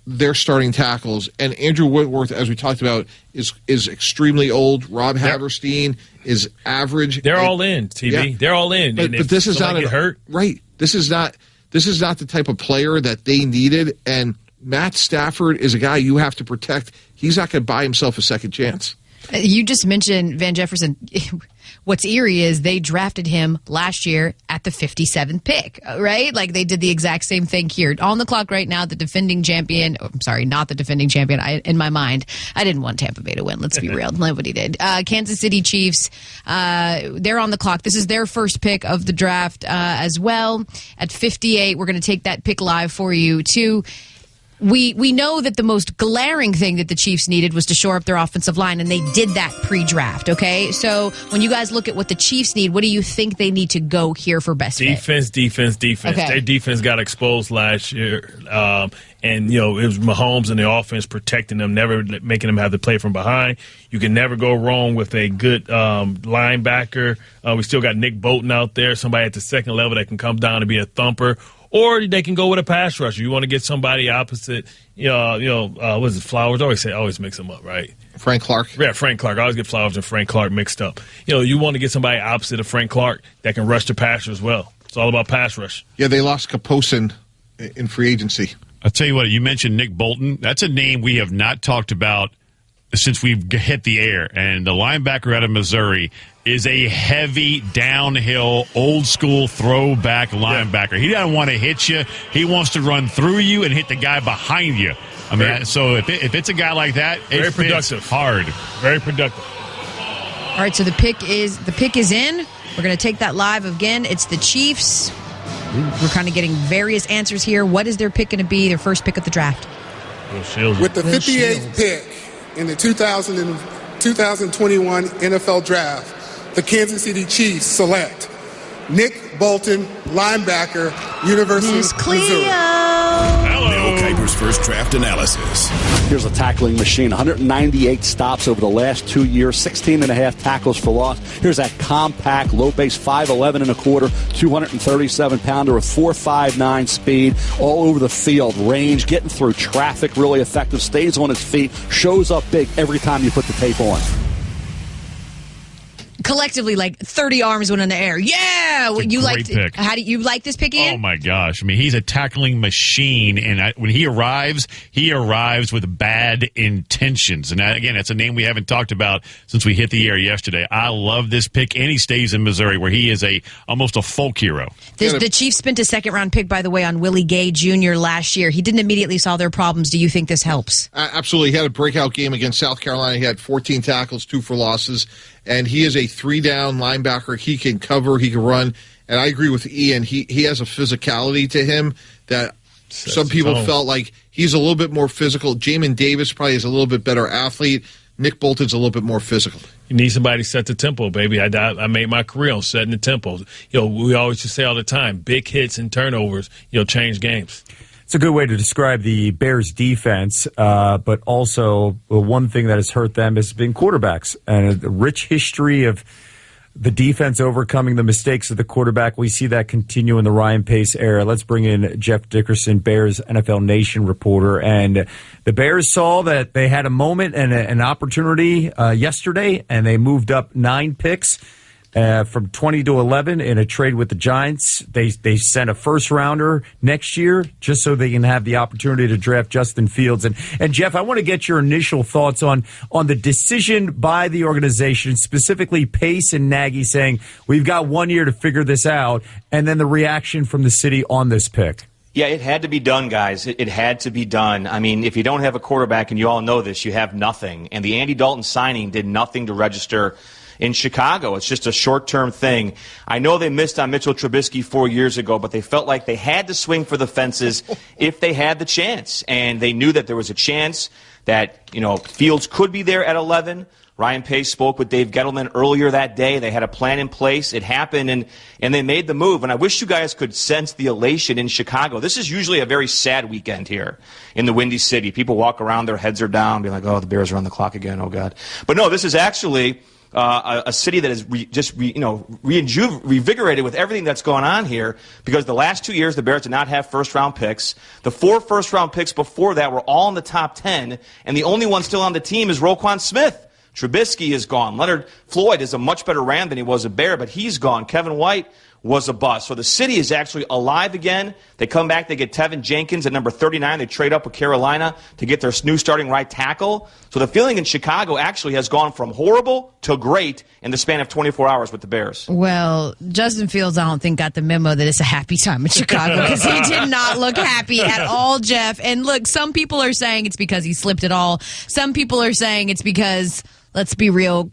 their starting tackles, and Andrew Whitworth, as we talked about, is extremely old. Rob Haverstein is average. They're all in, TV. Yeah. They're all in. But this is not hurt. Right. This is not the type of player that they needed. And Matt Stafford is a guy you have to protect. He's not going to buy himself a second chance. You just mentioned Van Jefferson. What's eerie is they drafted him last year at the 57th pick, right? They did the exact same thing here. On the clock right now, the defending champion. I'm sorry, not the defending champion. In my mind, I didn't want Tampa Bay to win. Let's be real. Nobody did. Kansas City Chiefs, they're on the clock. This is their first pick of the draft as well. At 58, we're going to take that pick live for you, too. We know that the most glaring thing that the Chiefs needed was to shore up their offensive line, and they did that pre-draft, okay? So when you guys look at what the Chiefs need, what do you think they need to go here for best defense, fit? Defense. Okay. Their defense got exposed last year, and it was Mahomes and the offense protecting them, never making them have to play from behind. You can never go wrong with a good linebacker. We still got Nick Bolton out there, somebody at the second level that can come down and be a thumper. Or they can go with a pass rusher. You want to get somebody opposite, what is it, Flowers? I always mix them up, right? Frank Clark. Yeah, Frank Clark. I always get Flowers and Frank Clark mixed up. You want to get somebody opposite of Frank Clark that can rush the passer as well. It's all about pass rush. Yeah, they lost Kaposin in free agency. I'll tell you what, you mentioned Nick Bolton. That's a name we have not talked about since we've hit the air. And the linebacker out of Missouri is a heavy, downhill, old-school throwback linebacker. He doesn't want to hit you. He wants to run through you and hit the guy behind you. I mean, so if it's a guy like that, very productive. Hard. Very productive. All right, so the pick is in. We're going to take that live again. It's the Chiefs. We're kind of getting various answers here. What is their pick going to be, their first pick of the draft? With the 58th pick in the 2021 NFL Draft, the Kansas City Chiefs select Nick Bolton, linebacker, University of Missouri. Mel Kiper's first draft analysis. Here's a tackling machine. 198 stops over the last 2 years, 16.5 tackles for loss. Here's that compact, low base, 5'11 and a quarter, 237-pounder with 4.59 speed, all over the field, range, getting through traffic, really effective, stays on his feet, shows up big every time you put the tape on. Collectively, 30 arms went in the air. Yeah, you like pick. How do you like this pick, Ian? Oh my gosh! I mean, he's a tackling machine, and when he arrives with bad intentions. And again, that's a name we haven't talked about since we hit the air yesterday. I love this pick, and he stays in Missouri, where he is almost a folk hero. The Chiefs spent a second-round pick, by the way, on Willie Gay Jr. last year. He didn't immediately solve their problems. Do you think this helps? Absolutely. He had a breakout game against South Carolina. He had 14 tackles, 2 for losses. And he is a 3-down linebacker. He can cover, he can run. And I agree with Ian. He has a physicality to him that Some people felt like he's a little bit more physical. Jamin Davis probably is a little bit better athlete. Nick Bolton's a little bit more physical. You need somebody to set the tempo, baby. I made my career on setting the tempo. We always just say all the time, big hits and turnovers, change games. It's a good way to describe the Bears' defense, but also one thing that has hurt them has been quarterbacks, and a rich history of the defense overcoming the mistakes of the quarterback. We see that continue in the Ryan Pace era. Let's bring in Jeff Dickerson, Bears NFL Nation reporter. And the Bears saw that they had a moment and an opportunity yesterday, and they moved up 9 picks from 20 to 11 in a trade with the Giants. They sent a first-rounder next year just so they can have the opportunity to draft Justin Fields. And Jeff, I want to get your initial thoughts on the decision by the organization, specifically Pace and Nagy saying, we've got 1 year to figure this out, and then the reaction from the city on this pick. Yeah, it had to be done, guys. It had to be done. I mean, if you don't have a quarterback, and you all know this, you have nothing. And the Andy Dalton signing did nothing to register in Chicago. It's just a short-term thing. I know they missed on Mitchell Trubisky 4 years ago, but they felt like they had to swing for the fences if they had the chance. And they knew that there was a chance that, Fields could be there at 11. Ryan Pace spoke with Dave Gettleman earlier that day. They had a plan in place. It happened, and they made the move. And I wish you guys could sense the elation in Chicago. This is usually a very sad weekend here in the Windy City. People walk around, their heads are down, being like, oh, the Bears are on the clock again, oh, God. But no, this is actually a city that is revigorated with everything that's going on here, because the last 2 years the Bears did not have first-round picks. The 4 first-round picks before that were all in the top 10, and the only one still on the team is Roquan Smith. Trubisky is gone. Leonard Floyd is a much better Ram than he was a Bear, but he's gone. Kevin White was a bust. So the city is actually alive again. They come back, they get Tevin Jenkins at number 39. They trade up with Carolina to get their new starting right tackle. So the feeling in Chicago actually has gone from horrible to great in the span of 24 hours with the Bears. Well, Justin Fields, I don't think, got the memo that it's a happy time in Chicago, because he did not look happy at all, Jeff. And look, some people are saying it's because he slipped it all. Some people are saying it's because, let's be real,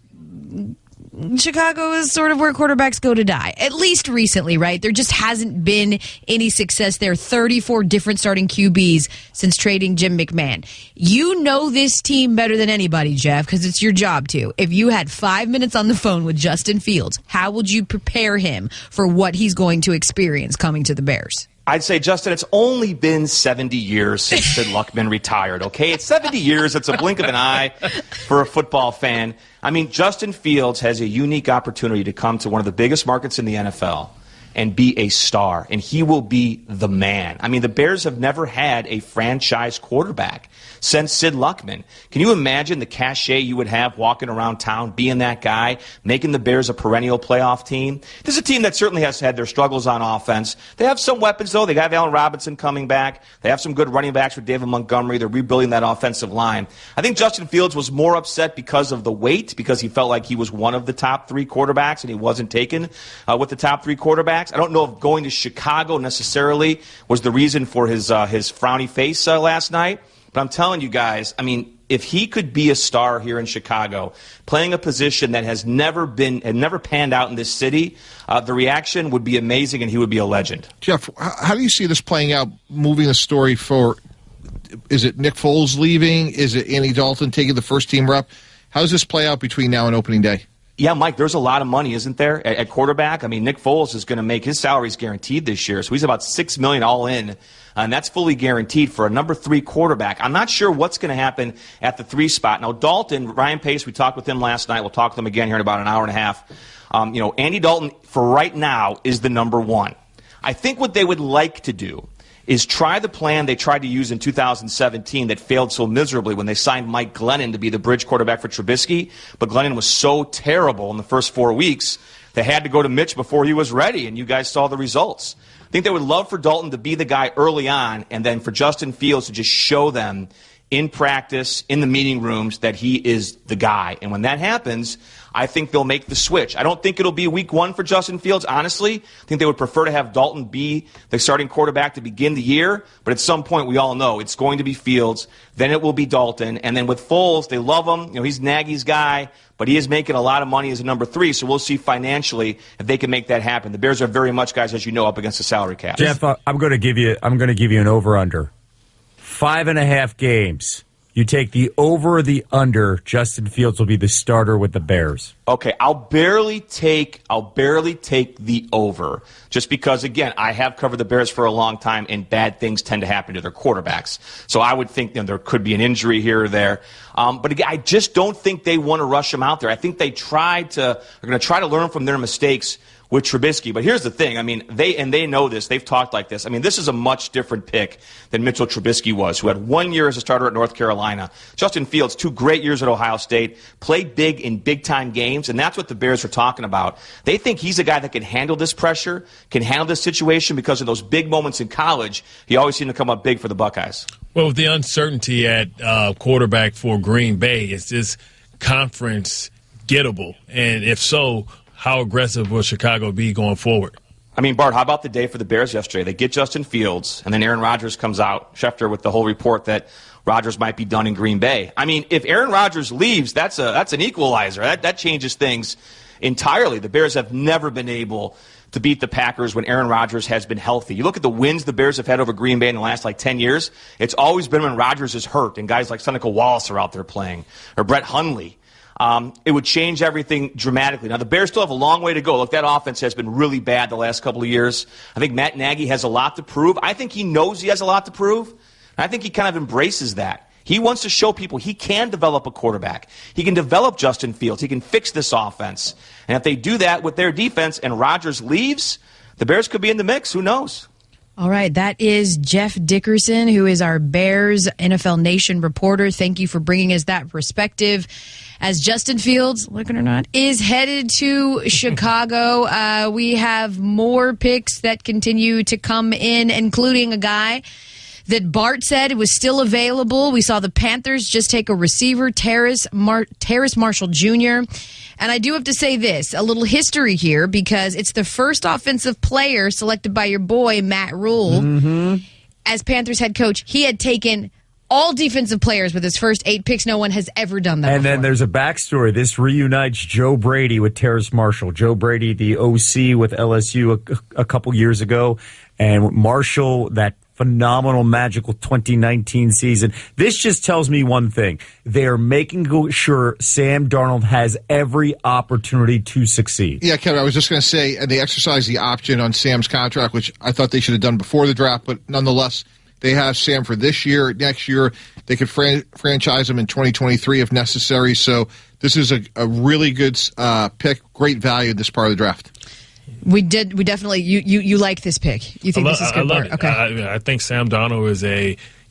Chicago is sort of where quarterbacks go to die, at least recently, right? There just hasn't been any success there. 34 different starting QBs since trading Jim McMahon. You know this team better than anybody, Jeff, because it's your job to. If you had 5 minutes on the phone with Justin Fields, how would you prepare him for what he's going to experience coming to the Bears? I'd say, Justin, it's only been 70 years since Sid Luckman retired, okay? It's 70 years. It's a blink of an eye for a football fan. I mean, Justin Fields has a unique opportunity to come to one of the biggest markets in the NFL and be a star, and he will be the man. I mean, the Bears have never had a franchise quarterback since Sid Luckman. Can you imagine the cachet you would have walking around town, being that guy, making the Bears a perennial playoff team? This is a team that certainly has had their struggles on offense. They have some weapons, though. They got Allen Robinson coming back. They have some good running backs with David Montgomery. They're rebuilding that offensive line. I think Justin Fields was more upset because of the weight, because he felt like he was one of the top 3 quarterbacks and he wasn't taken with the top 3 quarterbacks. I don't know if going to Chicago necessarily was the reason for his frowny face last night. But I'm telling you guys, I mean, if he could be a star here in Chicago, playing a position that has never panned out in this city, the reaction would be amazing, and he would be a legend. Jeff, how do you see this playing out, moving the story forward? Is it Nick Foles leaving? Is it Andy Dalton taking the first-team rep? How does this play out between now and opening day? Yeah, Mike, there's a lot of money, isn't there, at quarterback? I mean, Nick Foles is going to make his salaries guaranteed this year, so he's about $6 million all in, and that's fully guaranteed for a number 3 quarterback. I'm not sure what's going to happen at the 3 spot. Now, Dalton, Ryan Pace, we talked with him last night. We'll talk to him again here in about an hour and a half. Andy Dalton, for right now, is the number 1. I think what they would like to do is try the plan they tried to use in 2017 that failed so miserably when they signed Mike Glennon to be the bridge quarterback for Trubisky. But Glennon was so terrible in the first 4 weeks, they had to go to Mitch before he was ready, and you guys saw the results. I think they would love for Dalton to be the guy early on, and then for Justin Fields to just show them in practice, in the meeting rooms, that he is the guy. And when that happens, I think they'll make the switch. I don't think it'll be week 1 for Justin Fields, honestly. I think they would prefer to have Dalton be the starting quarterback to begin the year. But at some point, we all know it's going to be Fields. Then it will be Dalton. And then with Foles, they love him. You know, he's Nagy's guy, but he is making a lot of money as a number 3. So we'll see financially if they can make that happen. The Bears are very much, guys, as you know, up against the salary cap. Jeff, I'm going to give you an over/under. 5.5 games. You take the over or the under, Justin Fields will be the starter with the Bears. Okay, I'll barely take the over, just because, again, I have covered the Bears for a long time, and bad things tend to happen to their quarterbacks. So I would think there could be an injury here or there. But again, I just don't think they want to rush him out there. I think they're going to try to learn from their mistakes with Trubisky. But here's the thing. I mean, they know this. They've talked like this. I mean, this is a much different pick than Mitchell Trubisky was, who had 1 year as a starter at North Carolina. Justin Fields, 2 great years at Ohio State, played big in big-time games, and that's what the Bears are talking about. They think he's a guy that can handle this pressure, can handle this situation because of those big moments in college. He always seemed to come up big for the Buckeyes. Well, with the uncertainty at quarterback for Green Bay, is this conference gettable? And if so, how aggressive will Chicago be going forward? I mean, Bart, how about the day for the Bears yesterday? They get Justin Fields, and then Aaron Rodgers comes out, Schefter, with the whole report that Rodgers might be done in Green Bay. I mean, if Aaron Rodgers leaves, that's an equalizer. That changes things entirely. The Bears have never been able to beat the Packers when Aaron Rodgers has been healthy. You look at the wins the Bears have had over Green Bay in the last 10 years, it's always been when Rodgers is hurt and guys like Seneca Wallace are out there playing, or Brett Hundley. It would change everything dramatically. Now, the Bears still have a long way to go. Look, that offense has been really bad the last couple of years. I think Matt Nagy has a lot to prove. I think he knows he has a lot to prove. And I think he kind of embraces that. He wants to show people he can develop a quarterback. He can develop Justin Fields. He can fix this offense. And if they do that with their defense and Rodgers leaves, the Bears could be in the mix. Who knows? All right, that is Jeff Dickerson, who is our Bears NFL Nation reporter. Thank you for bringing us that perspective. As Justin Fields, like it or not, is headed to Chicago, we have more picks that continue to come in, including a guy that Bart said was still available. We saw the Panthers just take a receiver, Terrace Marshall Jr., and I do have to say this, a little history here, because it's the first offensive player selected by your boy, Matt Rule, as Panthers head coach. He had taken all defensive players with his first 8 picks. No one has ever done that And before. Then there's a backstory. This reunites Joe Brady with Terrace Marshall. Joe Brady, the OC with LSU a couple years ago, and Marshall, that phenomenal, magical 2019 season. This just tells me one thing. They are making sure Sam Darnold has every opportunity to succeed. Yeah, Kevin, I was just going to say, and they exercised the option on Sam's contract, which I thought they should have done before the draft, but nonetheless, they have Sam for this year. Next year, they could franchise him in 2023 if necessary. So this is a really good pick, great value this part of the draft. We definitely, you like this pick. You think this is good? I love it. Okay. I think Sam Darnold is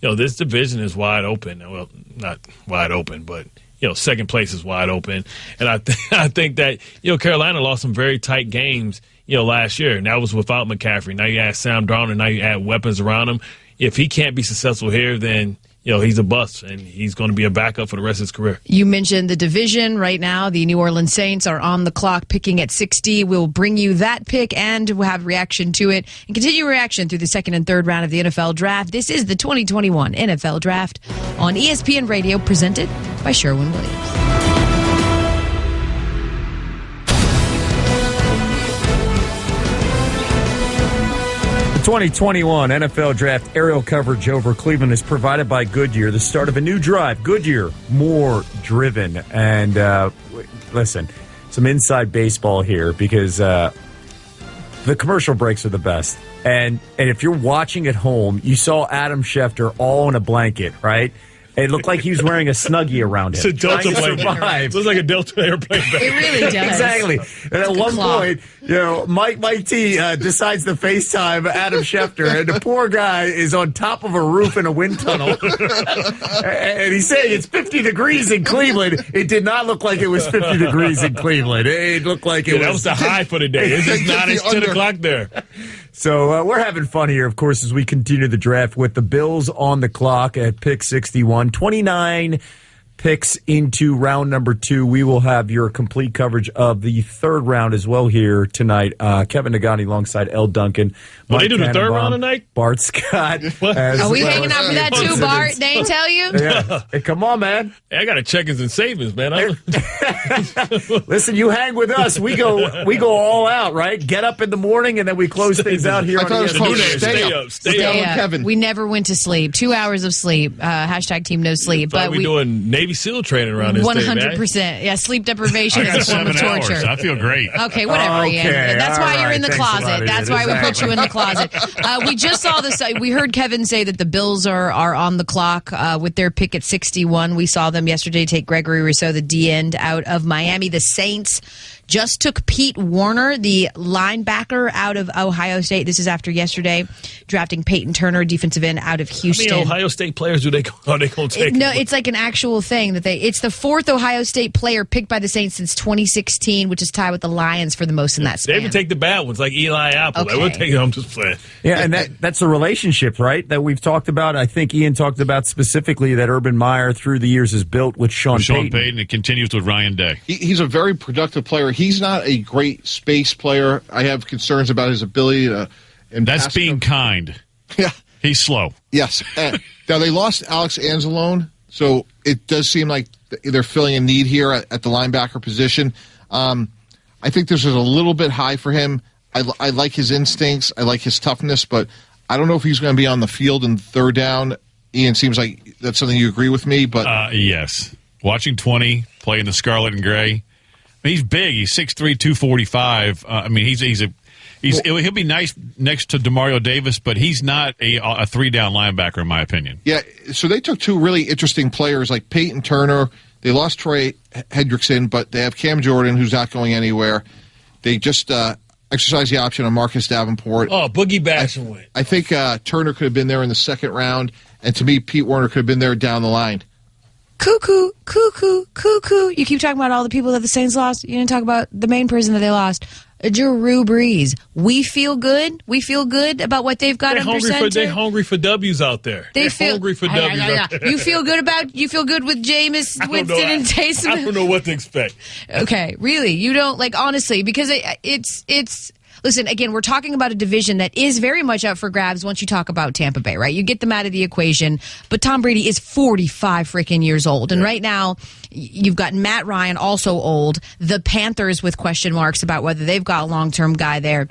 this division is wide open. Well, not wide open, but second place is wide open. And I think that Carolina lost some very tight games last year, and that was without McCaffrey. Now you add Sam Darnold, and now you add weapons around him. If he can't be successful here, then he's a bust, and he's going to be a backup for the rest of his career. You mentioned the division right now. The New Orleans Saints are on the clock picking at 60. We'll bring you that pick, and we'll have reaction to it and continue reaction through the second and third round of the NFL Draft. This is the 2021 NFL Draft on ESPN Radio, presented by Sherwin-Williams. 2021 NFL Draft aerial coverage over Cleveland is provided by Goodyear. The start of a new drive. Goodyear, more driven. And listen, some inside baseball here, because the commercial breaks are the best. And if you're watching at home, you saw Adam Schefter all in a blanket, right? It looked like he was wearing a Snuggie around him. It's a Delta blanket. It looks like a Delta airplane blanket. It really does. Exactly. And at one point, Mike T decides to FaceTime Adam Schefter, and the poor guy is on top of a roof in a wind tunnel. And he's saying it's 50 degrees in Cleveland. It did not look like it was 50 degrees in Cleveland. It looked like it was. That was the high for the day. It's just 9 it's 10 o'clock there. So we're having fun here, of course, as we continue the draft with the Bills on the clock at pick 61. 29 picks into round number 2. We will have your complete coverage of the third round as well here tonight. Kevin Nagani alongside L. Duncan. Well, they do the third round tonight? Bart Scott. Are we hanging out for that too, Bart? They ain't tell you? Yeah. Hey, come on, man. Hey, I got a checkings and savings, man. Listen, you hang with us. We go all out, right? Get up in the morning, and then we close things out here on ESPN. Stay up. Kevin. We never went to sleep. 2 hours of sleep. Hashtag team no sleep. But we doing Navy SEAL training around this 100%. Yeah, sleep deprivation I got is a form of 7 torture. hours. I feel great. Okay, whatever, Ian. That's why you're in the Thanks a closet. lot, That's Ian. why we put you in the closet. We just saw this. We heard Kevin say that the Bills are on the clock with their pick at 61. We saw them yesterday take Gregory Rousseau, the D end, out of Miami. The Saints just took Pete Warner, the linebacker, out of Ohio State. This is after yesterday drafting Peyton Turner, defensive end, out of Houston. How many Ohio State players are they going to take? No, it's like an actual thing that it's the 4th Ohio State player picked by the Saints since 2016, which is tied with the Lions for the most in that span. They even take the bad ones like Eli Apple. Okay. Like, we'll take it. I'm just playing. Yeah, and that's a relationship, right, that we've talked about. I think Ian talked about specifically that Urban Meyer through the years has built with Sean Payton. It continues with Ryan Day. He's a very productive player. He's not a great space player. I have concerns about his ability to. That's being kind. Yeah. He's slow. Yes. Now, they lost Alex Anzalone, so it does seem like they're filling a need here at the linebacker position. I think this is a little bit high for him. I like his instincts. I like his toughness, but I don't know if he's going to be on the field in third down. Ian, seems like that's something you agree with me. But yes. Watching 20, playing the scarlet and gray. He's big. He's 6'3", 245. He'll be nice next to Demario Davis, but he's not a three-down linebacker, in my opinion. Yeah, so they took two really interesting players like Peyton Turner. They lost Troy Hendrickson, but they have Cam Jordan, who's not going anywhere. They just exercised the option on Marcus Davenport. Oh, Boogie Basham went. I think Turner could have been there in the second round, and to me, Pete Warner could have been there down the line. Cuckoo, cuckoo, cuckoo. You keep talking about all the people that the Saints lost. You didn't talk about the main person that they lost, Drew Brees. We feel good. We feel good about what they've got under center. They're hungry for W's out there. They're hungry for W's out there. You feel good with Jameis Winston and Taysom? I don't know what to expect. Okay, really? You don't, honestly, because it's listen, again, we're talking about a division that is very much up for grabs once you talk about Tampa Bay, right? You get them out of the equation, but Tom Brady is 45 freaking years old. And right now, you've got Matt Ryan, also old, the Panthers with question marks about whether they've got a long-term guy there,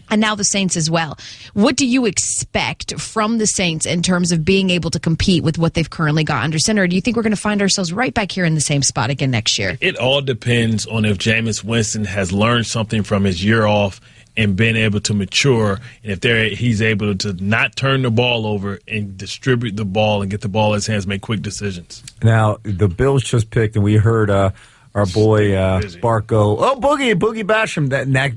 and now the Saints as well. What do you expect from the Saints in terms of being able to compete with what they've currently got under center? Or do you think we're going to find ourselves right back here in the same spot again next year? It all depends on if Jameis Winston has learned something from his year off and been able to mature, and if he's able to not turn the ball over and distribute the ball and get the ball in his hands, make quick decisions. Now, the Bills just picked, and we heard our boy Bart go, oh, Boogie Basham.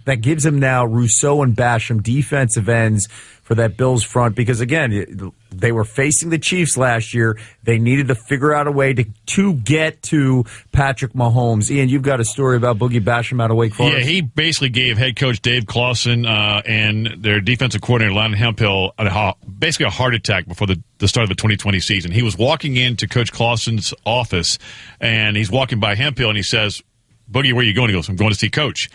That gives him now Rousseau and Basham defensive ends for that Bills front, because, again, they were facing the Chiefs last year. They needed to figure out a way to get to Patrick Mahomes. Ian, you've got a story about Boogie Basham out of Wake Forest. Yeah, he basically gave head coach Dave Clawson and their defensive coordinator, Landon Hempill, basically a heart attack before the start of the 2020 season. He was walking into Coach Clawson's office, and he's walking by Hempill, and he says, Boogie, where are you going? He goes, I'm going to see Coach.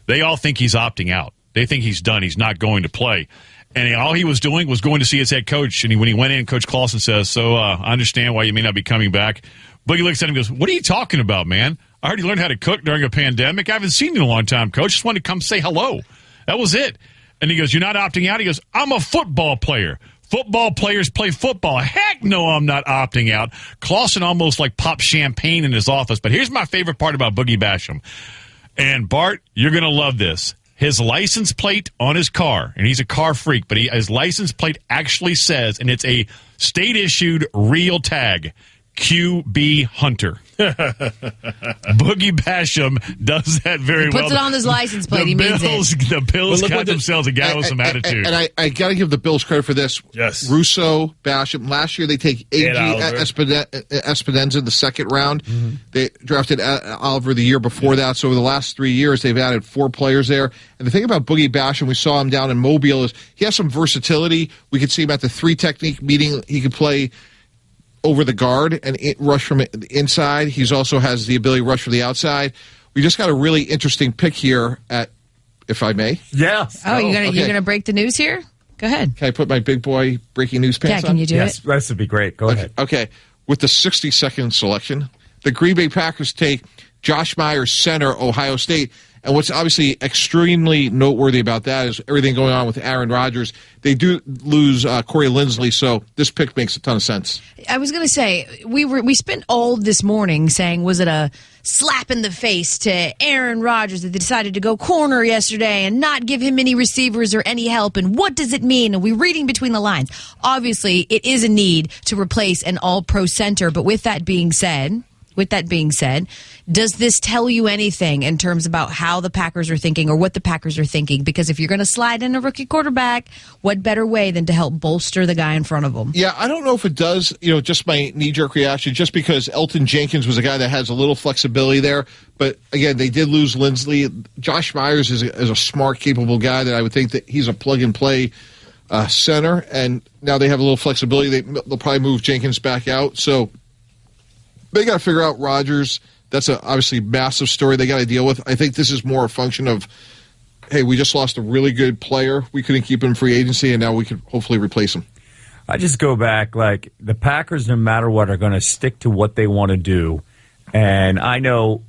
They all think he's opting out. They think he's done. He's not going to play. And all he was doing was going to see his head coach. And when he went in, Coach Clawson says, I understand why you may not be coming back. Boogie looks at him and goes, what are you talking about, man? I heard you learned how to cook during a pandemic. I haven't seen you in a long time, Coach. Just wanted to come say hello. That was it. And he goes, you're not opting out? He goes, I'm a football player. Football players play football. Heck no, I'm not opting out. Clawson almost popped champagne in his office. But here's my favorite part about Boogie Basham. And Bart, you're going to love this. His license plate on his car, and he's a car freak, but his license plate actually says, and it's a state-issued real tag, QB Hunter. Boogie Basham does that very well. Puts it on his license plate. He means it. The Bills got themselves a guy with some attitude. And I got to give the Bills credit for this. Yes. Rousseau, Basham. Last year they take A.G. Espidenza in the second round. Mm-hmm. They drafted Oliver the year before that. So over the last 3 years, they've added 4 players there. And the thing about Boogie Basham, we saw him down in Mobile, is he has some versatility. We could see him at the 3 technique meeting. He could play over the guard and rush from the inside. He's also has the ability to rush from the outside. We just got a really interesting pick here at, if I may. Yeah. Oh, you're gonna break the news here? Go ahead. Can I put my big boy breaking news pants on? Can you do it? Yes, would be great. Go ahead. Okay. With the 62nd selection, the Green Bay Packers take Josh Myers, center, Ohio State. And what's obviously extremely noteworthy about that is everything going on with Aaron Rodgers. They do lose Corey Linsley, so this pick makes a ton of sense. I was going to say, we spent all this morning saying, was it a slap in the face to Aaron Rodgers that they decided to go corner yesterday and not give him any receivers or any help? And what does it mean? And we're reading between the lines. Obviously, it is a need to replace an all-pro center. But with that being said, does this tell you anything in terms about how the Packers are thinking or what the Packers are thinking? Because if you're going to slide in a rookie quarterback, what better way than to help bolster the guy in front of them? Yeah, I don't know if it does, just my knee-jerk reaction, just because Elton Jenkins was a guy that has a little flexibility there. But, again, they did lose Linsley. Josh Myers is a smart, capable guy that I would think that he's a plug-and-play center. And now they have a little flexibility. They'll probably move Jenkins back out. So they got to figure out Rodgers. That's a obviously massive story they got to deal with. I think this is more a function of, hey, we just lost a really good player. We couldn't keep him free agency, and now we could hopefully replace him. I just go back, like, the Packers, no matter what, are going to stick to what they want to do. And I know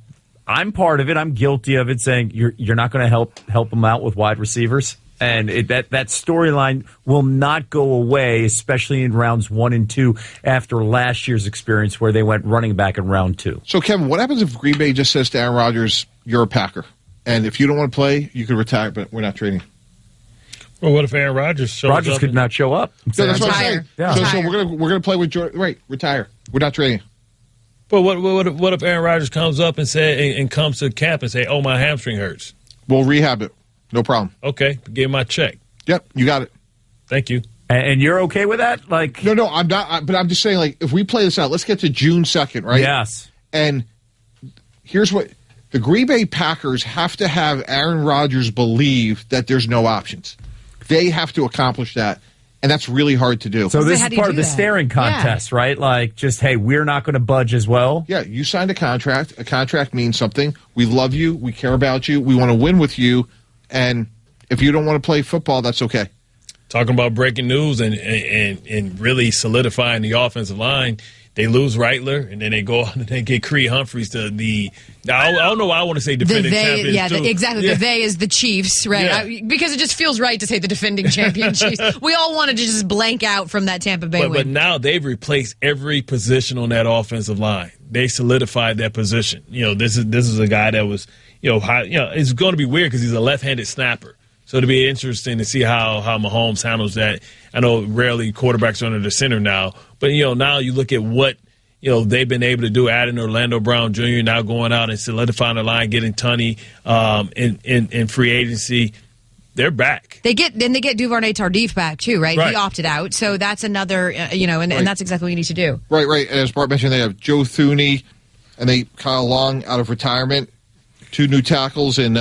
I'm part of it. I'm guilty of it, saying you're not going to help them out with wide receivers. And that storyline will not go away, especially in rounds 1 and 2 after last year's experience where they went running back in round 2. So, Kevin, what happens if Green Bay just says to Aaron Rodgers, you're a Packer, and if you don't want to play, you could retire, but we're not trading? Well, what if Aaron Rodgers shows up? Rodgers could not show up. No, that's what I'm saying. Yeah. So we're gonna play with Jordan. Right, retire. We're not trading. But what if Aaron Rodgers comes up and comes to camp and say, oh, my hamstring hurts? We'll rehab it. No problem. Okay, give my check. Yep, you got it. Thank you. And you're okay with that? Like, no, I'm not. But I'm just saying, like, if we play this out, let's get to June 2nd, right? Yes. And here's what the Green Bay Packers have to have Aaron Rodgers believe that there's no options. They have to accomplish that, and that's really hard to do. So this is part of the staring contest, right? Like, just, hey, we're not going to budge as well. Yeah, you signed a contract. A contract means something. We love you. We care about you. We want to win with you. And if you don't want to play football, that's okay. Talking about breaking news and really solidifying the offensive line, they lose Reitler, and then they go out and they get Creed Humphreys to the – I don't know why I want to say defending champions. Yeah, exactly. Yeah. The they is the Chiefs, right? Yeah. Because it just feels right to say the defending champion Chiefs. We all wanted to just blank out from that Tampa Bay win. But now they've replaced every position on that offensive line. They solidified that position. This is a guy that was – it's going to be weird because he's a left-handed snapper. So it'll be interesting to see how Mahomes handles that. I know rarely quarterbacks are under the center now, but now you look at what they've been able to do, adding Orlando Brown Jr. now going out and solidifying the line, getting Tunney in free agency. They're back. They get Duvernay Tardif back too, right? He opted out, so that's another and that's exactly what you need to do. Right. And as Bart mentioned, they have Joe Thuney and Kyle Long out of retirement. 2 new tackles in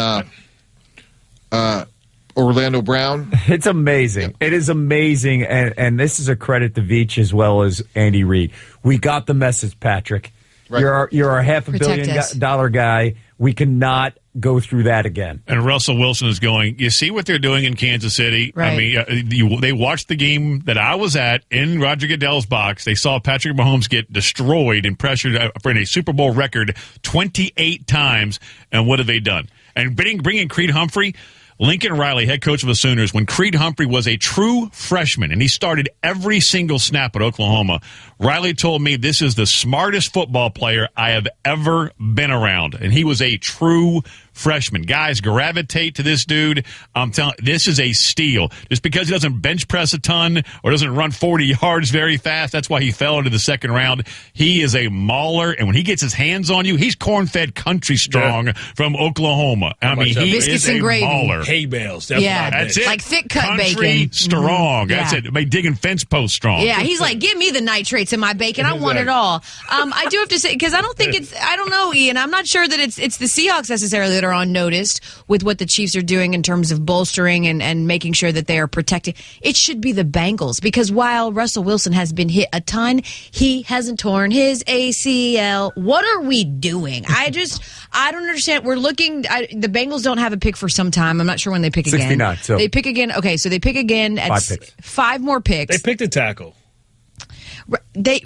Orlando Brown. It's amazing. Yeah. It is amazing, and this is a credit to Veach as well as Andy Reid. We got the message, Patrick. Right. You're our $500 million guy. We cannot go through that again. And Russell Wilson is going, you see what they're doing in Kansas City? Right. I mean, they watched the game that I was at in Roger Goodell's box. They saw Patrick Mahomes get destroyed and pressured for a Super Bowl record 28 times. And what have they done? And bringing Creed Humphrey, Lincoln Riley, head coach of the Sooners, when Creed Humphrey was a true freshman and he started every single snap at Oklahoma, Riley told me this is the smartest football player I have ever been around. And he was a true freshman. Guys gravitate to this dude. I'm telling you, this is a steal. Just because he doesn't bench press a ton or doesn't run 40 yards very fast, that's why he fell into the second round. He is a mauler, and when he gets his hands on you, he's corn-fed country strong from Oklahoma. I mean, he is a mauler. Hay bales. That's it. Like thick cut country bacon. strong. That's it. Like digging fence posts strong. Yeah, he's like, give me the nitrates in my bacon. I want it all. I do have to say, because I don't know, Ian. I'm not sure that it's the Seahawks necessarily that are on notice with what the Chiefs are doing in terms of bolstering and making sure that they are protecting. It should be the Bengals, because while Russell Wilson has been hit a ton, he hasn't torn his ACL. What are we doing? I don't understand. We're looking. The Bengals don't have a pick for some time. I'm not sure when they pick 69, again. so. They pick again. Okay, so they pick again at 5 more picks. They picked a tackle.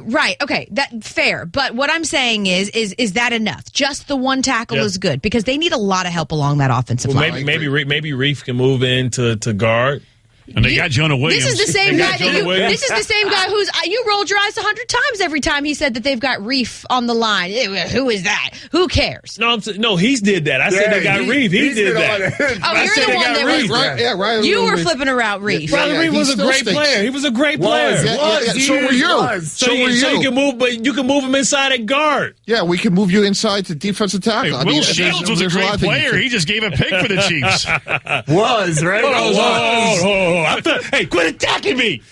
Right. Okay. That fair. But what I'm saying is that enough? Just the one tackle is good, because they need a lot of help along that offensive line. Maybe Reef can move into guard. And they got Jonah Williams. This is the same guy. This is the same guy who's you rolled your eyes 100 times every time he said that they've got Reef on the line. Who is that? Who cares? No, he did that. I said they got Reef. He did that. You're the one that was. Right. You were flipping around Reef. Riley Reef was a great player. He was a great player. So were you. So you can move, but you can move him inside at guard. Yeah, we can move you inside to defensive tackle. Hey, Will Shields was a great player. He just gave a pick for the Chiefs. Hey, quit attacking me!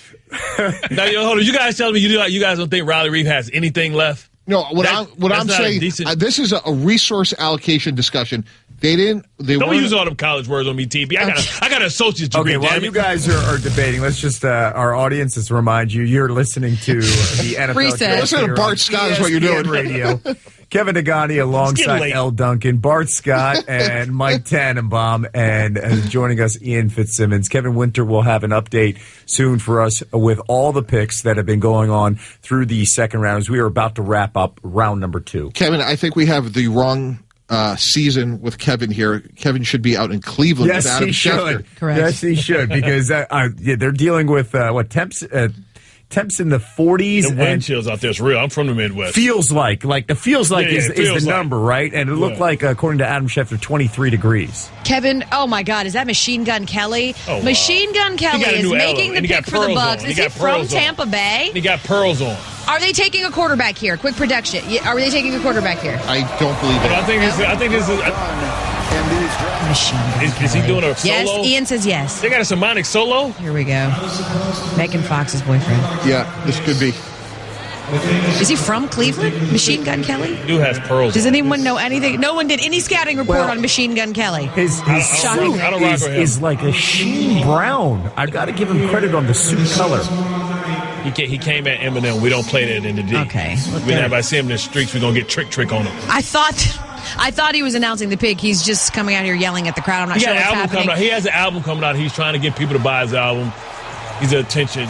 Now, hold on. You guys tell me you guys don't think Riley Reef has anything left? No. What I'm saying, this is a resource allocation discussion. They don't use all them college words on me, TB. I got an associate's degree. Okay, while you guys are debating, let's just our audience, let's remind you, you're listening to the NFL. Listen to Bart Scott is what you're doing. Radio. Kevin Nagani alongside L. Duncan, Bart Scott, and Mike Tannenbaum, and joining us, Ian Fitzsimmons. Kevin Winter will have an update soon for us with all the picks that have been going on through the second round as we are about to wrap up round number 2. Kevin, I think we have the wrong season with Kevin here. Kevin should be out in Cleveland with Adam Schefter. Correct. Yes, he should, because they're dealing with temps in the 40s. The wind chills out there is real. I'm from the Midwest. Feels like is the number, right? And it looked like, according to Adam Schefter, 23 degrees. Kevin, oh my God, is that Machine Gun Kelly? Oh, Machine Gun Kelly is making the pick for the Bucs. Is he from Tampa Bay? He got pearls on. Are they taking a quarterback here? Quick prediction. Are they taking a quarterback here? I don't believe it. I think this is. Is he doing a solo? Yes, Ian says yes. They got a Simonic solo? Here we go. Megan Fox's boyfriend. Yeah, this could be. Is he from Cleveland? Machine Gun Kelly? He has pearls. Does anyone know anything? No one did any scouting report on Machine Gun Kelly. His suit is like a sheen brown. I've got to give him credit on the suit color. He came at Eminem. We don't play that in the D. Okay. If I see him in the streets, we're going to get trick on him. I thought he was announcing the pick. He's just coming out here yelling at the crowd. I'm not sure what's happening. He has an album coming out. He's trying to get people to buy his album. He's an attention.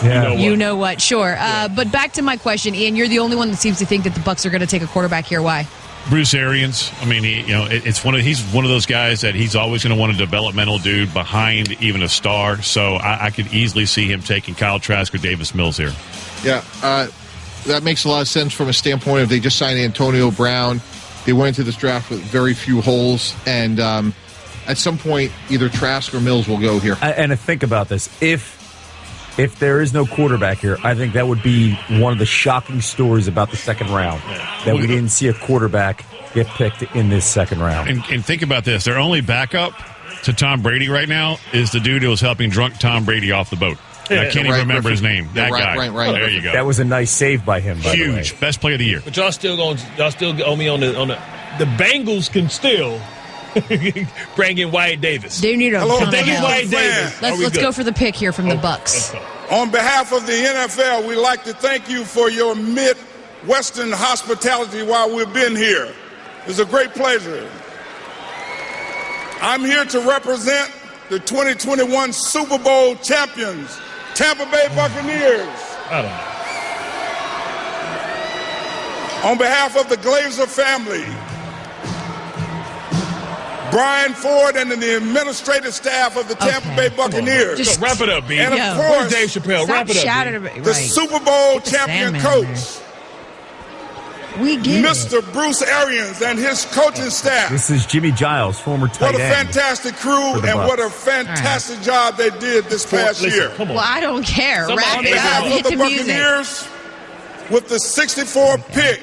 Yeah. You know what? Sure. But back to my question, Ian. You're the only one that seems to think that the Bucs are going to take a quarterback here. Why? Bruce Arians. I mean, he's one of those guys that he's always going to want a developmental dude behind even a star. So I could easily see him taking Kyle Trask or Davis Mills here. Yeah, that makes a lot of sense from a standpoint of they just signed Antonio Brown. They went into this draft with very few holes, and at some point, either Trask or Mills will go here. And think about this: if there is no quarterback here, I think that would be one of the shocking stories about the second round, that we didn't see a quarterback get picked in this second round. And think about this: their only backup to Tom Brady right now is the dude who was helping drunk Tom Brady off the boat. I can't even remember his name. That guy. Right. There you go. That was a nice save by him. By Huge. the way. Best player of the year. But y'all still owe me on the Bengals can still bring in Wyatt Davis. They need a Wyatt Davis. Let's go for the pick here from the Bucs. On behalf of the NFL, we'd like to thank you for your Midwestern hospitality while we've been here. It's a great pleasure. I'm here to represent the 2021 Super Bowl champions, Tampa Bay Buccaneers. I don't know. On behalf of the Glazer family, Brian Ford and the administrative staff of the Tampa Bay Buccaneers. Just wrap it up, B. And of course, Dave Chappelle, wrap it up. The Super Bowl champion coach, Mr. Bruce Arians and his coaching staff. This is Jimmy Giles, former tight end. What a fantastic crew and what a fantastic job they did this past year. Well, I don't care. Wrap it up. Hit the Buccaneers with the 64th pick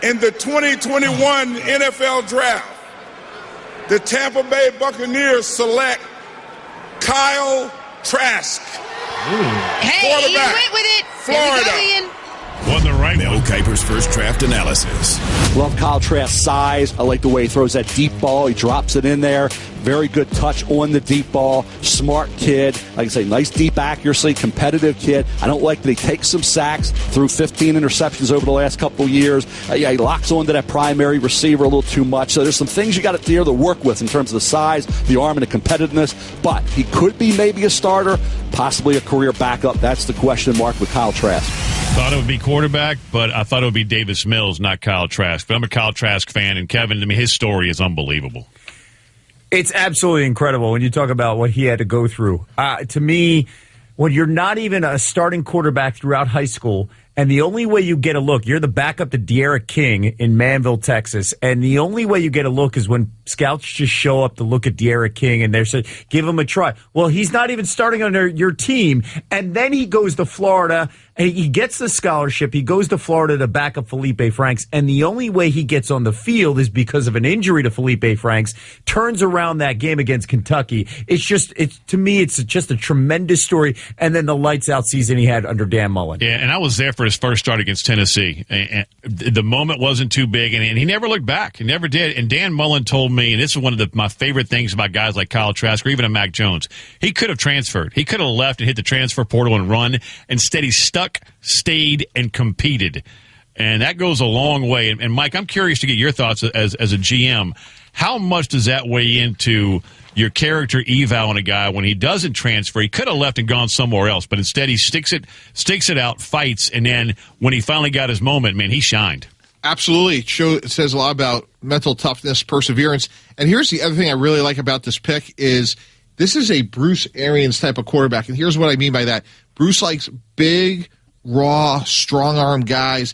in the 2021 NFL Draft. The Tampa Bay Buccaneers select Kyle Trask. Hey, Ian went with it. Florida. Won the right Mel Kiper's first draft analysis. Love Kyle Trask's size. I like the way he throws that deep ball. He drops it in there. Very good touch on the deep ball. Smart kid. Like I say, nice deep accuracy, competitive kid. I don't like that he takes some sacks, threw 15 interceptions over the last couple years. He locks onto that primary receiver a little too much. So there's some things you got to work with in terms of the size, the arm, and the competitiveness. But he could be maybe a starter, possibly a career backup. That's the question mark with Kyle Trask. Thought it would be quarterback, but I thought it would be Davis Mills, not Kyle Trask. But I'm a Kyle Trask fan, and Kevin, I mean, his story is unbelievable. It's absolutely incredible when you talk about what he had to go through. To me, when you're not even a starting quarterback throughout high school, and the only way you get a look, you're the backup to De'Ara King in Manville, Texas, and the only way you get a look is when scouts just show up to look at De'Ara King and they're saying, give him a try. Well, he's not even starting on your team, and then he goes to Florida, and he gets the scholarship. He goes to Florida to back up Felipe Franks, and the only way he gets on the field is because of an injury to Felipe Franks, turns around that game against Kentucky. To me, it's just a tremendous story, and then the lights-out season he had under Dan Mullen. Yeah, and I was there for his first start against Tennessee. And the moment wasn't too big, and he never looked back. He never did. And Dan Mullen told me, and this is one of my favorite things about guys like Kyle Trask or even a Mac Jones, he could have transferred. He could have left and hit the transfer portal and run. Instead, he stuck, stayed, and competed. And that goes a long way. And Mike, I'm curious to get your thoughts as a GM. How much does that weigh into your character eval on a guy when he doesn't transfer? He could have left and gone somewhere else, but instead he sticks it out, fights, and then when he finally got his moment, man, he shined. Absolutely. It says a lot about mental toughness, perseverance. And here's the other thing I really like about this pick is this is a Bruce Arians type of quarterback. And here's what I mean by that. Bruce likes big, raw, strong-arm guys.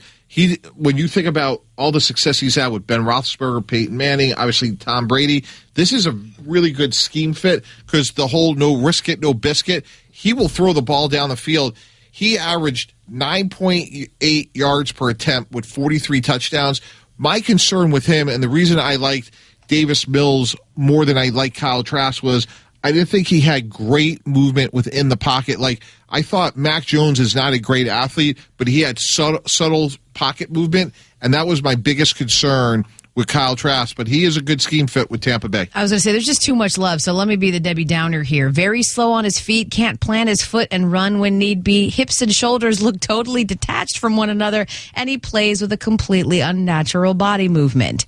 When you think about all the success he's had with Ben Roethlisberger, Peyton Manning, obviously Tom Brady, this is a really good scheme fit because the whole no risk it, no biscuit, he will throw the ball down the field. He averaged 9.8 yards per attempt with 43 touchdowns. My concern with him, and the reason I liked Davis Mills more than I liked Kyle Trask, was I didn't think he had great movement within the pocket. Like, I thought Mac Jones is not a great athlete, but he had subtle pocket movement, and that was my biggest concern with Kyle Trask. But he is a good scheme fit with Tampa Bay. I was going to say, there's just too much love, so let me be the Debbie Downer here. Very slow on his feet, can't plant his foot and run when need be. Hips and shoulders look totally detached from one another, and he plays with a completely unnatural body movement.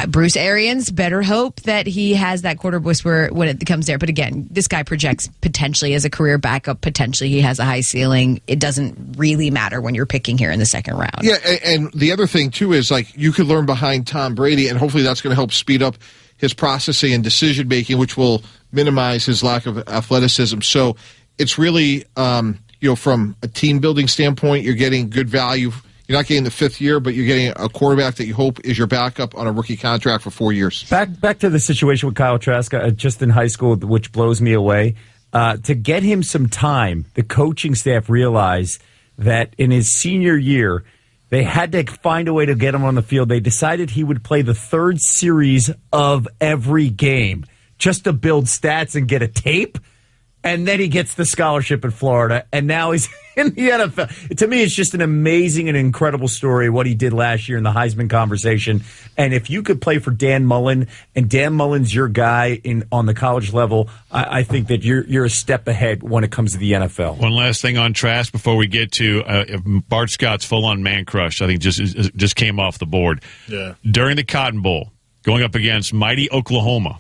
Bruce Arians better hope that he has that quarter whisperer when it comes there. But again, this guy projects potentially as a career backup. Potentially he has a high ceiling. It doesn't really matter when you're picking here in the second round. Yeah, and the other thing, too, is like you could learn behind Tom Brady, and hopefully that's going to help speed up his processing and decision-making, which will minimize his lack of athleticism. So it's really, from a team-building standpoint, you're getting good value. You're not getting the fifth year, but you're getting a quarterback that you hope is your backup on a rookie contract for 4 years. Back to the situation with Kyle Trask, just in high school, which blows me away. To get him some time, the coaching staff realized that in his senior year, they had to find a way to get him on the field. They decided he would play the third series of every game just to build stats and get a tape. And then he gets the scholarship at Florida, and now he's in the NFL. To me, it's just an amazing and incredible story, what he did last year in the Heisman conversation. And if you could play for Dan Mullen, and Dan Mullen's your guy on the college level, I think that you're a step ahead when it comes to the NFL. One last thing on Trask before we get to Bart Scott's full-on man crush, I think just came off the board. Yeah. During the Cotton Bowl, going up against mighty Oklahoma,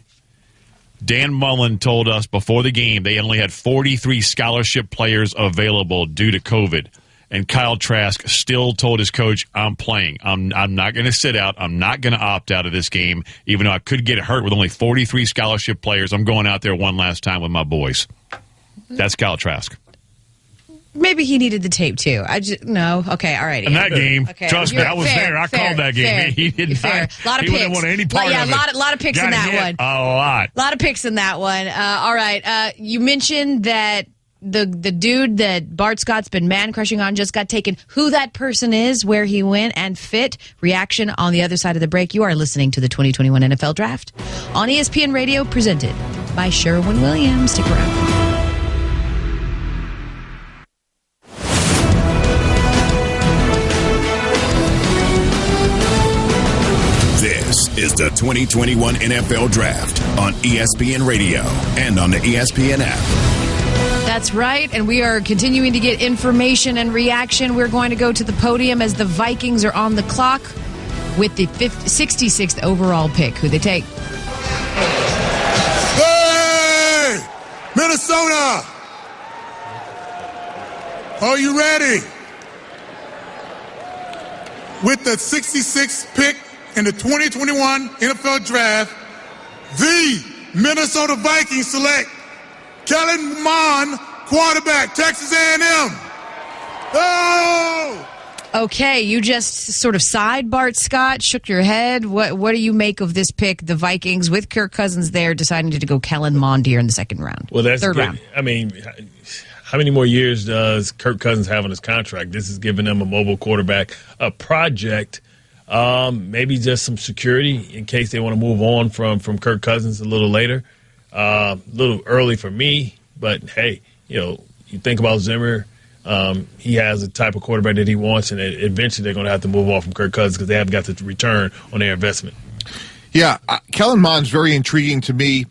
Dan Mullen told us before the game they only had 43 scholarship players available due to COVID. And Kyle Trask still told his coach, I'm playing. I'm not going to sit out. I'm not going to opt out of this game, even though I could get hurt with only 43 scholarship players. I'm going out there one last time with my boys. That's Kyle Trask. Maybe he needed the tape, too. No. Okay, all right. In that game, okay. Trust me, I was there. I called that game. He did fair. not. A lot of he picks. wouldn't want any part of it. Yeah, a lot of picks in that one. A lot. A lot of picks in that one. All right. You mentioned that the dude that Bart Scott's been man-crushing on just got taken. Who that person is, where he went, and fit. Reaction on the other side of the break. You are listening to the 2021 NFL Draft on ESPN Radio, presented by Sherwin-Williams. Stick around. is the 2021 NFL Draft on ESPN Radio and on the ESPN app. That's right, and we are continuing to get information and reaction. We're going to go to the podium as the Vikings are on the clock with the 66th overall pick. Who they take? Hey, Minnesota! Are you ready? With the 66th pick in the 2021 NFL Draft, the Minnesota Vikings select Kelvin Mond, quarterback, Texas A&M. Oh! Okay, you just sort of sighed, Bart Scott, shook your head. What do you make of this pick? The Vikings, with Kirk Cousins there, deciding to go Kellen Mond here in the second round. Well, that's third good. round. I mean, how many more years does Kirk Cousins have on his contract? This is giving them a mobile quarterback, a project, maybe just some security in case they want to move on from Kirk Cousins a little later. A little early for me, but hey, you think about Zimmer. He has the type of quarterback that he wants, and eventually they're going to have to move on from Kirk Cousins because they haven't got the return on their investment. Yeah, Kellen Mond's very intriguing to me.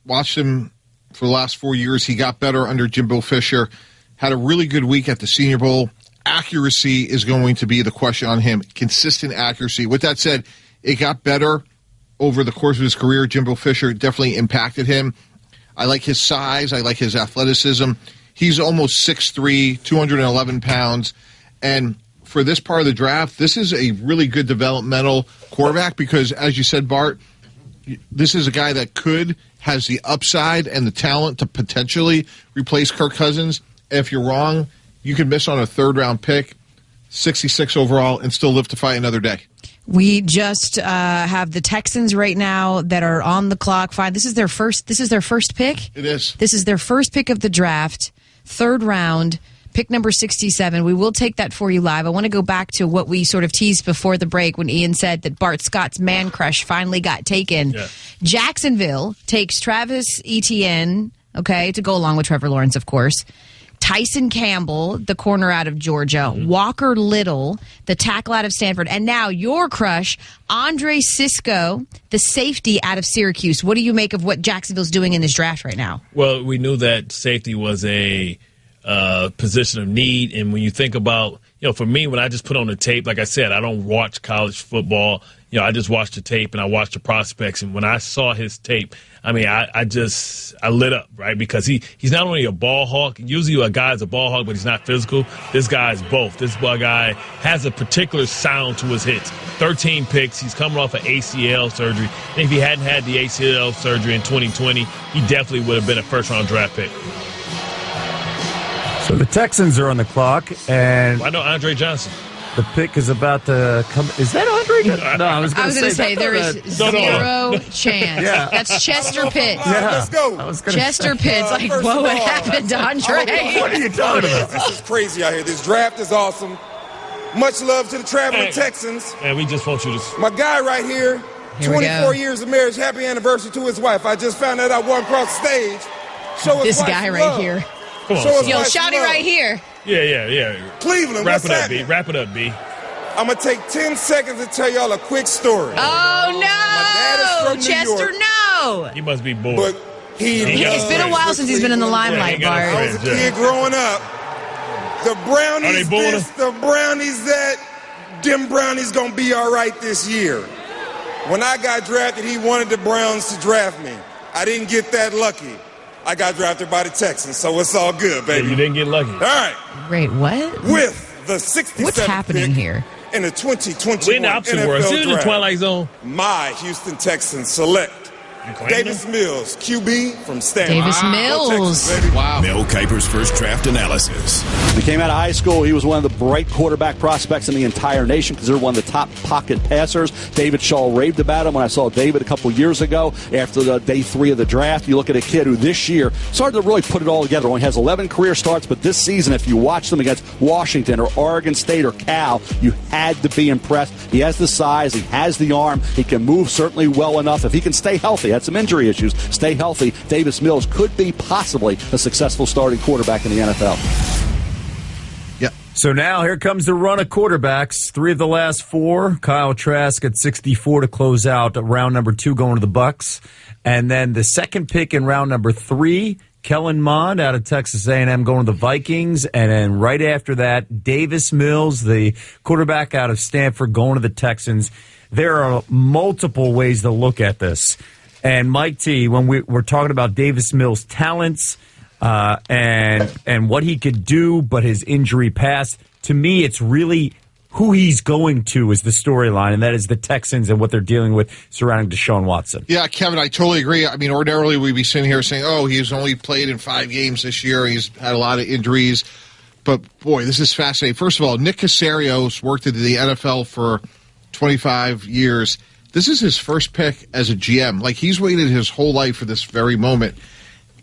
Watched him for the last 4 years. He got better under Jimbo Fisher. Had a really good week at the Senior Bowl. Accuracy is going to be the question on him. Consistent accuracy. With that said, it got better over the course of his career. Jimbo Fisher definitely impacted him. I like his size. I like his athleticism. He's almost 6'3", 211 pounds. And for this part of the draft, this is a really good developmental quarterback because, as you said, Bart, this is a guy that has the upside and the talent to potentially replace Kirk Cousins. If you're wrong, you can miss on a third-round pick, 66 overall, and still live to fight another day. We just have the Texans right now that are on the clock. Fine. This is their first pick? It is. This is their first pick of the draft, third round, pick number 67. We will take that for you live. I want to go back to what we sort of teased before the break when Ian said that Bart Scott's man crush finally got taken. Yeah. Jacksonville takes Travis Etienne, to go along with Trevor Lawrence, of course. Tyson Campbell, the corner out of Georgia. Walker Little, the tackle out of Stanford. And now your crush, Andre Cisco, the safety out of Syracuse. What do you make of what Jacksonville's doing in this draft right now? Well, we knew that safety was a position of need. And when you think about, for me, when I just put on the tape, like I said, I don't watch college football. I just watch the tape and I watch the prospects. And when I saw his tape, I mean, I lit up, right? Because he's not only a ball hawk. Usually a guy's a ball hawk, but he's not physical. This guy is both. This guy has a particular sound to his hits. 13 picks. He's coming off an ACL surgery. And if he hadn't had the ACL surgery in 2020, he definitely would have been a first-round draft pick. So the Texans are on the clock, and I know Andre Johnson. The pick is about to come. Is that Andre? No, I was going to say there is zero chance. Yeah. That's Chester Pitts. Yeah. Let's go. Chester Pitts. What happened to Andre? What are you talking about? This is crazy out here. This draft is awesome. Much love to the traveling Texans. And we just want you to. My guy right here 24 years of marriage. Happy anniversary to his wife. I just found out I walked across the stage. Show his this guy right love. here. Come on, yo, shouty right here. Yeah. Cleveland, Wrap it up, B. I'm going to take 10 seconds to tell y'all a quick story. Oh, no. My dad is from Chester, New York. No. He must be bored. But it's been a while since he's been in the limelight, Bart. I was a kid growing up. The brownies them brownies going to be all right this year. When I got drafted, he wanted the Browns to draft me. I didn't get that lucky. I got drafted by the Texans, so it's all good, baby. Yeah, you didn't get lucky. All right. Wait, what? With the 67th What's happening here? In the 2021 We're in the opposite world. This is the Twilight Zone. My Houston Texans select Davis Mills, QB from Stanford. Davis Mills. Texas, wow. Mel Kiper's first draft analysis. He came out of high school. He was one of the bright quarterback prospects in the entire nation because they're one of the top pocket passers. David Shaw raved about him when I saw David a couple years ago after the day 3 of the draft. You look at a kid who this year started to really put it all together. Only has 11 career starts, but this season, if you watch them against Washington or Oregon State or Cal, you had to be impressed. He has the size. He has the arm. He can move certainly well enough. If he can stay healthy, had some injury issues, stay healthy, Davis Mills could be possibly a successful starting quarterback in the NFL. Yeah, So now here comes the run of quarterbacks. 3 of the last 4. Kyle Trask at 64 to close out round number 2 going to the Bucks. And then the second pick in round number 3, Kellen Mond out of Texas A&M going to the Vikings. And then right after that, Davis Mills, the quarterback out of Stanford, going to the Texans. There are multiple ways to look at this. And Mike T, when we're talking about Davis Mills' talents, and what he could do, but his injury past. To me, it's really who he's going to is the storyline, and that is the Texans and what they're dealing with surrounding Deshaun Watson. Yeah, Kevin, I totally agree. I mean, ordinarily we'd be sitting here saying, oh, he's only played in 5 games this year. He's had a lot of injuries. But, boy, this is fascinating. First of all, Nick Casario's worked in the NFL for 25 years. This is his first pick as a GM. Like, he's waited his whole life for this very moment.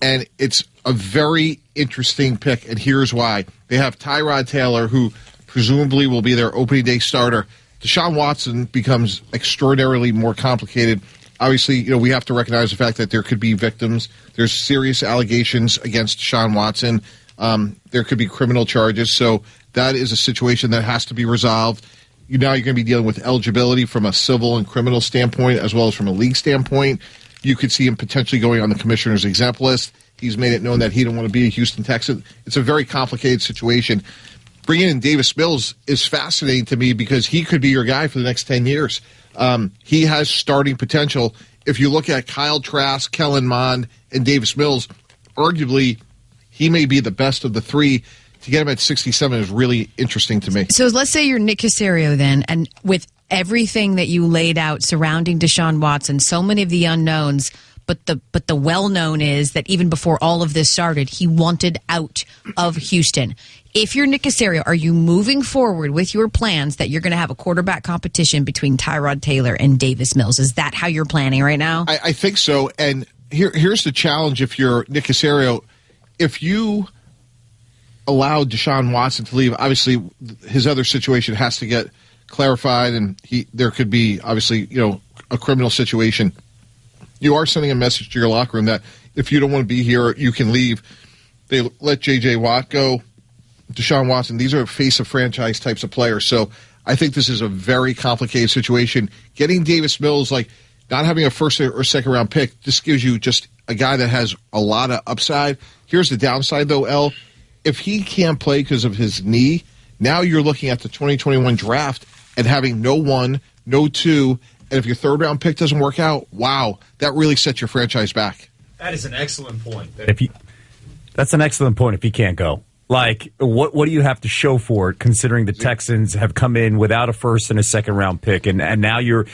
And it's a very interesting pick, and here's why. They have Tyrod Taylor, who presumably will be their opening day starter. Deshaun Watson becomes extraordinarily more complicated. Obviously, we have to recognize the fact that there could be victims. There's serious allegations against Deshaun Watson. There could be criminal charges. So that is a situation that has to be resolved. Now you're going to be dealing with eligibility from a civil and criminal standpoint, as well as from a league standpoint. You could see him potentially going on the commissioner's exempt list. He's made it known that he didn't want to be a Houston Texan. It's a very complicated situation. Bringing in Davis Mills is fascinating to me because he could be your guy for the next 10 years. He has starting potential. If you look at Kyle Trask, Kellen Mond, and Davis Mills, arguably he may be the best of the 3. To get him at 67 is really interesting to me. So let's say you're Nick Caserio then, and with everything that you laid out surrounding Deshaun Watson, so many of the unknowns, but the well-known is that even before all of this started, he wanted out of Houston. If you're Nick Caserio, are you moving forward with your plans that you're going to have a quarterback competition between Tyrod Taylor and Davis Mills? Is that how you're planning right now? I think so. And here's the challenge if you're Nick Caserio. If you allow Deshaun Watson to leave, obviously his other situation has to get clarified, and there could be, obviously, a criminal situation. You are sending a message to your locker room that if you don't want to be here, you can leave. They let J.J. Watt go. Deshaun Watson, these are face-of-franchise types of players. So I think this is a very complicated situation. Getting Davis Mills, like not having a first or second-round pick, just gives you just a guy that has a lot of upside. Here's the downside, though, L. If he can't play because of his knee, now you're looking at the 2021 draft and having no 1, no 2, and if your third-round pick doesn't work out, wow, that really sets your franchise back. That is an excellent point. That's an excellent point if he can't go. Like, what do you have to show for it, considering the Texans have come in without a first and a second-round pick, and now you're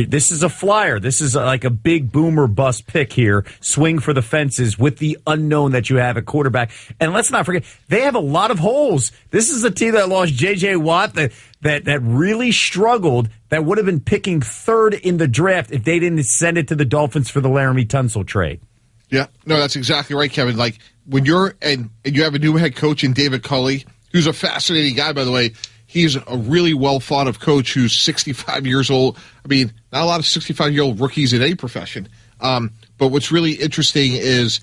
this is a flyer. This is like a big boom or bust pick here. Swing for the fences with the unknown that you have at quarterback. And let's not forget, they have a lot of holes. This is a team that lost J.J. Watt that really struggled, that would have been picking 3rd in the draft if they didn't send it to the Dolphins for the Laramie Tunsil trade. Yeah, no, that's exactly right, Kevin. Like, when you're and you have a new head coach in David Culley, who's a fascinating guy, by the way. He's a really well-thought-of coach who's 65 years old. I mean, not a lot of 65-year-old rookies in any profession. But what's really interesting is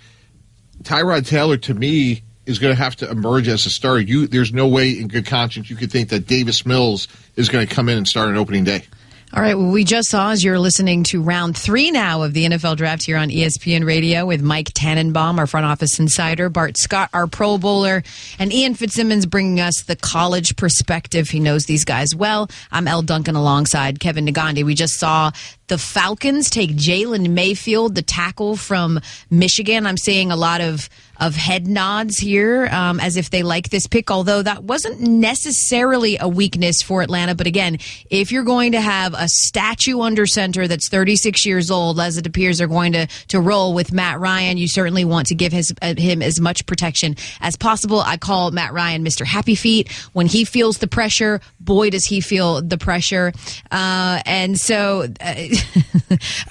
Tyrod Taylor, to me, is going to have to emerge as a starter. There's no way in good conscience you could think that Davis Mills is going to come in and start on opening day. All right, well, we just saw as you're listening to round 3 now of the NFL Draft here on ESPN Radio with Mike Tannenbaum, our front office insider, Bart Scott, our Pro Bowler, and Ian Fitzsimmons bringing us the college perspective. He knows these guys well. I'm Elle Duncan alongside Kevin Negandhi. We just saw the Falcons take Jalen Mayfield, the tackle from Michigan. I'm seeing a lot of head nods here as if they like this pick, although that wasn't necessarily a weakness for Atlanta. But again, if you're going to have a statue under center that's 36 years old, as it appears they're going to roll with Matt Ryan, you certainly want to give him as much protection as possible. I call Matt Ryan Mr. Happy Feet. When he feels the pressure, boy, does he feel the pressure. And so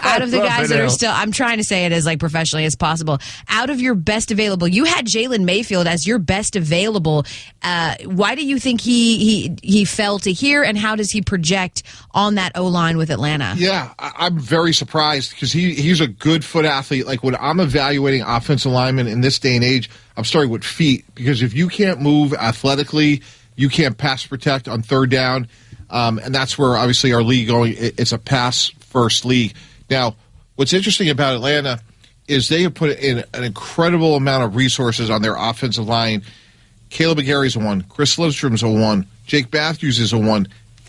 out of the guys that are still, I'm trying to say it as like professionally as possible, out of your best available, you had Jalen Mayfield as your best available. Why do you think he fell to here, and how does he project on that O-line with Atlanta? Yeah, I'm very surprised because he's a good foot athlete. Like, when I'm evaluating offensive linemen in this day and age, I'm starting with feet, because if you can't move athletically, you can't pass protect on third down. And that's where, obviously, our league going. It's a pass-first league. Now, what's interesting about Atlanta is they have put in an incredible amount of resources on their offensive line. Caleb McGarry's a 1. Chris Lindstrom's a 1. Jake Matthews is a 1.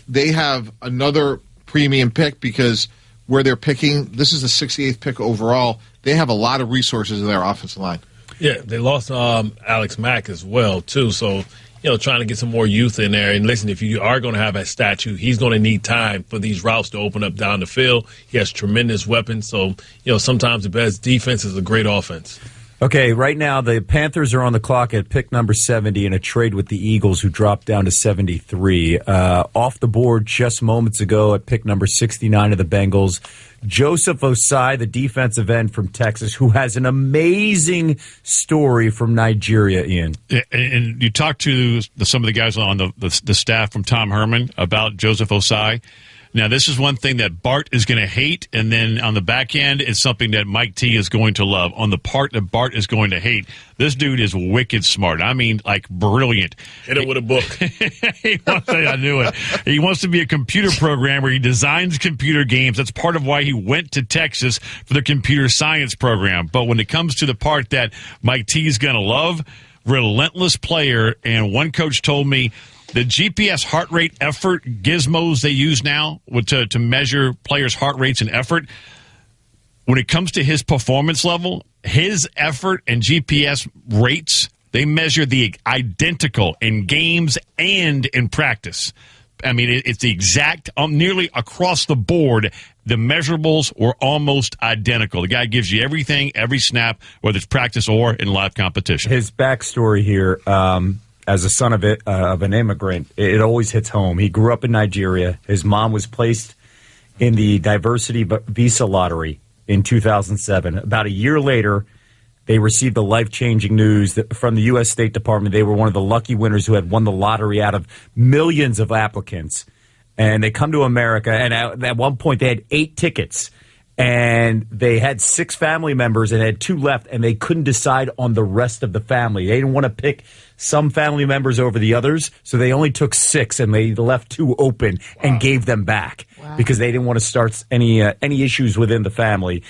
They have another premium pick because where they're picking, this is the 68th pick overall. They have a lot of resources in their offensive line. Yeah, they lost Alex Mack as well, too. So, trying to get some more youth in there. And listen, if you are going to have a statue, he's going to need time for these routes to open up down the field. He has tremendous weapons. So, sometimes the best defense is a great offense. Okay, right now the Panthers are on the clock at pick number 70 in a trade with the Eagles, who dropped down to 73. Off the board just moments ago at pick number 69 of the Bengals, Joseph Osai, the defensive end from Texas, who has an amazing story from Nigeria, Ian. And you talked to some of the guys on the staff from Tom Herman about Joseph Osai. Now, this is one thing that Bart is going to hate, and then on the back end, it's something that Mike T is going to love. On the part that Bart is going to hate, this dude is wicked smart. I mean, like, brilliant. Hit it with a book. I knew it. He wants to be a computer programmer. He designs computer games. That's part of why he went to Texas for the computer science program. But when it comes to the part that Mike T is going to love, relentless player, and one coach told me, the GPS heart rate effort gizmos they use now to measure players' heart rates and effort, when it comes to his performance level, his effort and GPS rates, they measure the identical in games and in practice. I mean, it's the exact, nearly across the board, the measurables were almost identical. The guy gives you everything, every snap, whether it's practice or in live competition. His backstory here, as a son of an immigrant, it always hits home. He grew up in Nigeria. His mom was placed in the diversity visa lottery in 2007. About a year later, they received the life-changing news from the U.S. State Department. They were one of the lucky winners who had won the lottery out of millions of applicants. And they come to America, and at one point they had 8 tickets. And they had 6 family members and had 2 left, and they couldn't decide on the rest of the family. They didn't want to pick some family members over the others, so they only took 6, and they left 2 open and gave them back because they didn't want to start any issues within the family.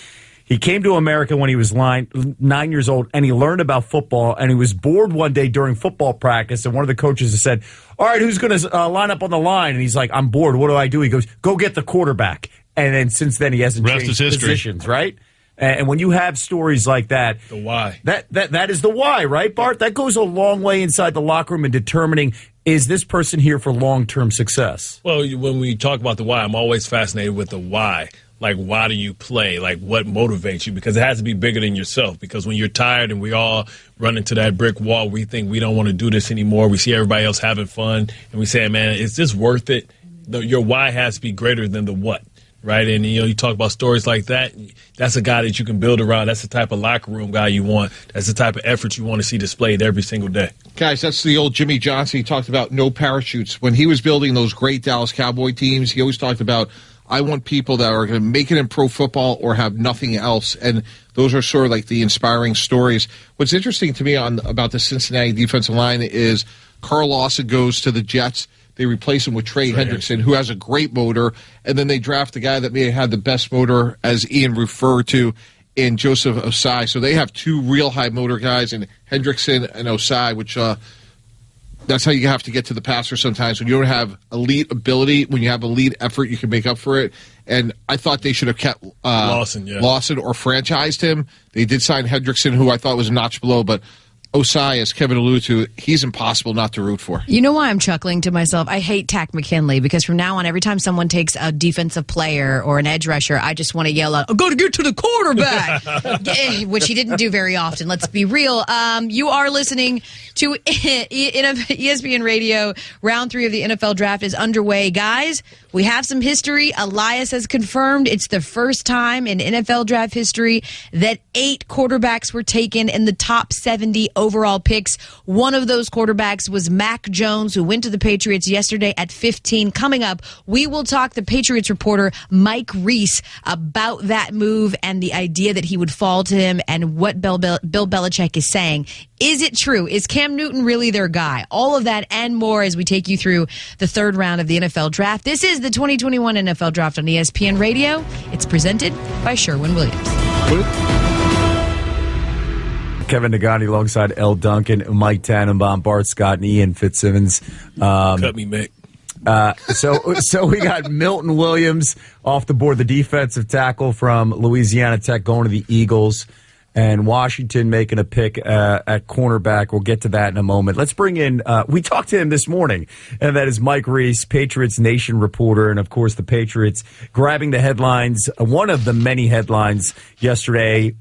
He came to America when he was 9 years old, and he learned about football, and he was bored one day during football practice, and one of the coaches said, all right, who's going to line up on the line? And he's like, I'm bored. What do? He goes, go get the quarterback. And then since then, he hasn't changed positions, right? And when you have stories like that, the why. That is the why, right, Bart? That goes a long way inside the locker room in determining, is this person here for long-term success? Well, when we talk about the why, I'm always fascinated with the why. Like, why do you play? Like, what motivates you? Because it has to be bigger than yourself. Because when you're tired and we all run into that brick wall, we think we don't want to do this anymore. We see everybody else having fun, and we say, man, is this worth it? Your why has to be greater than the what. Right, and you talk about stories like that. That's a guy that you can build around. That's the type of locker room guy you want. That's the type of effort you want to see displayed every single day. Guys, that's the old Jimmy Johnson. He talked about no parachutes. When he was building those great Dallas Cowboy teams, he always talked about, I want people that are going to make it in pro football or have nothing else. And those are sort of like the inspiring stories. What's interesting to me about the Cincinnati defensive line is Carl Lawson goes to the Jets. They replace him with Trey Hendrickson, who has a great motor, and then they draft the guy that may have had the best motor, as Ian referred to, in Joseph Osai. So they have 2 real high motor guys in Hendrickson and Osai, which that's how you have to get to the passer sometimes. When you don't have elite ability, when you have elite effort, you can make up for it. And I thought they should have kept Lawson or franchised him. They did sign Hendrickson, who I thought was a notch below, but Osai, as Kevin alluded to, he's impossible not to root for. You know why I'm chuckling to myself? I hate Tack McKinley because from now on, every time someone takes a defensive player or an edge rusher, I just want to yell out, I've got to get to the quarterback, which he didn't do very often. Let's be real. You are listening to ESPN Radio. Round 3 of the NFL Draft is underway. Guys, We have some history. Elias has confirmed it's the first time in NFL draft history that 8 quarterbacks were taken in the top 70 overall picks. One of those quarterbacks was Mac Jones, who went to the Patriots yesterday at 15. Coming up, we will talk to Patriots reporter Mike Reese about that move and the idea that he would fall to him and what Bill Belichick is saying. Is it true? Is Cam Newton really their guy? All of that and more as we take you through the third round of the NFL Draft. This is the 2021 NFL Draft on ESPN Radio. It's presented by Sherwin-Williams. Kevin Nagani alongside L. Duncan, Mike Tannenbaum, Bart Scott, and Ian Fitzsimmons. Cut me, Mick. So we got Milton Williams off the board, the defensive tackle from Louisiana Tech, going to the Eagles. And Washington making a pick at cornerback. We'll get to that in a moment. Let's bring in, we talked to him this morning, and that is Mike Reese, Patriots Nation reporter. And, of course, the Patriots grabbing the headlines, one of the many headlines yesterday,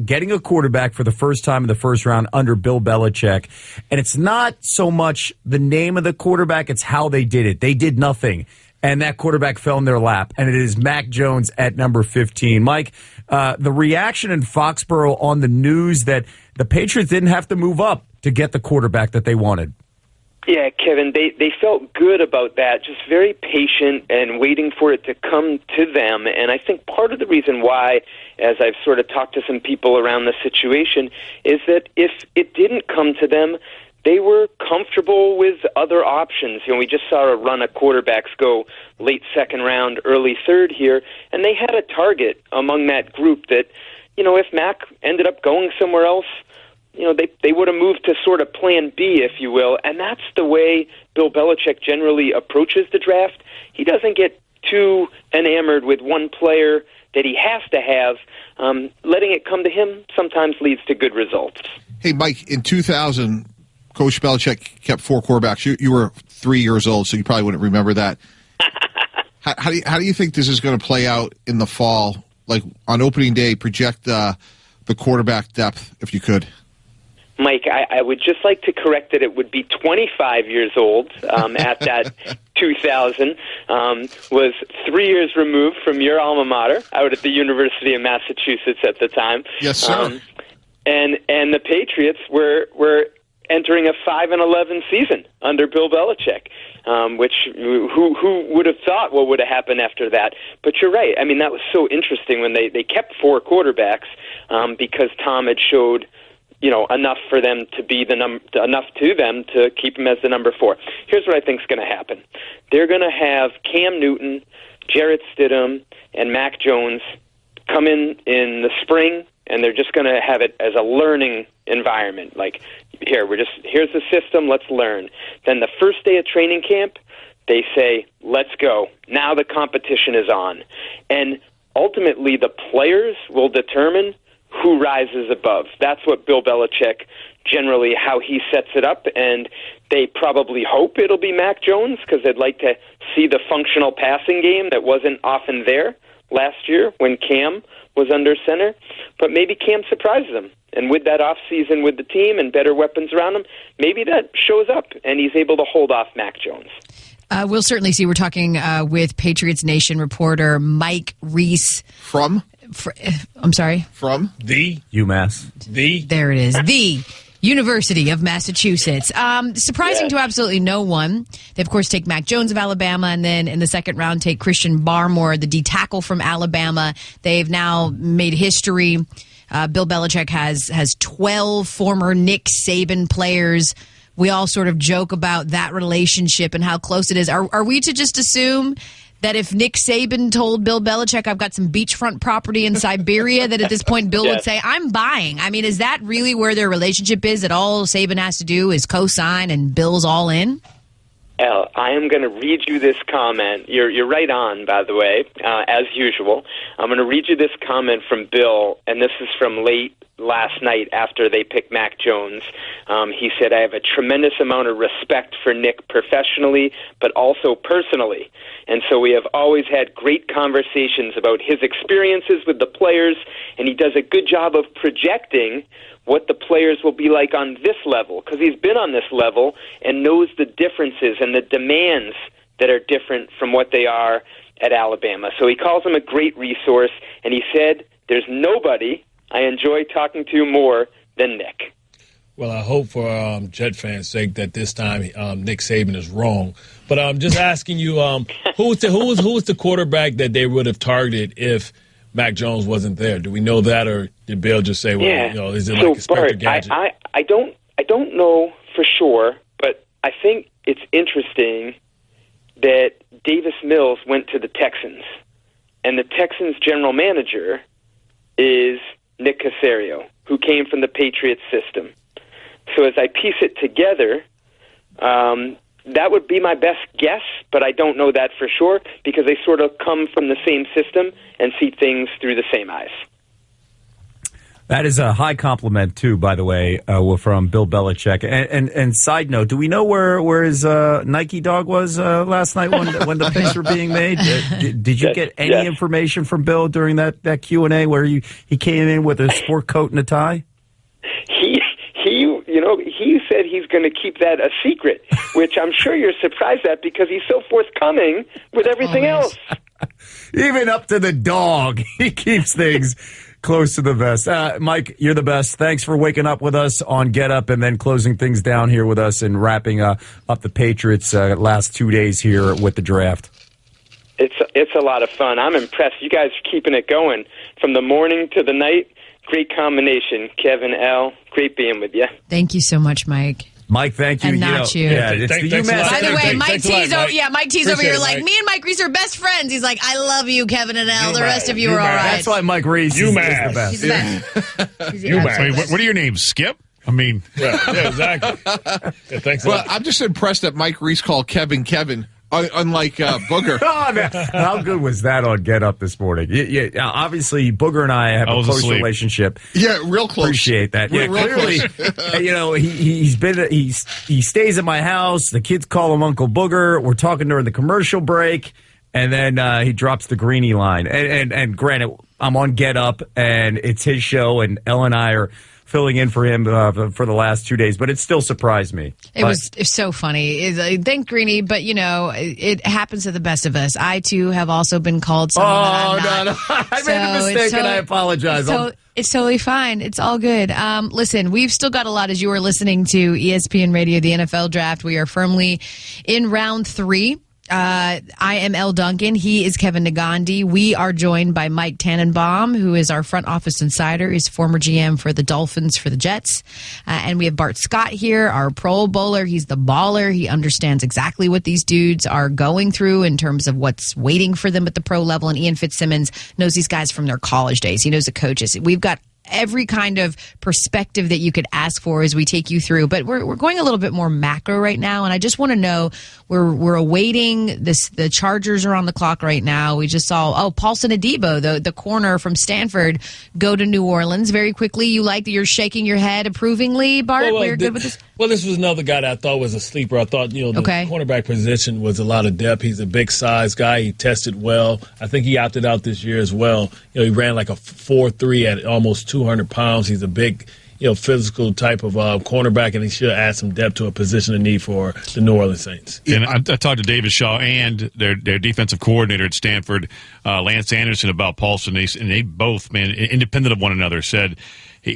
getting a quarterback for the first time in the first round under Bill Belichick. And it's not so much the name of the quarterback, it's how they did it. They did nothing. And that quarterback fell in their lap, and it is Mac Jones at number 15. Mike, the reaction in Foxborough on the news that the Patriots didn't have to move up to get the quarterback that they wanted. Yeah, Kevin, they felt good about that, just very patient and waiting for it to come to them. And I think part of the reason why, as I've sort of talked to some people around the situation, is that if it didn't come to them, they were comfortable with other options. You know, we just saw a run of quarterbacks go late second round, early third here, and they had a target among that group that, you know, if Mac ended up going somewhere else, you know, they would have moved to sort of plan B, if you will, and that's the way Bill Belichick generally approaches the draft. He doesn't get too enamored with one player that he has to have. Letting it come to him sometimes leads to good results. Hey, Mike, in 2000, Coach Belichick kept 4 quarterbacks. You were 3 years old, so you probably wouldn't remember that. How do you think this is going to play out in the fall? Like on opening day, project the quarterback depth, if you could. Mike, I would just like to correct that it would be 25 years old at that 2000. Was 3 years removed from your alma mater out at the University of Massachusetts at the time. Yes, sir. And the Patriots were entering a 5-11 season under Bill Belichick, which who would have thought what would have happened after that? But you're right. I mean, that was so interesting when they kept 4 quarterbacks because Tom had showed, you know, enough for them to be enough to them to keep him as the number 4. Here's what I think is going to happen. They're going to have Cam Newton, Jarrett Stidham, and Mac Jones come in the spring, and they're just going to have it as a learning environment. Like, here's the system, let's learn. Then the first day of training camp, they say, let's go. Now the competition is on. And ultimately, the players will determine who rises above. That's what Bill Belichick, generally how he sets it up, and they probably hope it'll be Mac Jones because they'd like to see the functional passing game that wasn't often there last year when Cam was under center. But maybe Cam surprises them. And with that offseason with the team and better weapons around him, maybe that shows up and he's able to hold off Mac Jones. We'll certainly see. We're talking with Patriots Nation reporter Mike Reese. From? I'm sorry? From? The? UMass. The? There it is. The University of Massachusetts. Surprising to absolutely no one. They, of course, take Mac Jones of Alabama, and then in the second round take Christian Barmore, the D-tackle from Alabama. They've now made history. Bill Belichick has 12 former Nick Saban players. We all sort of joke about that relationship and how close it is. Are we to just assume that if Nick Saban told Bill Belichick, I've got some beachfront property in Siberia, that at this point Bill would say, I'm buying? I mean, is that really where their relationship is, that all Saban has to do is co-sign and Bill's all in? Al, I am going to read you this comment. You're right on, by the way, as usual. I'm going to read you this comment from Bill, and this is from late last night after they picked Mac Jones. He said, I have a tremendous amount of respect for Nick professionally, but also personally. And so we have always had great conversations about his experiences with the players, and he does a good job of projecting what the players will be like on this level, because he's been on this level and knows the differences and the demands that are different from what they are at Alabama. So he calls him a great resource, and he said, there's nobody I enjoy talking to more than Nick. Well, I hope for Jet fans' sake that this time Nick Saban is wrong. But I'm just asking you, who was the quarterback that they would have targeted if Mac Jones wasn't there? Do we know that, or did Bill just say, well, is it like Inspector Gadget? I don't know for sure, but I think it's interesting that Davis Mills went to the Texans, and the Texans general manager is Nick Caserio, who came from the Patriots system. So as I piece it together, that would be my best guess, but I don't know that for sure because they sort of come from the same system and see things through the same eyes. That is a high compliment, too, by the way, from Bill Belichick. And side note, do we know where his Nike dog was last night when the picks were being made? Did you get any information from Bill during that Q&A where he came in with a sport coat and a tie? He said he's going to keep that a secret, which I'm sure you're surprised at because he's so forthcoming with everything else. Even up to the dog, he keeps things close to the vest. Mike, you're the best. Thanks for waking up with us on Get Up and then closing things down here with us and wrapping up the Patriots' last 2 days here with the draft. It's a lot of fun. I'm impressed. You guys are keeping it going from the morning to the night. Great combination, Kevin, Al. Great being with you. Thank you so much, Mike. Mike, thank you. And not you. Yeah, it's the UMass. By the way, Mike T's over. Yeah, Mike T's over here. Like, me and Mike Reese are best friends. He's like, I love you, Kevin and Al. The rest of you are all right. That's why Mike Reese is the best. He's the best. I mean, what are your names? Skip? I mean, yeah, exactly. Yeah, thanks a lot. I'm just impressed that Mike Reese called Kevin. Unlike Booger. Oh, man. How good was that on Get Up this morning? Yeah, obviously, Booger and I have a close relationship. Yeah, real close. Appreciate that. Yeah, clearly, he stays at my house. The kids call him Uncle Booger. We're talking during the commercial break, and then he drops the greenie line. And granted, I'm on Get Up, and it's his show, and Elle and I are filling in for him for the last 2 days, but it still surprised me. It was so funny. Thank Greeny, but it happens to the best of us. I too have also been called someone that I'm not. I made a mistake and I apologize. It's totally fine. It's all good. Listen, we've still got a lot as you are listening to ESPN Radio, the NFL Draft. We are firmly in round 3. I am Elle Duncan. He is Kevin Negandhi. We are joined by Mike Tannenbaum, who is our front office insider. He's former GM for the Dolphins, for the Jets. And we have Bart Scott here, our Pro Bowler. He's the baller. He understands exactly what these dudes are going through in terms of what's waiting for them at the pro level. And Ian Fitzsimmons knows these guys from their college days. He knows the coaches. We've got every kind of perspective that you could ask for as we take you through, but we're going a little bit more macro right now, and I just want to know, we're awaiting this. The Chargers are on the clock right now. We just saw Paulson Adebo, the corner from Stanford, go to New Orleans very quickly. You're shaking your head approvingly, Bart. We're good with this. Well, this was another guy that I thought was a sleeper. I thought the cornerback position was a lot of depth. He's a big size guy. He tested well. I think he opted out this year as well. He ran like a 4.3 at almost 200 pounds. He's a big, physical type of cornerback, and he should add some depth to a position of need for the New Orleans Saints. And I talked to David Shaw and their defensive coordinator at Stanford, Lance Anderson, about Paulson, and they both, independent of one another, said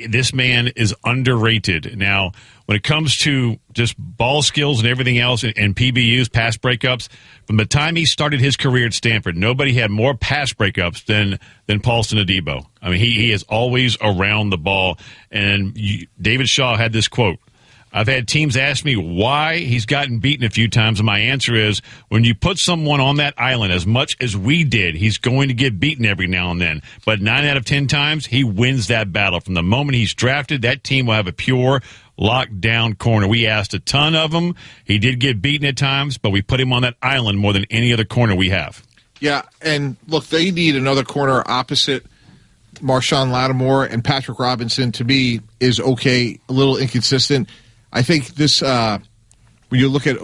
this man is underrated. Now, when it comes to just ball skills and everything else and PBUs, pass breakups, from the time he started his career at Stanford, nobody had more pass breakups than Paulson Adebo. I mean, he is always around the ball. And David Shaw had this quote: I've had teams ask me why he's gotten beaten a few times, and my answer is, when you put someone on that island as much as we did, he's going to get beaten every now and then. But 9 out of 10 times, he wins that battle. From the moment he's drafted, that team will have a pure, locked-down corner. We asked a ton of him. He did get beaten at times, but we put him on that island more than any other corner we have. Yeah, and look, they need another corner opposite Marshawn Lattimore, and Patrick Robinson, to me, is okay, a little inconsistent. I think this, when you look at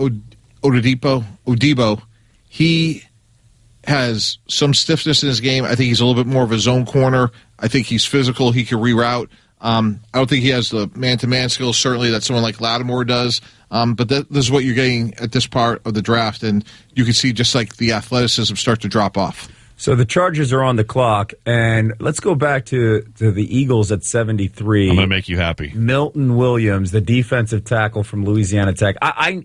Odebo, he has some stiffness in his game. I think he's a little bit more of a zone corner. I think he's physical. He can reroute. I don't think he has the man-to-man skills, certainly, that someone like Lattimore does. But this is what you're getting at this part of the draft, and you can see just like the athleticism start to drop off. So the Chargers are on the clock, and let's go back to the Eagles at 73. I'm going to make you happy. Milton Williams, the defensive tackle from Louisiana Tech.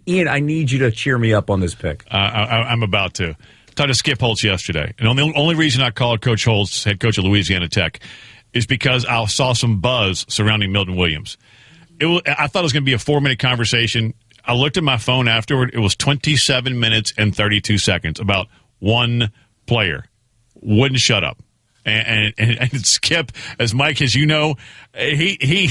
Ian, I need you to cheer me up on this pick. I'm about to. I talked to Skip Holtz yesterday, and the only reason I called Coach Holtz, head coach of Louisiana Tech, is because I saw some buzz surrounding Milton Williams. I thought it was going to be a 4-minute conversation. I looked at my phone afterward. It was 27 minutes and 32 seconds about one player. Wouldn't shut up. And Skip, as Mike, as you know, he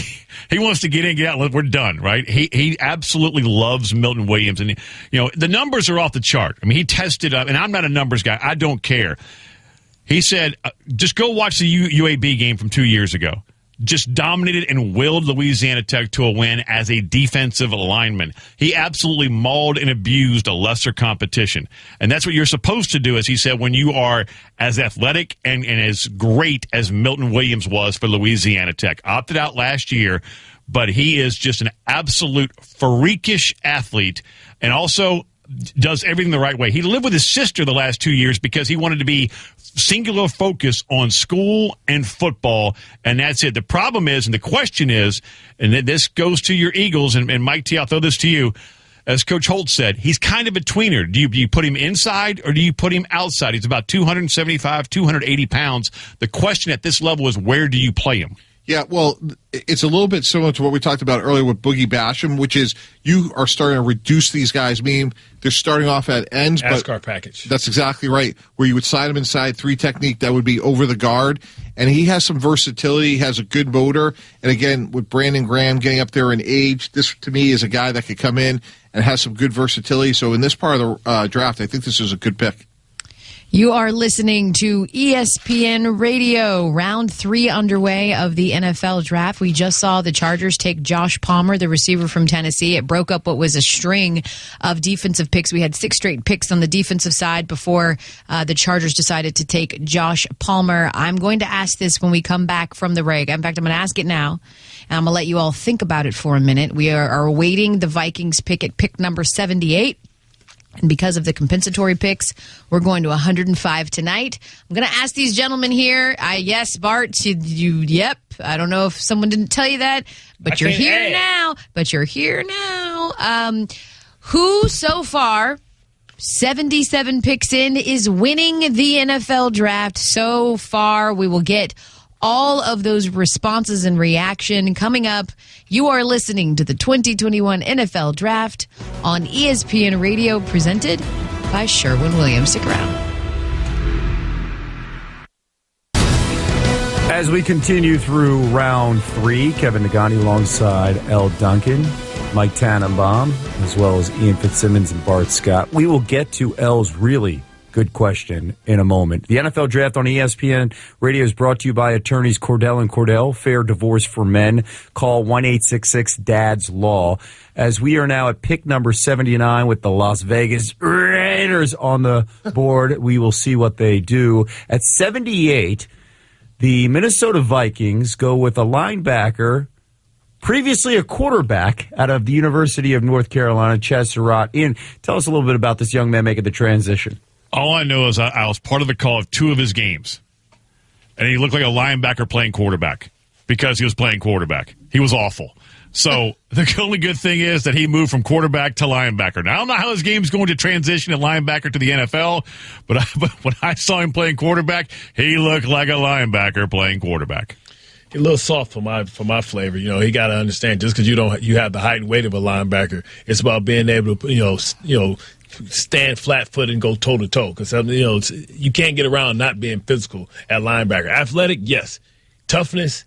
wants to get in, get out. We're done, right? He absolutely loves Milton Williams, and the numbers are off the chart. I mean, he tested up, and I'm not a numbers guy. I don't care. He said, just go watch the UAB game from 2 years ago. Just dominated and willed Louisiana Tech to a win as a defensive lineman. He absolutely mauled and abused a lesser competition. And that's what you're supposed to do, as he said, when you are as athletic and as great as Milton Williams was for Louisiana Tech. Opted out last year, but he is just an absolute freakish athlete, and also does everything the right way. He lived with his sister the last 2 years because he wanted to be singular focus on school and football, and that's it. The problem is, and the question is, and this goes to your Eagles, and Mike T, I'll throw this to you. As Coach Holt said, he's kind of a tweener. Do you put him inside or do you put him outside? He's about 275, 280 pounds. The question at this level is, where do you play him? Yeah, well, it's a little bit similar to what we talked about earlier with Boogie Basham, which is you are starting to reduce these guys. Meaning they're starting off at ends. NASCAR package. That's exactly right. Where you would slide him inside 3 technique, that would be over the guard. And he has some versatility. He has a good motor. And again, with Brandon Graham getting up there in age, this to me is a guy that could come in and has some good versatility. So in this part of the draft, I think this is a good pick. You are listening to ESPN Radio, round 3 underway of the NFL draft. We just saw the Chargers take Josh Palmer, the receiver from Tennessee. It broke up what was a string of defensive picks. We had 6 straight picks on the defensive side before the Chargers decided to take Josh Palmer. I'm going to ask this when we come back from the break. In fact, I'm going to ask it now, and I'm going to let you all think about it for a minute. We are awaiting the Vikings pick at pick number 78. And because of the compensatory picks, we're going to 105 tonight. I'm going to ask these gentlemen here. Yes, Bart, yep. I don't know if someone didn't tell you that, but you're here now. Who so far, 77 picks in, is winning the NFL draft so far? We will get all of those responses and reaction coming up. You are listening to the 2021 NFL Draft on ESPN Radio, presented by Sherwin-Williams. Stick around. As we continue through round 3, Kevin Nagani alongside L. Duncan, Mike Tannenbaum, as well as Ian Fitzsimmons and Bart Scott. We will get to L's really good question in a moment. The NFL Draft on ESPN Radio is brought to you by attorneys Cordell & Cordell, fair divorce for men. Call 1-866-DADS-LAW. As we are now at pick number 79 with the Las Vegas Raiders on the board, we will see what they do. At 78, the Minnesota Vikings go with a linebacker, previously a quarterback out of the University of North Carolina, Chaz Surratt. Ian, tell us a little bit about this young man making the transition. All I know is I was part of the call of 2 of his games, and he looked like a linebacker playing quarterback because he was playing quarterback. He was awful. So the only good thing is that he moved from quarterback to linebacker. Now, I don't know how his game's going to transition at linebacker to the NFL, but when I saw him playing quarterback, he looked like a linebacker playing quarterback. He's a little soft for my flavor. He got to understand, just because you have the height and weight of a linebacker, it's about being able to stand flat-footed and go toe-to-toe, because you can't get around not being physical at linebacker. Athletic, yes. Toughness,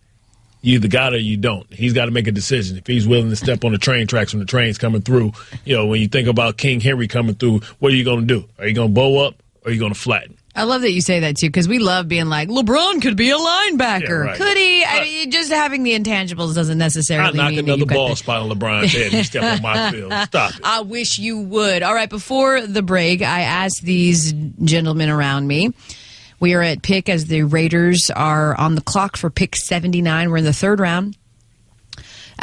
you either got it or you don't. He's got to make a decision. If he's willing to step on the train tracks when the train's coming through, when you think about King Henry coming through, what are you going to do? Are you going to bow up or are you going to flatten? I love that you say that, too, because we love being like, LeBron could be a linebacker. Yeah, right. Could he? I mean, just having the intangibles doesn't necessarily I'll mean knock another ball spot on LeBron's head and you step on my field. Stop it. I wish you would. All right, before the break, I asked these gentlemen around me. We are at pick as the Raiders are on the clock for pick 79. We're in the 3rd round.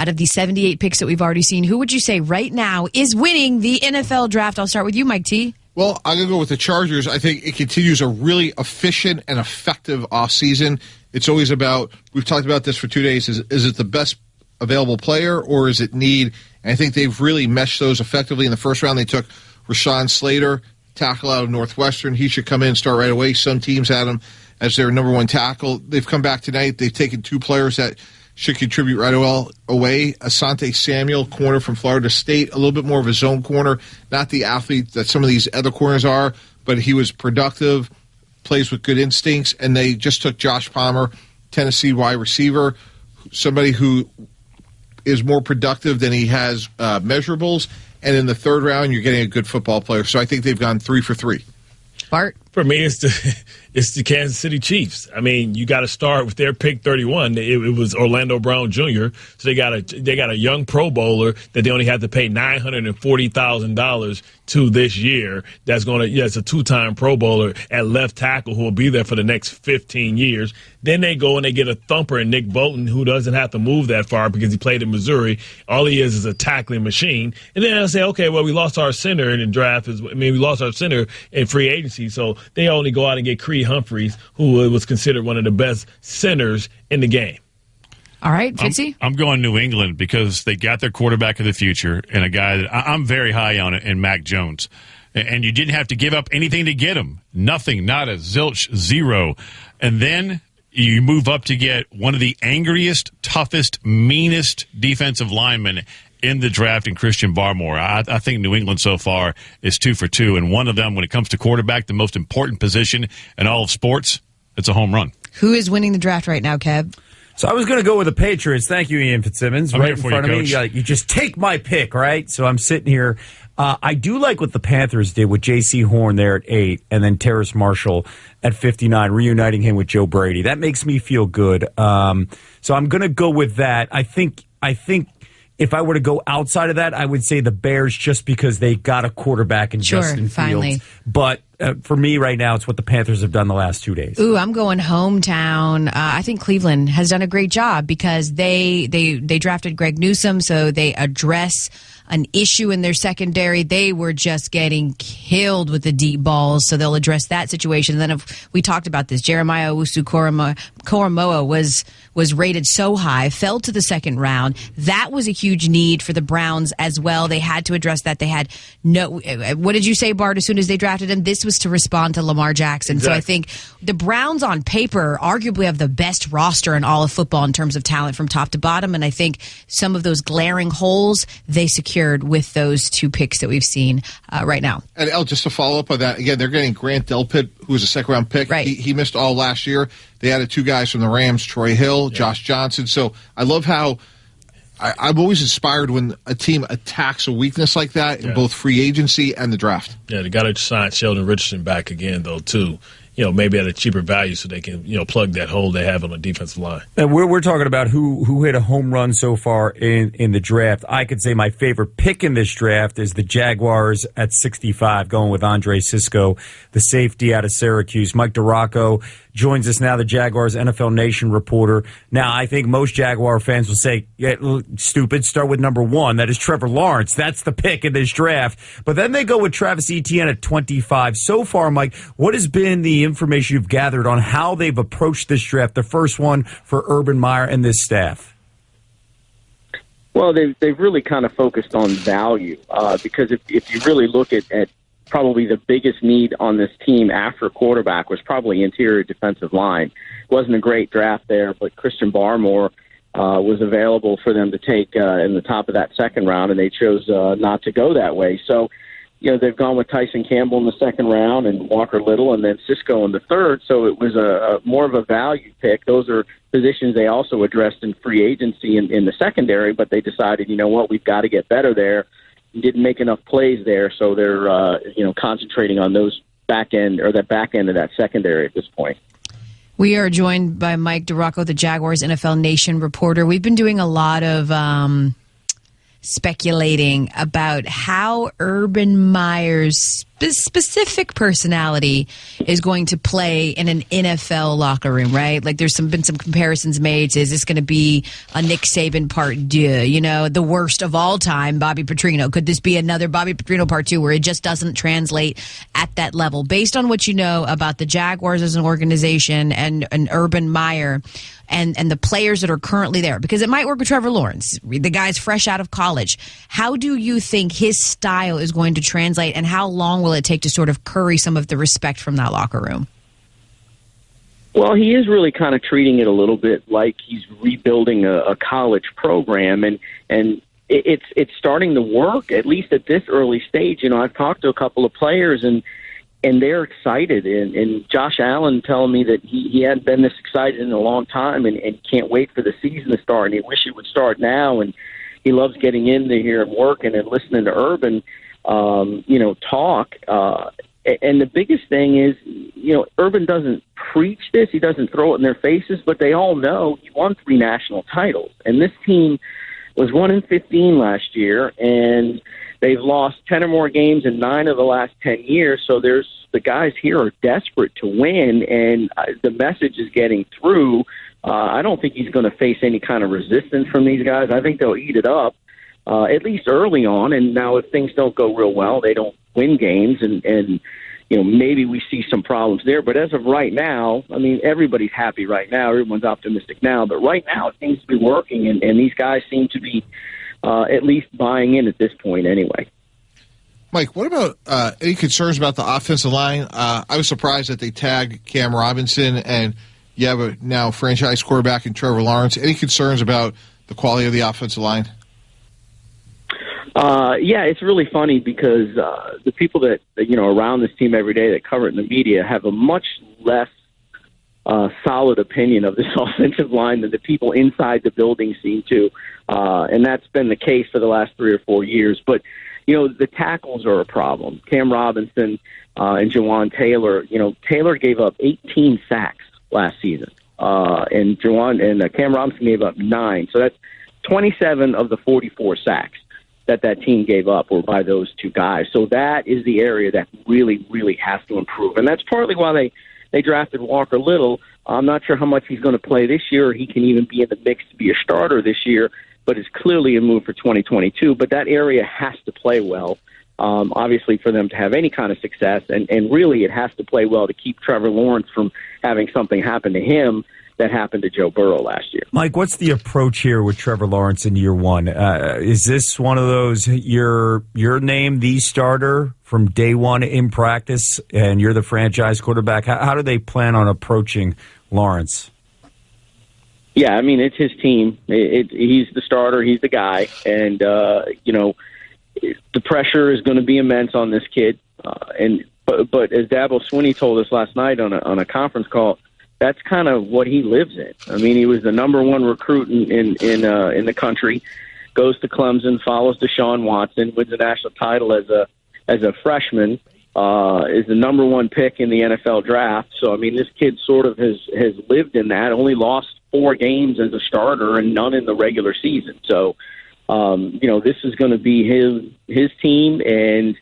out of the 78 picks that we've already seen, who would you say right now is winning the NFL draft? I'll start with you, Mike T. Well, I'm going to go with the Chargers. I think it continues a really efficient and effective offseason. It's always about, we've talked about this for 2 days, is it the best available player or is it need? And I think they've really meshed those effectively. In the first round, they took Rashawn Slater, tackle out of Northwestern. He should come in and start right away. Some teams had him as their number one tackle. They've come back tonight. They've taken 2 players that should contribute right away. Asante Samuel, corner from Florida State, a little bit more of a zone corner, not the athlete that some of these other corners are, but he was productive, plays with good instincts, and they just took Josh Palmer, Tennessee wide receiver, somebody who is more productive than he has measurables, and in the third round, you're getting a good football player. So I think they've gone 3 for 3. Bart? For me, it's the Kansas City Chiefs. I mean, you got to start with their pick 31. It was Orlando Brown Jr. So they got a young Pro Bowler that they only have to pay $940,000 to this year. That's it's a 2-time Pro Bowler at left tackle who will be there for the next 15 years. Then they go and they get a thumper in Nick Bolton, who doesn't have to move that far because he played in Missouri. All he is a tackling machine. And then they'll say, okay, well, we lost our center in the draft. We lost our center in free agency. So they only go out and get Creed Humphreys, who was considered one of the best centers in the game. All right, Fitzy? I'm going New England because they got their quarterback of the future and a guy that I'm very high on it in Mac Jones. And you didn't have to give up anything to get him. Nothing, not a zilch, zero. And then you move up to get one of the angriest, toughest, meanest defensive linemen in the draft in Christian Barmore. I think New England so far is 2 for 2, and one of them, when it comes to quarterback, the most important position in all of sports, it's a home run. Who is winning the draft right now, Kev? So I was going to go with the Patriots. Thank you, Ian Fitzsimmons. I'm right here in for front you, of me. Coach. You just take my pick, right? So I'm sitting here. I do like what the Panthers did with J.C. Horn there at 8 and then Terrace Marshall at 59, reuniting him with Joe Brady. That makes me feel good. So I'm going to go with that. I think if I were to go outside of that, I would say the Bears just because they got a quarterback in Justin Fields. Finally. But for me right now, it's what the Panthers have done the last 2 days. Ooh, I'm going hometown. I think Cleveland has done a great job because they drafted Greg Newsome, so they address an issue in their secondary. They were just getting killed with the deep balls, so they'll address that situation. And then if we talked about this, Jeremiah Usukuramoa was rated so high, fell to the second round. That was a huge need for the Browns as well. They had to address that. They had no, what did you say, Bart, as soon as they drafted him? This was to respond to Lamar Jackson. Exactly. So I think the Browns on paper arguably have the best roster in all of football in terms of talent from top to bottom. And I think some of those glaring holes they secured with those 2 picks that we've seen right now. And just to follow up on that, again, they're getting Grant Delpit, who was a second-round pick. Right. He missed all last year. They added 2 guys from the Rams, Troy Hill, Josh Johnson. So I love how I'm always inspired when a team attacks a weakness like that in both free agency and the draft. Yeah, they got to sign Sheldon Richardson back again, though, too. Maybe at a cheaper value so they can, plug that hole they have on the defensive line. And we're talking about who hit a home run so far in the draft. I could say my favorite pick in this draft is the Jaguars at 65, going with Andre Sisco, the safety out of Syracuse. Mike DiRocco joins us now, the Jaguars NFL Nation reporter. Now, I think most Jaguar fans will say, stupid, start with number 1. That is Trevor Lawrence. That's the pick in this draft. But then they go with Travis Etienne at 25. So far, Mike, what has been the information you've gathered on how they've approached this draft, the first one for Urban Meyer and this staff? Well, they've really kind of focused on value because if you really look at probably the biggest need on this team after quarterback was probably interior defensive line. Wasn't a great draft there, but Christian Barmore was available for them to take in the top of that second round, and they chose not to go that way. So, they've gone with Tyson Campbell in the second round and Walker Little and then Sisco in the third. So it was a more of a value pick. Those are positions they also addressed in free agency in the secondary, but they decided, we've got to get better there. Didn't make enough plays there, so they're concentrating on those back end of that secondary at this point. We are joined by Mike DiRocco, the Jaguars NFL Nation reporter. We've been doing a lot of speculating about how Urban Meyer's specific personality is going to play in an NFL locker room, right? Like there's been some comparisons made to, is this going to be a Nick Saban part 2, the worst of all time, Bobby Petrino? Could this be another Bobby Petrino part 2 where it just doesn't translate at that level? Based on what you know about the Jaguars as an organization and Urban Meyer and the players that are currently there, because it might work with Trevor Lawrence, the guy's fresh out of college. How do you think his style is going to translate, and how long will it take to sort of curry some of the respect from that locker room? Well, he is really kind of treating it a little bit like he's rebuilding a college program, and it's starting to work, at least at this early stage. I've talked to a couple of players, and they're excited. And Josh Allen telling me that he hadn't been this excited in a long time and can't wait for the season to start. And he wish it would start now. And he loves getting into here and working and listening to Urban, talk. And the biggest thing is, Urban doesn't preach this. He doesn't throw it in their faces, but they all know he won 3 national titles. And this team was 1-15 last year, and they've lost 10 or more games in 9 of the last 10 years. So the guys here are desperate to win, and the message is getting through. I don't think he's going to face any kind of resistance from these guys. I think they'll eat it up, at least early on. And now if things don't go real well, they don't win games, and maybe we see some problems there. But as of right now, everybody's happy right now. Everyone's optimistic now. But right now it seems to be working, and these guys seem to be at least buying in at this point anyway. Mike, what about any concerns about the offensive line? I was surprised that they tagged Cam Robinson, and you have a now franchise quarterback in Trevor Lawrence. Any concerns about the quality of the offensive line? Yeah, it's really funny because the people that around this team every day that cover it in the media have a much less solid opinion of this offensive line than the people inside the building seem to, and that's been the case for the last 3 or 4 years. But the tackles are a problem. Cam Robinson and Jawan Taylor. Taylor gave up 18 sacks last season, and Cam Robinson gave up 9. So that's 27 of the 44 sacks that team gave up were by those 2 guys. So that is the area that really, really has to improve. And that's partly why they drafted Walker Little. I'm not sure how much he's going to play this year, or he can even be in the mix to be a starter this year, but it's clearly a move for 2022. But that area has to play well, obviously, for them to have any kind of success. And really it has to play well to keep Trevor Lawrence from having something happen to him that happened to Joe Burrow last year. Mike, what's the approach here with Trevor Lawrence in year 1? Is this one of those, you're named the starter from day 1 in practice, and you're the franchise quarterback? How do they plan on approaching Lawrence? Yeah, it's his team. He's the starter. He's the guy. And, the pressure is going to be immense on this kid. But as Dabo Swinney told us last night on a conference call, that's kind of what he lives in. He was the number 1 recruit in the country, goes to Clemson, follows Deshaun Watson, wins a national title as a freshman, is the number 1 pick in the NFL draft. So, this kid sort of has lived in that, only lost 4 games as a starter and none in the regular season. So, this is going to be his team, and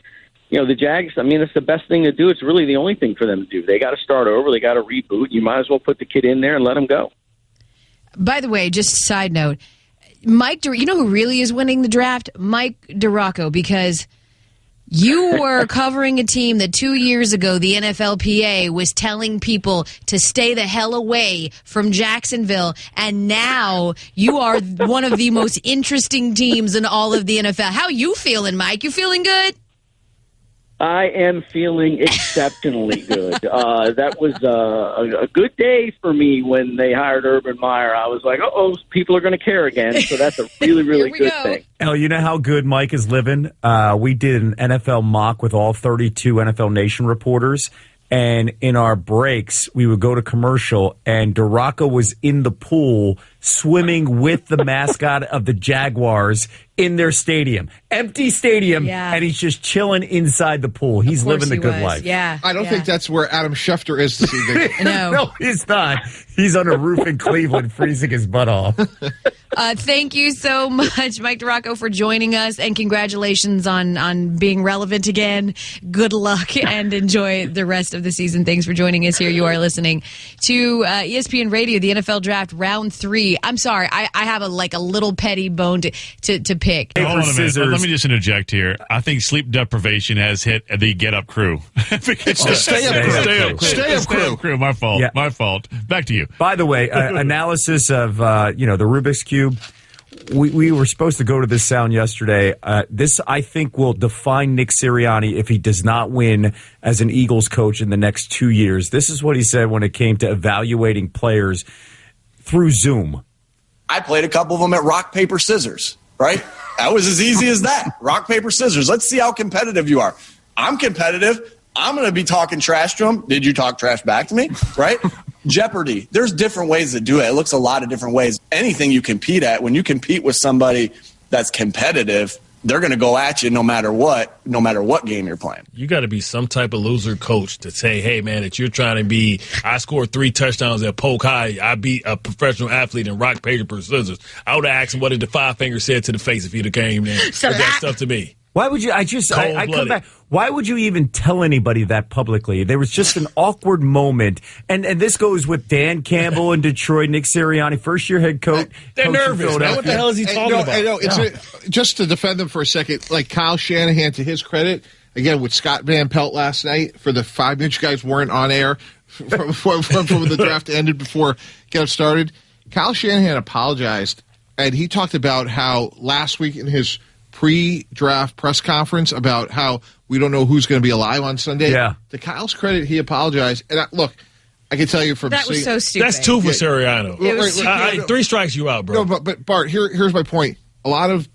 the Jags, that's the best thing to do. It's really the only thing for them to do. They got to start over. They got to reboot. You might as well put the kid in there and let him go. By the way, just a side note, Mike, you know who really is winning the draft? Mike DiRocco, because you were covering a team that 2 years ago, the NFLPA was telling people to stay the hell away from Jacksonville, and now you are one of the most interesting teams in all of the NFL. How you feeling, Mike? You feeling good? I am feeling exceptionally good. That was a good day for me when they hired Urban Meyer. I was like, people are going to care again. So that's a really, really good thing. El, you know how good Mike is living? We did an NFL mock with all 32 NFL Nation reporters. And in our breaks, we would go to commercial, and DiRocco was in the pool swimming with the mascot of the Jaguars in their stadium. Empty stadium, and he's just chilling inside the pool. He's living the good life. Yeah. I don't think that's where Adam Schefter is this evening. No, he's not. He's on a roof in Cleveland freezing his butt off. Thank you so much, Mike DeRocco, for joining us, and congratulations on being relevant again. Good luck and enjoy the rest of the season. Thanks for joining us here. You are listening to ESPN Radio, the NFL Draft Round 3. I'm sorry, I have a little petty bone to pick. Hold on a minute. Let me just interject here. I think sleep deprivation has hit the Get Up crew. Stay up crew. My fault. Yeah. My fault. Back to you. By the way, analysis of the Rubik's Cube. We were supposed to go to this sound yesterday. This, I think, will define Nick Sirianni if he does not win as an Eagles coach in the next 2 years. This is what he said when it came to evaluating players through Zoom. I played a couple of them at rock, paper, scissors, right? That was as easy as that. Rock, paper, scissors. Let's see how competitive you are. I'm competitive. I'm going to be talking trash to him. Did you talk trash back to me? Right? Jeopardy. There's different ways to do it. It looks a lot of different ways. Anything you compete at, when you compete with somebody that's competitive, they're going to go at you no matter what game you're playing. You got to be some type of loser coach to say, hey, man, that you're trying to be, I scored 3 touchdowns at Polk High. I beat a professional athlete in rock, paper, scissors. I would have asked him what did the 5 finger said to the face if he'd have came in with that stuff to me. Why would you? I come back. Why would you even tell anybody that publicly? There was just an awkward moment, and this goes with Dan Campbell in Detroit, Nick Sirianni, first-year head coach. They're nervous, man. What the hell is he talking about? I know. Just to defend them for a second, like Kyle Shanahan, to his credit, again with Scott Van Pelt last night, for the 5 minutes you guys weren't on air from the draft ended before get up started. Kyle Shanahan apologized, and he talked about how last week in his pre-draft press conference about how we don't know who's going to be alive on Sunday. Yeah. To Kyle's credit, he apologized. And look, I can tell you from that was so stupid. That's 2 for Sirianni. Right. 3 strikes you out, bro. No, but Bart, here's my point. A lot of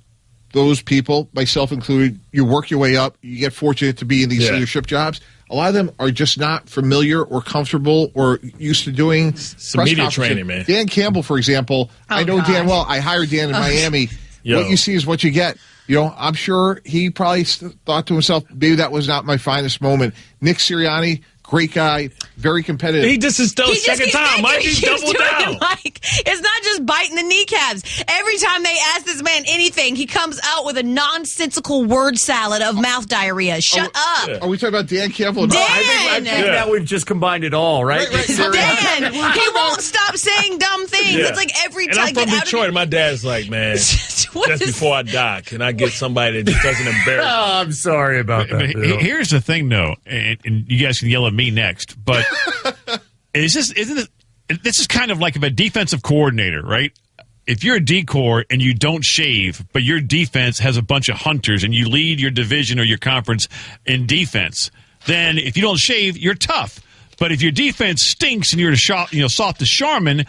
those people, myself included, you work your way up. You get fortunate to be in these leadership jobs. A lot of them are just not familiar or comfortable or used to doing some media training, man. Dan Campbell, for example, I know Dan well. I hired Dan in Miami. What you see is what you get. I'm sure he probably thought to himself, maybe that was not my finest moment. Nick Sirianni, great guy, very competitive. He just is still second time. Mike, he doubled down. Mike, it's not just biting the kneecaps. Every time they ask this man anything, he comes out with a nonsensical word salad of mouth diarrhea. Shut up. Are we talking about Dan Campbell? Dan! I think now we've just combined it all, right? Dan! He won't stop saying dumb things. It's like every time. And I'm from Detroit, and my dad's like, man, just before I die, can I get somebody that just doesn't embarrass me? Oh, I'm sorry about that. Here's the thing, though, and you guys can yell at me next, but this is kind of like a defensive coordinator, right? If you're a D-corps and you don't shave, but your defense has a bunch of hunters and you lead your division or your conference in defense, then if you don't shave, you're tough. But if your defense stinks and you're soft as Charmin,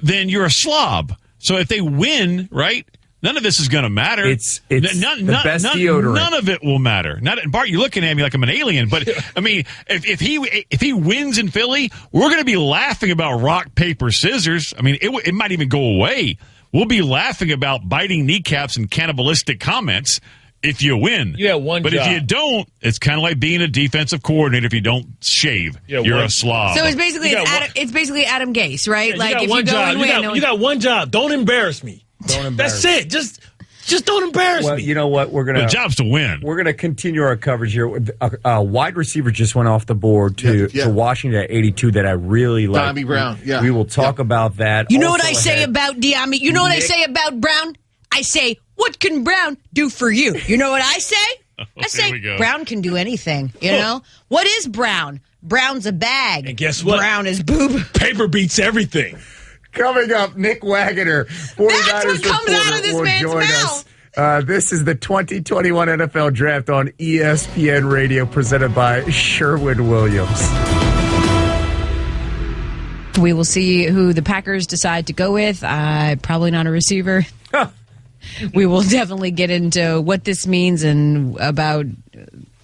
then you're a slob. So if they win, right? None of this is going to matter. It's the best deodorant. None of it will matter. Bart, you're looking at me like I'm an alien, but I mean, if he wins in Philly, we're going to be laughing about rock, paper, scissors. I mean, it might even go away. We'll be laughing about biting kneecaps and cannibalistic comments if you win. You have one but job. If you don't, it's kind of like being a defensive coordinator. If you don't shave, you're a slob. So it's basically Adam Gase, right? Yeah, like if you go and win, you got one job. Don't embarrass me. That's it. Just don't embarrass me. You know what? The job's to win. We're gonna continue our coverage here. A wide receiver just went off the board to Washington at 82 that I really like. Tommy Brown. Yeah, we will talk about that. You know what I say about Diami? You know what I say about Brown? I say, what can Brown do for you? You know what I say? I say Brown can do anything. You know what is Brown? Brown's a bag. And guess what? Brown is boob. Paper beats everything. Coming up, Nick Wagoner, 49ers reporter, will join us. This is the 2021 NFL Draft on ESPN Radio, presented by Sherwin-Williams. We will see who the Packers decide to go with. Probably not a receiver. We will definitely get into what this means and about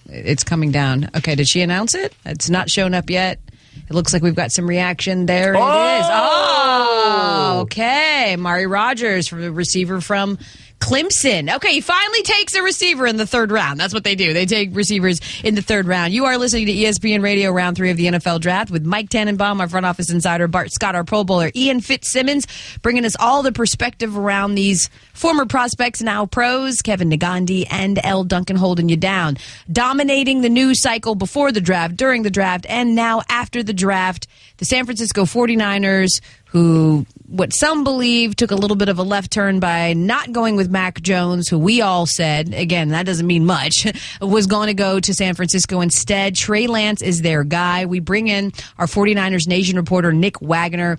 it's coming down. Okay, did she announce it? It's not shown up yet. It looks like we've got some reaction. There it is. Oh! Oh, okay. Mari Rogers, from the receiver from Clemson. Okay, he finally takes a receiver in the third round. That's what they do. They take receivers in the third round. You are listening to ESPN Radio, round 3 of the NFL Draft with Mike Tannenbaum, our front office insider, Bart Scott, our Pro Bowler, Ian Fitzsimmons, bringing us all the perspective around these former prospects, now pros, Kevin Negandhi and L. Duncan holding you down. Dominating the news cycle before the draft, during the draft, and now after the draft, the San Francisco 49ers, who, what some believe, took a little bit of a left turn by not going with Mac Jones, who we all said, again, that doesn't mean much, was going to go to San Francisco instead. Trey Lance is their guy. We bring in our 49ers Nation reporter, Nick Wagner,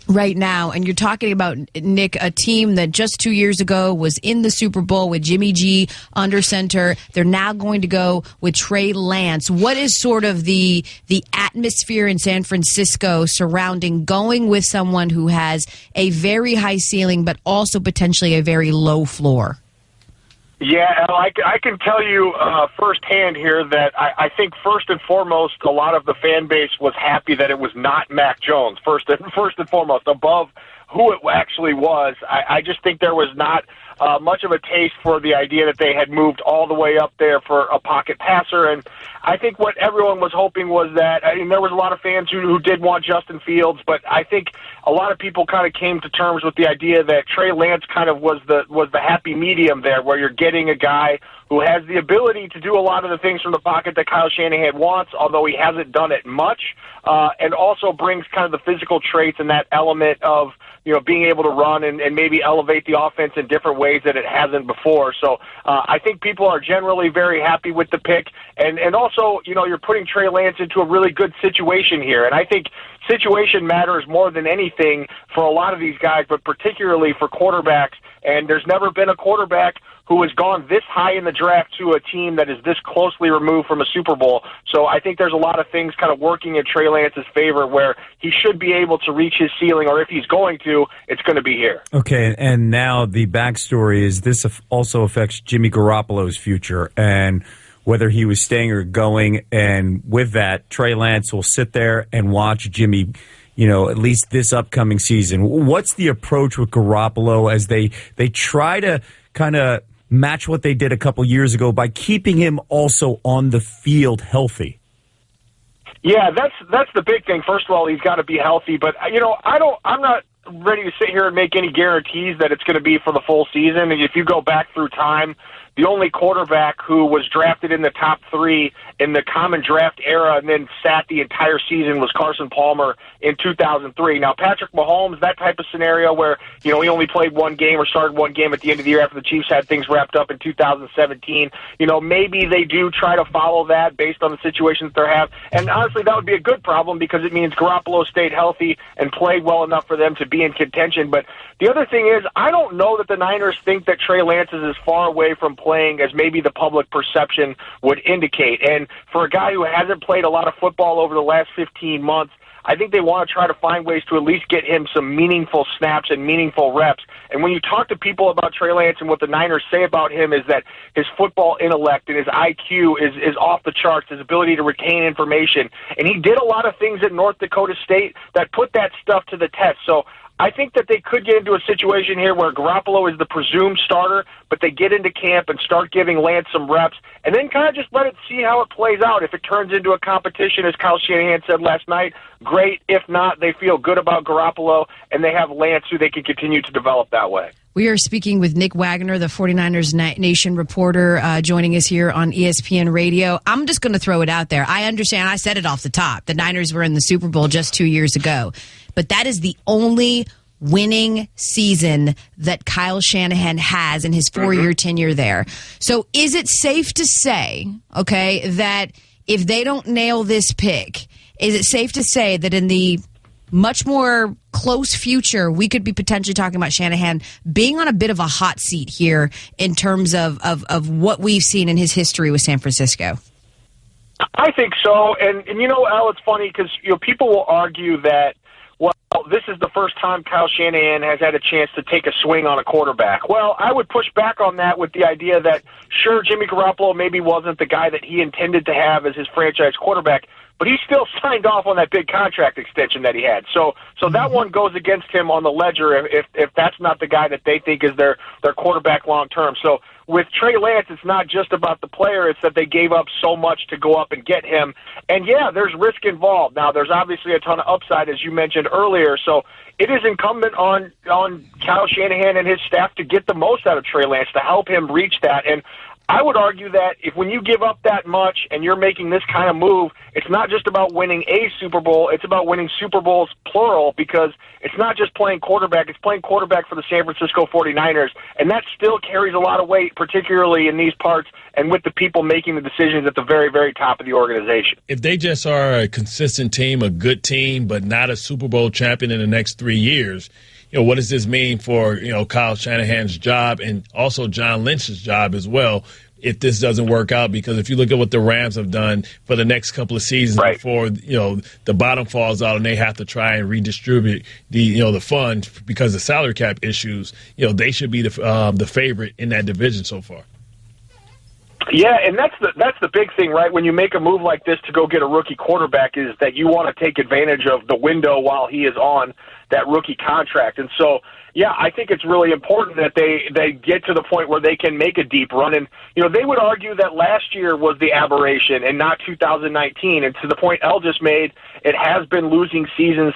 right now, and you're talking about, Nick, a team that just 2 years ago was in the Super Bowl with Jimmy G under center. They're now going to go with Trey Lance. What is sort of the atmosphere in San Francisco surrounding going with someone who has a very high ceiling but also potentially a very low floor? Yeah, I can tell you firsthand here that I think first and foremost, a lot of the fan base was happy that it was not Mac Jones, first and foremost, above who it actually was. I just think there was not much of a taste for the idea that they had moved all the way up there for a pocket passer. And I think what everyone was hoping was that, I mean, there was a lot of fans who did want Justin Fields, but I think a lot of people kind of came to terms with the idea that Trey Lance kind of was the happy medium there, where you're getting a guy who has the ability to do a lot of the things from the pocket that Kyle Shanahan wants, although he hasn't done it much, and also brings kind of the physical traits and that element of, you know, being able to run and maybe elevate the offense in different ways that it hasn't before. So I think people are generally very happy with the pick. And also, you know, you're putting Trey Lance into a really good situation here. And I think situation matters more than anything for a lot of these guys, but particularly for quarterbacks. And there's never been a quarterback who has gone this high in the draft to a team that is this closely removed from a Super Bowl. So I think there's a lot of things kind of working in Trey Lance's favor where he should be able to reach his ceiling, or if he's going to, it's going to be here. Okay, and now the backstory is this also affects Jimmy Garoppolo's future and whether he was staying or going. And with that, Trey Lance will sit there and watch Jimmy, you know, at least this upcoming season. What's the approach with Garoppolo as they try to kind of match what they did a couple years ago by keeping him also on the field healthy? Yeah, that's the big thing. First of all, he's got to be healthy, but you know, I'm not ready to sit here and make any guarantees that it's going to be for the full season. And if you go back through time, the only quarterback who was drafted in the top 3 in the common draft era and then sat the entire season was Carson Palmer in 2003. Now, Patrick Mahomes, that type of scenario where, you know, he only played one game or started one game at the end of the year after the Chiefs had things wrapped up in 2017. You know, maybe they do try to follow that based on the situation that they have. And honestly, that would be a good problem because it means Garoppolo stayed healthy and played well enough for them to be in contention. But the other thing is, I don't know that the Niners think that Trey Lance is as far away from playing as maybe the public perception would indicate. And for a guy who hasn't played a lot of football over the last 15 months, I think they want to try to find ways to at least get him some meaningful snaps and meaningful reps. And when you talk to people about Trey Lance and what the Niners say about him is that his football intellect and his IQ is off the charts, his ability to retain information. And he did a lot of things at North Dakota State that put that stuff to the test. So I think that they could get into a situation here where Garoppolo is the presumed starter, but they get into camp and start giving Lance some reps, and then kind of just let it see how it plays out. If it turns into a competition, as Kyle Shanahan said last night, great. If not, they feel good about Garoppolo, and they have Lance who they can continue to develop that way. We are speaking with Nick Wagner, the 49ers Nation reporter, joining us here on ESPN Radio. I'm just going to throw it out there. I understand. I said it off the top. The Niners were in the Super Bowl just 2 years ago. But that is the only winning season that Kyle Shanahan has in his 4-year tenure there. So is it safe to say, okay, that if they don't nail this pick, is it safe to say that in the much more close future, we could be potentially talking about Shanahan being on a bit of a hot seat here in terms of what we've seen in his history with San Francisco? I think so. And you know, Al, it's funny because, you know, people will argue that, well, this is the first time Kyle Shanahan has had a chance to take a swing on a quarterback. Well, I would push back on that with the idea that, sure, Jimmy Garoppolo maybe wasn't the guy that he intended to have as his franchise quarterback, but he still signed off on that big contract extension that he had. So that one goes against him on the ledger if that's not the guy that they think is their quarterback long term. So with Trey Lance, it's not just about the player, it's that they gave up so much to go up and get him. And yeah, there's risk involved. Now, there's obviously a ton of upside, as you mentioned earlier. So it is incumbent on Kyle Shanahan and his staff to get the most out of Trey Lance, to help him reach that. And I would argue that when you give up that much and you're making this kind of move, it's not just about winning a Super Bowl, it's about winning Super Bowls, plural, because it's not just playing quarterback, it's playing quarterback for the San Francisco 49ers, and that still carries a lot of weight, particularly in these parts and with the people making the decisions at the very, very top of the organization. If they just are a consistent team, a good team, but not a Super Bowl champion in the next 3 years, what does this mean for, Kyle Shanahan's job and also John Lynch's job as well if this doesn't work out? Because if you look at what the Rams have done for the next couple of seasons before, the bottom falls out and they have to try and redistribute the funds because of salary cap issues, they should be the favorite in that division so far. Yeah, and that's the big thing, right? When you make a move like this to go get a rookie quarterback, is that you want to take advantage of the window while he is on that rookie contract. And so, yeah, I think it's really important that they get to the point where they can make a deep run. And, they would argue that last year was the aberration and not 2019. And to the point El just made, it has been losing seasons,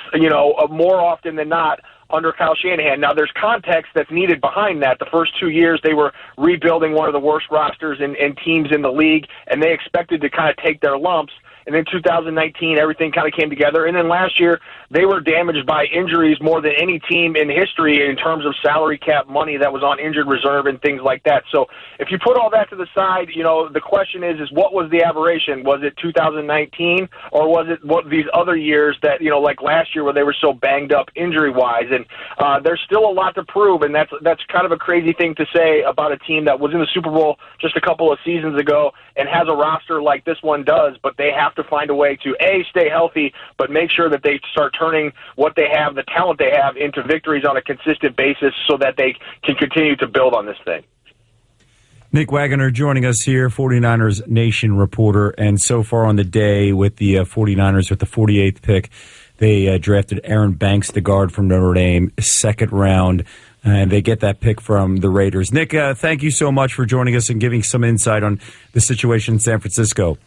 more often than not under Kyle Shanahan. Now, there's context that's needed behind that. The first 2 years, they were rebuilding one of the worst rosters and teams in the league, and they expected to kind of take their lumps. And then 2019, everything kind of came together. And then last year, they were damaged by injuries more than any team in history in terms of salary cap money that was on injured reserve and things like that. So if you put all that to the side, the question is what was the aberration? Was it 2019, or was it these other years that, like last year where they were so banged up injury-wise? And there's still a lot to prove, and that's kind of a crazy thing to say about a team that was in the Super Bowl just a couple of seasons ago and has a roster like this one does, but they have to find a way to, A, stay healthy, but make sure that they start turning what they have, the talent they have, into victories on a consistent basis so that they can continue to build on this thing. Nick Wagoner joining us here, 49ers Nation reporter. And so far on the day with the 49ers with the 48th pick, they drafted Aaron Banks, the guard from Notre Dame, second round. And they get that pick from the Raiders. Nick, thank you so much for joining us and giving some insight on the situation in San Francisco.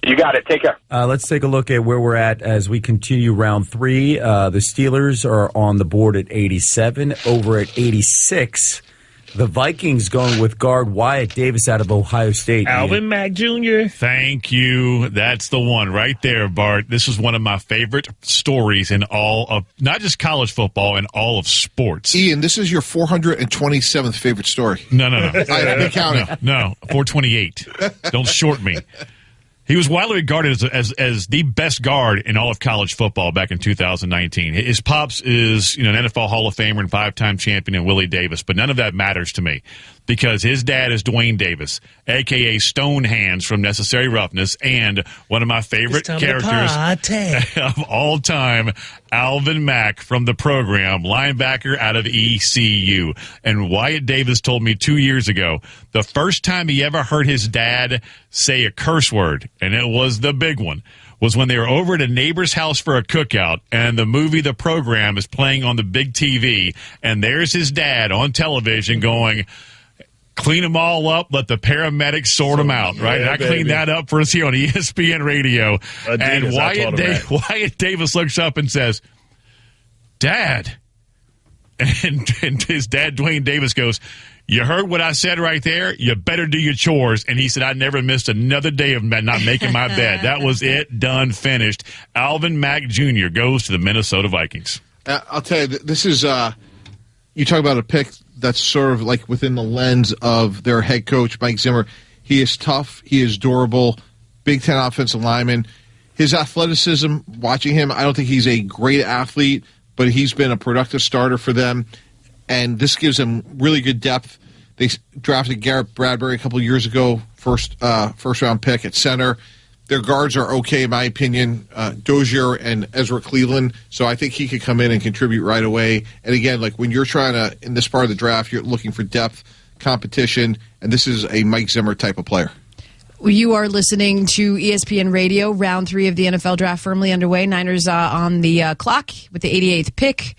You got it. Take care. Let's take a look at where we're at as we continue round three. The Steelers are on the board at 87. Over at 86, the Vikings going with guard Wyatt Davis out of Ohio State. Alvin Mack Jr. Thank you. That's the one right there, Bart. This is one of my favorite stories in all of, not just college football, in all of sports. Ian, this is your 427th favorite story. No. I've been counting. No, 428. Don't short me. He was widely regarded as the best guard in all of college football back in 2019. His pops is an NFL Hall of Famer and five-time champion in Willie Davis, but none of that matters to me because his dad is Dwayne Davis, a.k.a. Stonehands from Necessary Roughness, and one of my favorite characters of all time, Alvin Mack from the program, linebacker out of ECU. And Wyatt Davis told me 2 years ago, the first time he ever heard his dad say a curse word, and it was the big one, was when they were over at a neighbor's house for a cookout, and the movie The Program is playing on the big TV, and there's his dad on television going, clean them all up, let the paramedics sort them out, right? Yeah, and I cleaned that up for us here on ESPN Radio. And Wyatt Davis looks up and says, Dad. And his dad, Dwayne Davis, goes, you heard what I said right there? You better do your chores. And he said, I never missed another day of not making my bed. That was it, done, finished. Alvin Mack Jr. goes to the Minnesota Vikings. I'll tell you, this is, you talk about a pick that's sort of like within the lens of their head coach, Mike Zimmer. He is tough. He is durable. Big Ten offensive lineman. His athleticism, watching him, I don't think he's a great athlete, but he's been a productive starter for them. And this gives them really good depth. They drafted Garrett Bradbury a couple of years ago, first round pick at center. Their guards are okay, in my opinion, Dozier and Ezra Cleveland. So I think he could come in and contribute right away. And again, like when you're trying to, in this part of the draft, you're looking for depth, competition, and this is a Mike Zimmer type of player. You are listening to ESPN Radio, round 3 of the NFL draft firmly underway. Niners on the clock with the 88th pick.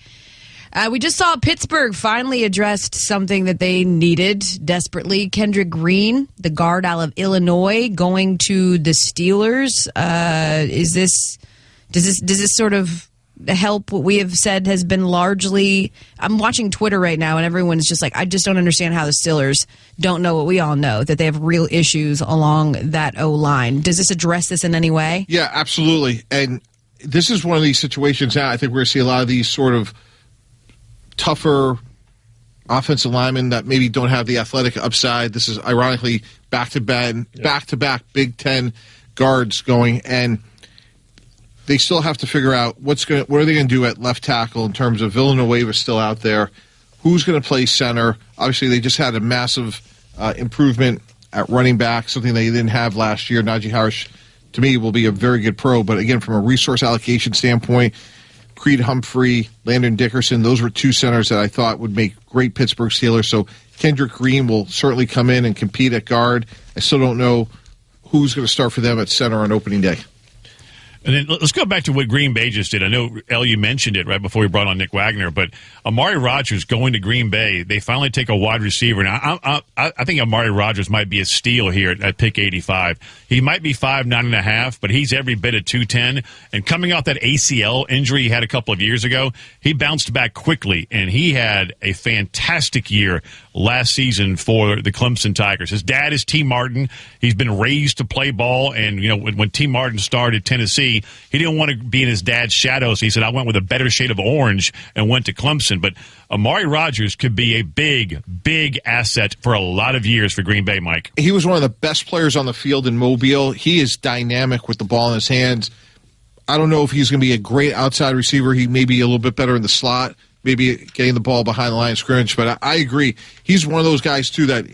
We just saw Pittsburgh finally addressed something that they needed desperately. Kendrick Green, the guard out of Illinois, going to the Steelers. Does this sort of help what we have said has been largely... I'm watching Twitter right now, and everyone's just like, I just don't understand how the Steelers don't know what we all know, that they have real issues along that O-line. Does this address this in any way? Yeah, absolutely. And this is one of these situations now. I think we're going to see a lot of these sort of tougher offensive linemen that maybe don't have the athletic upside. This is ironically back-to-back Big Ten guards going, and they still have to figure out what are they going to do at left tackle in terms of Villanueva still out there. Who's going to play center? Obviously, they just had a massive improvement at running back, something they didn't have last year. Najee Harris, to me, will be a very good pro. But again, from a resource allocation standpoint, Creed Humphrey, Landon Dickerson, those were 2 centers that I thought would make great Pittsburgh Steelers. So Kendrick Green will certainly come in and compete at guard. I still don't know who's going to start for them at center on opening day. And then let's go back to what Green Bay just did. I know, El, you mentioned it right before we brought on Nick Wagner, but Amari Rodgers going to Green Bay, they finally take a wide receiver. Now, I think Amari Rodgers might be a steal here at pick 85. He might be 5'9.5", but he's every bit of 210. And coming off that ACL injury he had a couple of years ago, he bounced back quickly, and he had a fantastic year last season for the Clemson Tigers. His dad is T. Martin. He's been raised to play ball, and when T. Martin started Tennessee, he didn't want to be in his dad's shadow, so he said, I went with a better shade of orange and went to Clemson. But Amari Rodgers could be a big, big asset for a lot of years for Green Bay, Mike. He was one of the best players on the field in Mobile. He is dynamic with the ball in his hands. I don't know if he's going to be a great outside receiver. He may be a little bit better in the slot, maybe getting the ball behind the line of scrimmage. But I agree. He's one of those guys, too, that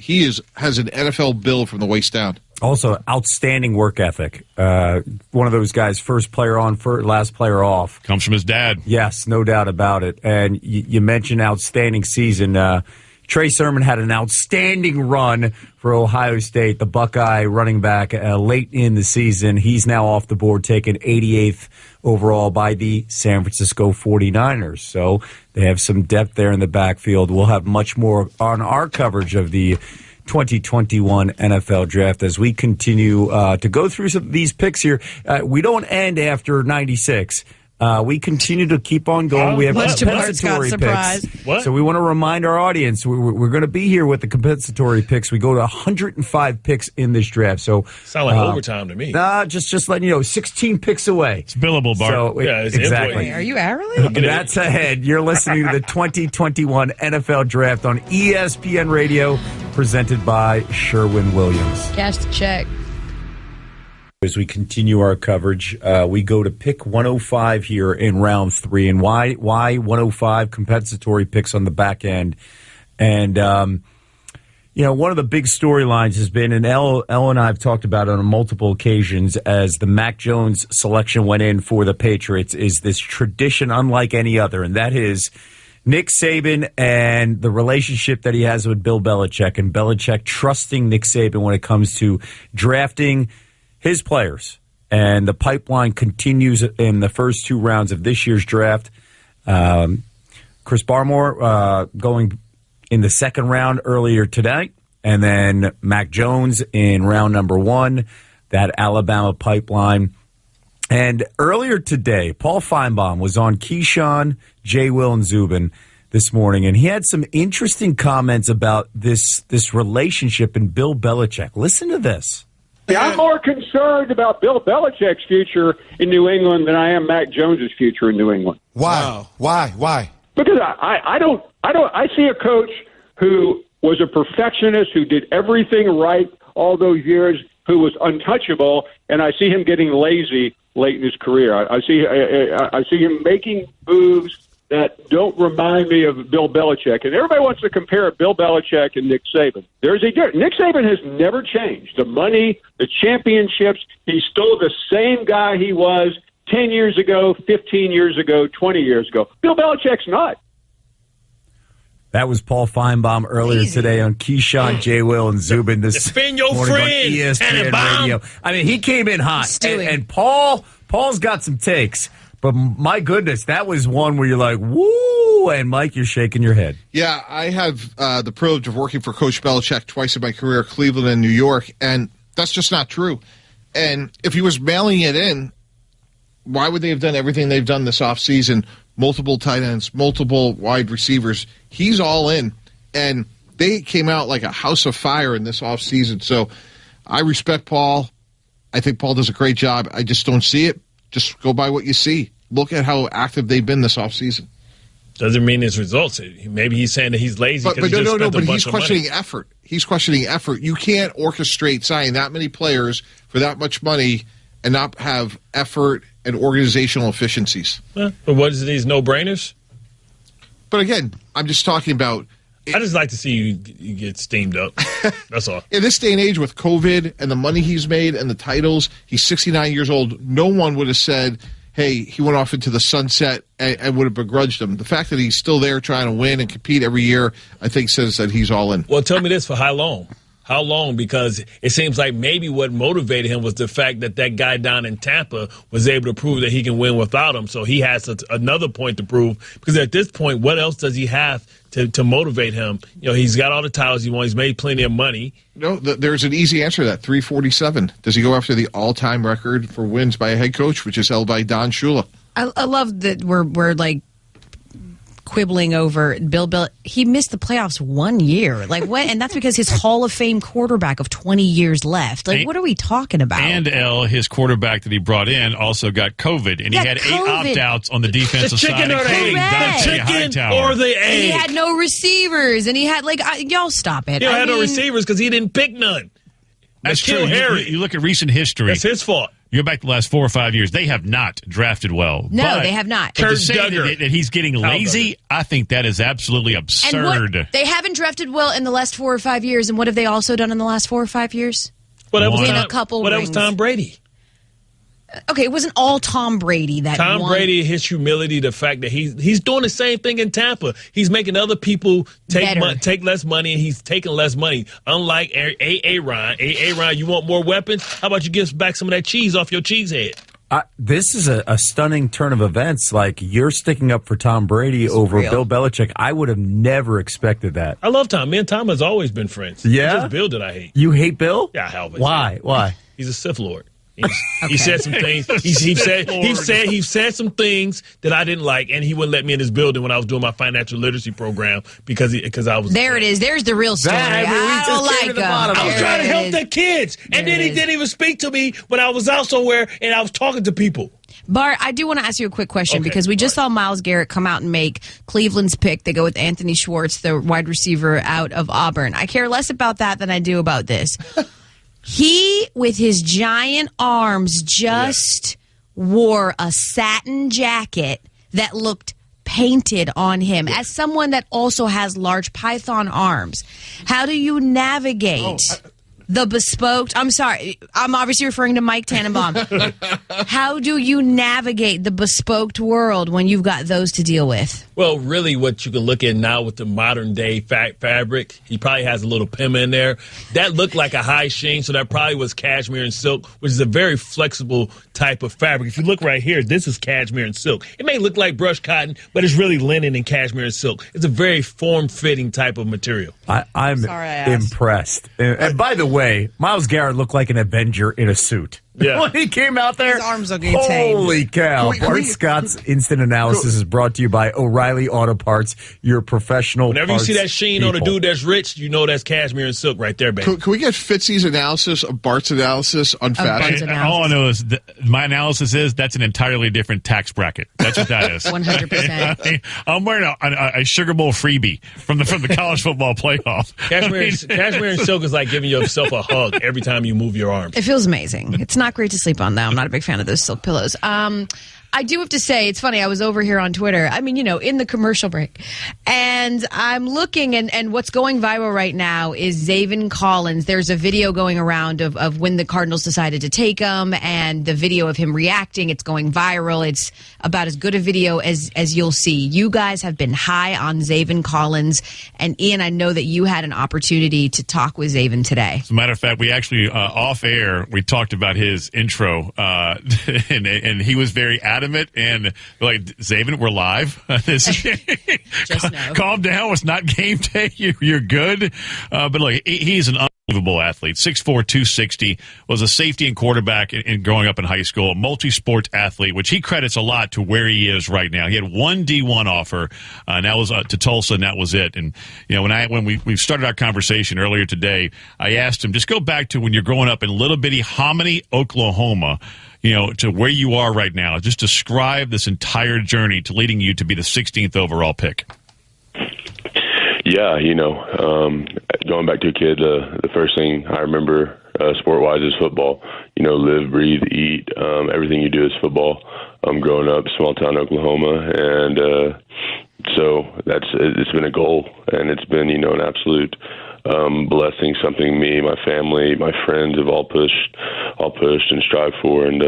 has an NFL build from the waist down. Also, outstanding work ethic. One of those guys, first player on, last player off. Comes from his dad. Yes, no doubt about it. And you mentioned outstanding season. Trey Sermon had an outstanding run for Ohio State, the Buckeye running back, late in the season. He's now off the board, taken 88th overall by the San Francisco 49ers. So they have some depth there in the backfield. We'll have much more on our coverage of the 2021 NFL Draft as we continue to go through some of these picks here. We don't end after 96. We continue to keep on going. We have compensatory picks. What? So we want to remind our audience, we're going to be here with the compensatory picks. We go to 105 picks in this draft. So sound like overtime to me. Just letting you know, 16 picks away. It's billable, Bart. So, yeah, it's exactly. Are you hourly? That's ahead. You're listening to the 2021 NFL Draft on ESPN Radio, presented by Sherwin-Williams. Cash the check. As we continue our coverage, we go to pick 105 here in round 3. And why 105? Compensatory picks on the back end. And, one of the big storylines has been, and Elle and I have talked about it on multiple occasions, as the Mac Jones selection went in for the Patriots, is this tradition unlike any other. And that is Nick Saban and the relationship that he has with Bill Belichick, and Belichick trusting Nick Saban when it comes to drafting his players. And the pipeline continues in the first 2 rounds of this year's draft. Chris Barmore going in the 2nd round earlier today, and then Mac Jones in round number 1, that Alabama pipeline. And earlier today, Paul Feinbaum was on Keyshawn, J. Will, and Zubin this morning, and he had some interesting comments about this relationship and Bill Belichick. Listen to this. I'm more concerned about Bill Belichick's future in New England than I am Mac Jones's future in New England. Why? Why? Because I see a coach who was a perfectionist, who did everything right all those years, who was untouchable, and I see him getting lazy late in his career. I see him making moves that don't remind me of Bill Belichick. And everybody wants to compare Bill Belichick and Nick Saban. There's a difference. Nick Saban has never changed. The money, the championships, he's still the same guy he was 10 years ago, 15 years ago, 20 years ago. Bill Belichick's not. That was Paul Feinbaum earlier today on Keyshawn, J. Will, and Zubin. This Spin your morning on friend, ESPN Radio. I mean, he came in hot. And Paul's got some takes. But my goodness, that was one where you're like, woo! And Mike, you're shaking your head. Yeah, I have the privilege of working for Coach Belichick twice in my career, Cleveland and New York, and that's just not true. And if he was mailing it in, why would they have done everything they've done this offseason? Multiple tight ends, multiple wide receivers. He's all in. And they came out like a house of fire in this offseason. So I respect Paul. I think Paul does a great job. I just don't see it. Just go by what you see. Look at how active they've been this offseason. Doesn't mean his results. Maybe he's saying that he's lazy because he just spent a bunch of money. But he's questioning effort. He's questioning effort. You can't orchestrate signing that many players for that much money and not have effort and organizational efficiencies. But what is these no-brainers? But again, I'm just talking about... I just like to see you get steamed up. That's all. In this day and age with COVID and the money he's made and the titles, he's 69 years old. No one would have said, hey, he went off into the sunset and would have begrudged him. The fact that he's still there trying to win and compete every year, I think says that he's all in. Well, tell me this, for how long? How long? Because it seems like maybe what motivated him was the fact that that guy down in Tampa was able to prove that he can win without him. So he has another point to prove. Because at this point, what else does he have to motivate him? You know, he's got all the titles he wants. He's made plenty of money. No, there's an easy answer to that. 347. Does he go after the all-time record for wins by a head coach, which is held by Don Shula? I love that we're like quibbling over Bill. He missed the playoffs 1 year. Like what? And that's because his Hall of Fame quarterback of 20 years left. Like, what are we talking about? And his quarterback that he brought in also got COVID, and he had 8 opt-outs on the defensive side. The chicken or the egg. And he had no receivers, and he had y'all stop it. He had no receivers because he didn't pick none. That's true. You look at recent history. That's his fault. You go back the last 4 or 5 years, they have not drafted well. No, they have not. But to say that he's getting lazy, I think that is absolutely absurd. They haven't drafted well in the last 4 or 5 years, and what have they also done in the last 4 or 5 years? Well, that was a couple. Well, that was Tom Brady. Okay, it wasn't all Tom Brady that Tom won. Brady, his humility, the fact that he's doing the same thing in Tampa. He's making other people take less money, and he's taking less money. Unlike Aaron, you want more weapons? How about you give back some of that cheese off your cheese head? This is a stunning turn of events. Like, you're sticking up for Tom Brady over Bill Belichick. I would have never expected that. I love Tom. Me and Tom has always been friends. Yeah? It's just Bill that I hate. You hate Bill? Yeah, I always. Why? He's a Sith Lord. He said some things. He said some things that I didn't like, and he wouldn't let me in his building when I was doing my financial literacy program because I was there. It is. There's the real story. I don't like him. I was trying to help the kids, and then he didn't even speak to me when I was out somewhere and I was talking to people. Bart, I do want to ask you a quick question because we just saw Myles Garrett come out and make Cleveland's pick. They go with Anthony Schwartz, the wide receiver out of Auburn. I care less about that than I do about this. He, with his giant arms, just wore a satin jacket that looked painted on him. As someone that also has large python arms, how do you navigate the bespoke? I'm sorry, I'm obviously referring to Mike Tannenbaum. How do you navigate the bespoke world when you've got those to deal with? Well, really what you can look at now with the modern day fabric, he probably has a little Pima in there. That looked like a high sheen, so that probably was cashmere and silk, which is a very flexible type of fabric. If you look right here, this is cashmere and silk. It may look like brushed cotton, but it's really linen and cashmere and silk. It's a very form-fitting type of material. I'm impressed. And by the way, Myles Garrett looked like an Avenger in a suit. Yeah. When he came out there, his arms look holy cow. Bart Scott's Instant Analysis is brought to you by O'Reilly Auto Parts, your professional Whenever you see that sheen people. on a dude that's rich, you know that's cashmere and silk right there, baby. Can we get Fitzy's analysis of Bart's analysis on fashion? All I know is my analysis is that's an entirely different tax bracket. That's what that is. 100%. I'm wearing a Sugar Bowl freebie from the college football playoff. Cashmere and silk is like giving yourself a hug every time you move your arms. It feels amazing. It's not great to sleep on, though. I'm not a big fan of those silk pillows. I do have to say, it's funny. I was over here on Twitter. I mean, in the commercial break. And I'm looking, and what's going viral right now is Zaven Collins. There's a video going around of when the Cardinals decided to take him, and the video of him reacting. It's going viral. It's about as good a video as you'll see. You guys have been high on Zaven Collins. And Ian, I know that you had an opportunity to talk with Zaven today. As a matter of fact, we actually, off air, we talked about his intro, and he was very adamant, and like, Zaven, we're live. Calm down. It's not game day. You're good. But look, he's an unbelievable athlete. 6'4", 260, was a safety and quarterback in growing up in high school, a multi-sport athlete, which he credits a lot to where he is right now. He had one D1 offer, and that was to Tulsa, and that was it. And when we started our conversation earlier today, I asked him, just go back to when you're growing up in little bitty Hominy, Oklahoma, to where you are right now. Just describe this entire journey to leading you to be the 16th overall pick. Yeah, going back to a kid, the first thing I remember sport-wise is football. Live, breathe, eat. Everything you do is football. Growing up, small town Oklahoma, and so it's been a goal, and it's been an absolute blessing. Something me, my family, my friends have all pushed and strive for, and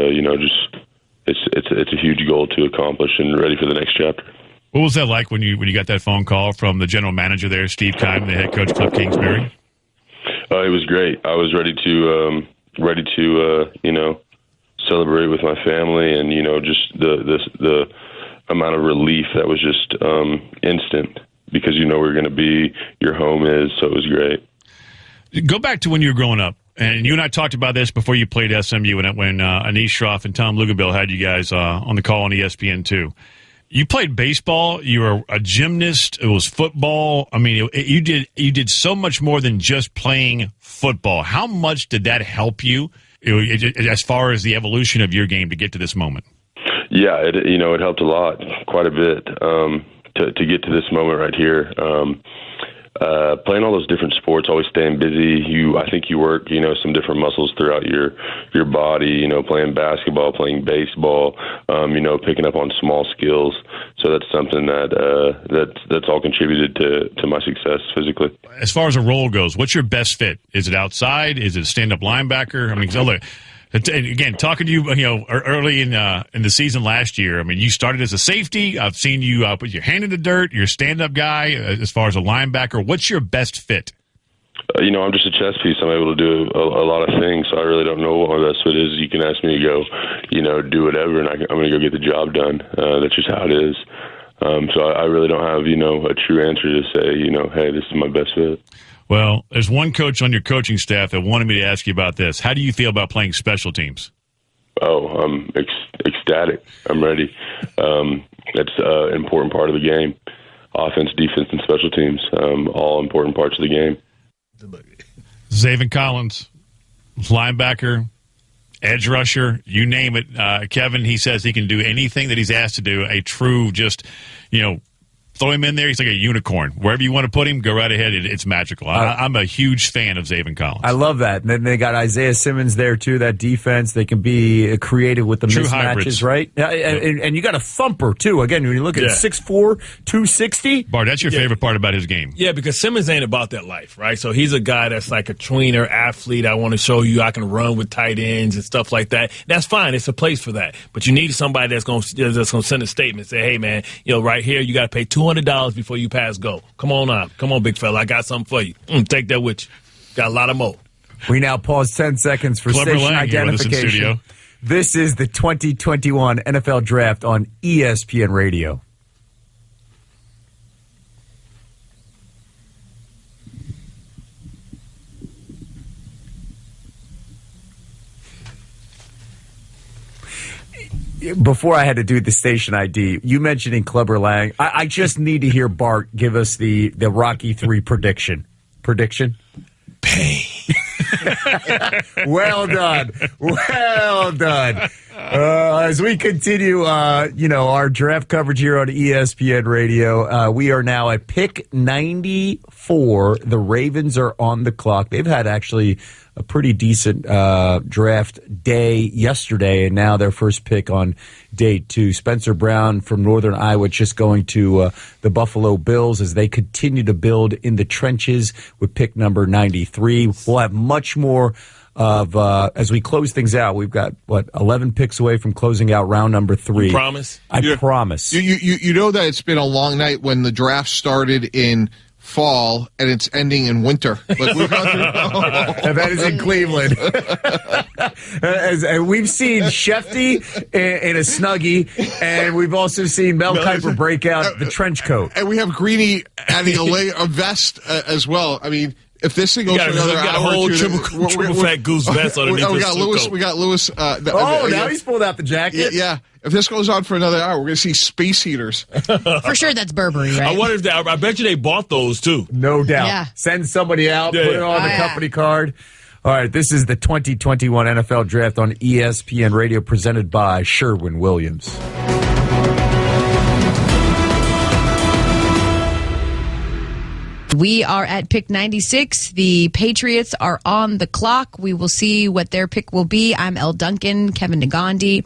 it's a huge goal to accomplish, and ready for the next chapter. What was that like when you got that phone call from the general manager there, Steve Keim, the head coach, Cliff Kingsbury? It was great. I was ready to celebrate with my family, and just the amount of relief that was just instant, because we're going to be your home is, so it was great. Go back to when you were growing up, and you and I talked about this before you played SMU, when Anish Shroff and Tom Luginbill had you guys on the call on ESPN2. You played baseball. You were a gymnast. It was football. I mean, you did so much more than just playing football. How much did that help you as far as the evolution of your game to get to this moment? Yeah, it helped a lot, quite a bit, to get to this moment right here. Playing all those different sports, always staying busy. I think you work, some different muscles throughout your body. Playing basketball, playing baseball. Picking up on small skills. So that's something that's all contributed to my success physically. As far as a role goes, what's your best fit? Is it outside? Is it stand-up linebacker? I mean, again, talking to you, early in the season last year. I mean, you started as a safety. I've seen you put your hand in the dirt. You're a stand-up guy. As far as a linebacker, what's your best fit? I'm just a chess piece. I'm able to do a lot of things, so I really don't know what my best fit is. You can ask me to go, do whatever, and I'm going to go get the job done. That's just how it is. So I really don't have, a true answer to say, hey, this is my best fit. Well, there's one coach on your coaching staff that wanted me to ask you about this. How do you feel about playing special teams? Oh, I'm ecstatic. I'm ready. That's an important part of the game. Offense, defense, and special teams, all important parts of the game. Zaven Collins, linebacker, edge rusher, you name it. Kevin, he says he can do anything that he's asked to do. A true throw him in there. He's like a unicorn. Wherever you want to put him, go right ahead. It's magical. I'm a huge fan of Zaven Collins. I love that. And then they got Isaiah Simmons there, too, that defense. They can be creative with the true mismatches, hybrids. right? And you got a thumper, too. Again, when you look at 6'4", 260. Bart, that's your favorite part about his game. Yeah, because Simmons ain't about that life, right? So he's a guy that's like a tweener athlete. I want to show you I can run with tight ends and stuff like that. That's fine. It's a place for that. But you need somebody that's going to send a statement, say, hey, man, right here, you got to pay $200 before you pass go. Come on out. Come on, big fella. I got something for you. Take that with you. Got a lot of more. We now pause 10 seconds for Clever station Lang identification. This is the 2021 NFL Draft on ESPN Radio. Before I had to do the station ID, you mentioning Clever Lang. I just need to hear Bart give us the Rocky III prediction. Prediction? Pain. Well done. Well done. As we continue, our draft coverage here on ESPN Radio, we are now at pick 94. The Ravens are on the clock. They've had actually a pretty decent draft day yesterday, and now their first pick on day 2. Spencer Brown from Northern Iowa just going to the Buffalo Bills as they continue to build in the trenches with pick number 93. We'll have much more of as we close things out. We've got 11 picks away from closing out round number 3. You promise? I promise. You know that it's been a long night when the draft started in fall and it's ending in winter. Like we've and that is in Cleveland. And we've seen Shefty in a Snuggie, and we've also seen Mel Kiper break out the trench coat. And we have Greeny adding a vest as well. I mean, if this thing goes for another hour, a whole triple fat goose vest underneath we got Lewis. We got Lewis. Now he's pulled out the jacket. Yeah. If this goes on for another hour, we're going to see space heaters. For sure, that's Burberry, right? I wonder if I bet you they bought those too. No doubt. Yeah. Send somebody out, put it on the company card. All right, this is the 2021 NFL Draft on ESPN Radio, presented by Sherwin-Williams. We are at pick 96. The Patriots are on the clock. We will see what their pick will be. I'm Elle Duncan, Kevin Negandhi,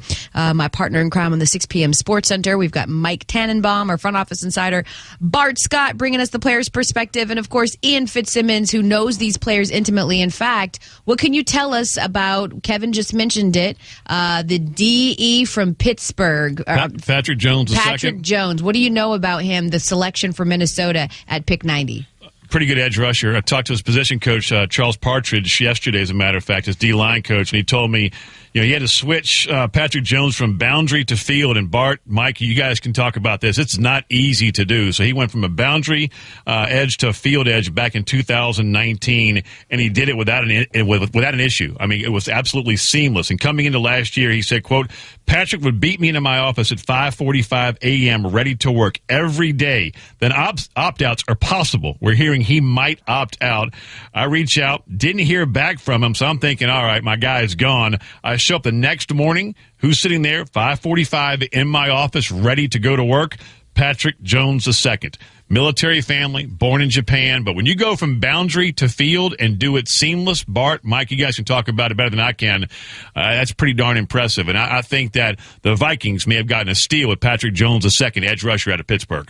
my partner in crime on the 6 p.m. Sports Center. We've got Mike Tannenbaum, our front office insider, Bart Scott bringing us the player's perspective, and, of course, Ian Fitzsimmons, who knows these players intimately. In fact, what can you tell us about, Kevin just mentioned it, the DE from Pittsburgh? Patrick Jones II. Patrick Jones. What do you know about him, the selection for Minnesota at pick 90? Pretty good edge rusher. I talked to his position coach, Charles Partridge, yesterday, as a matter of fact, his D-line coach, and he told me, he had to switch Patrick Jones from boundary to field. And Bart, Mike, you guys can talk about this. It's not easy to do. So he went from a boundary edge to a field edge back in 2019, and he did it without an issue. I mean, it was absolutely seamless. And coming into last year, he said, quote, Patrick would beat me into my office at 5:45 a.m. ready to work every day. Then opt-outs are possible. We're hearing he might opt out. I reach out, didn't hear back from him, so I'm thinking, all right, my guy is gone. I show up the next morning. Who's sitting there, 5:45 in my office, ready to go to work? Patrick Jones II. Military family, born in Japan. But when you go from boundary to field and do it seamless, Bart, Mike, you guys can talk about it better than I can. That's pretty darn impressive. And I think that the Vikings may have gotten a steal with Patrick Jones II, edge rusher out of Pittsburgh.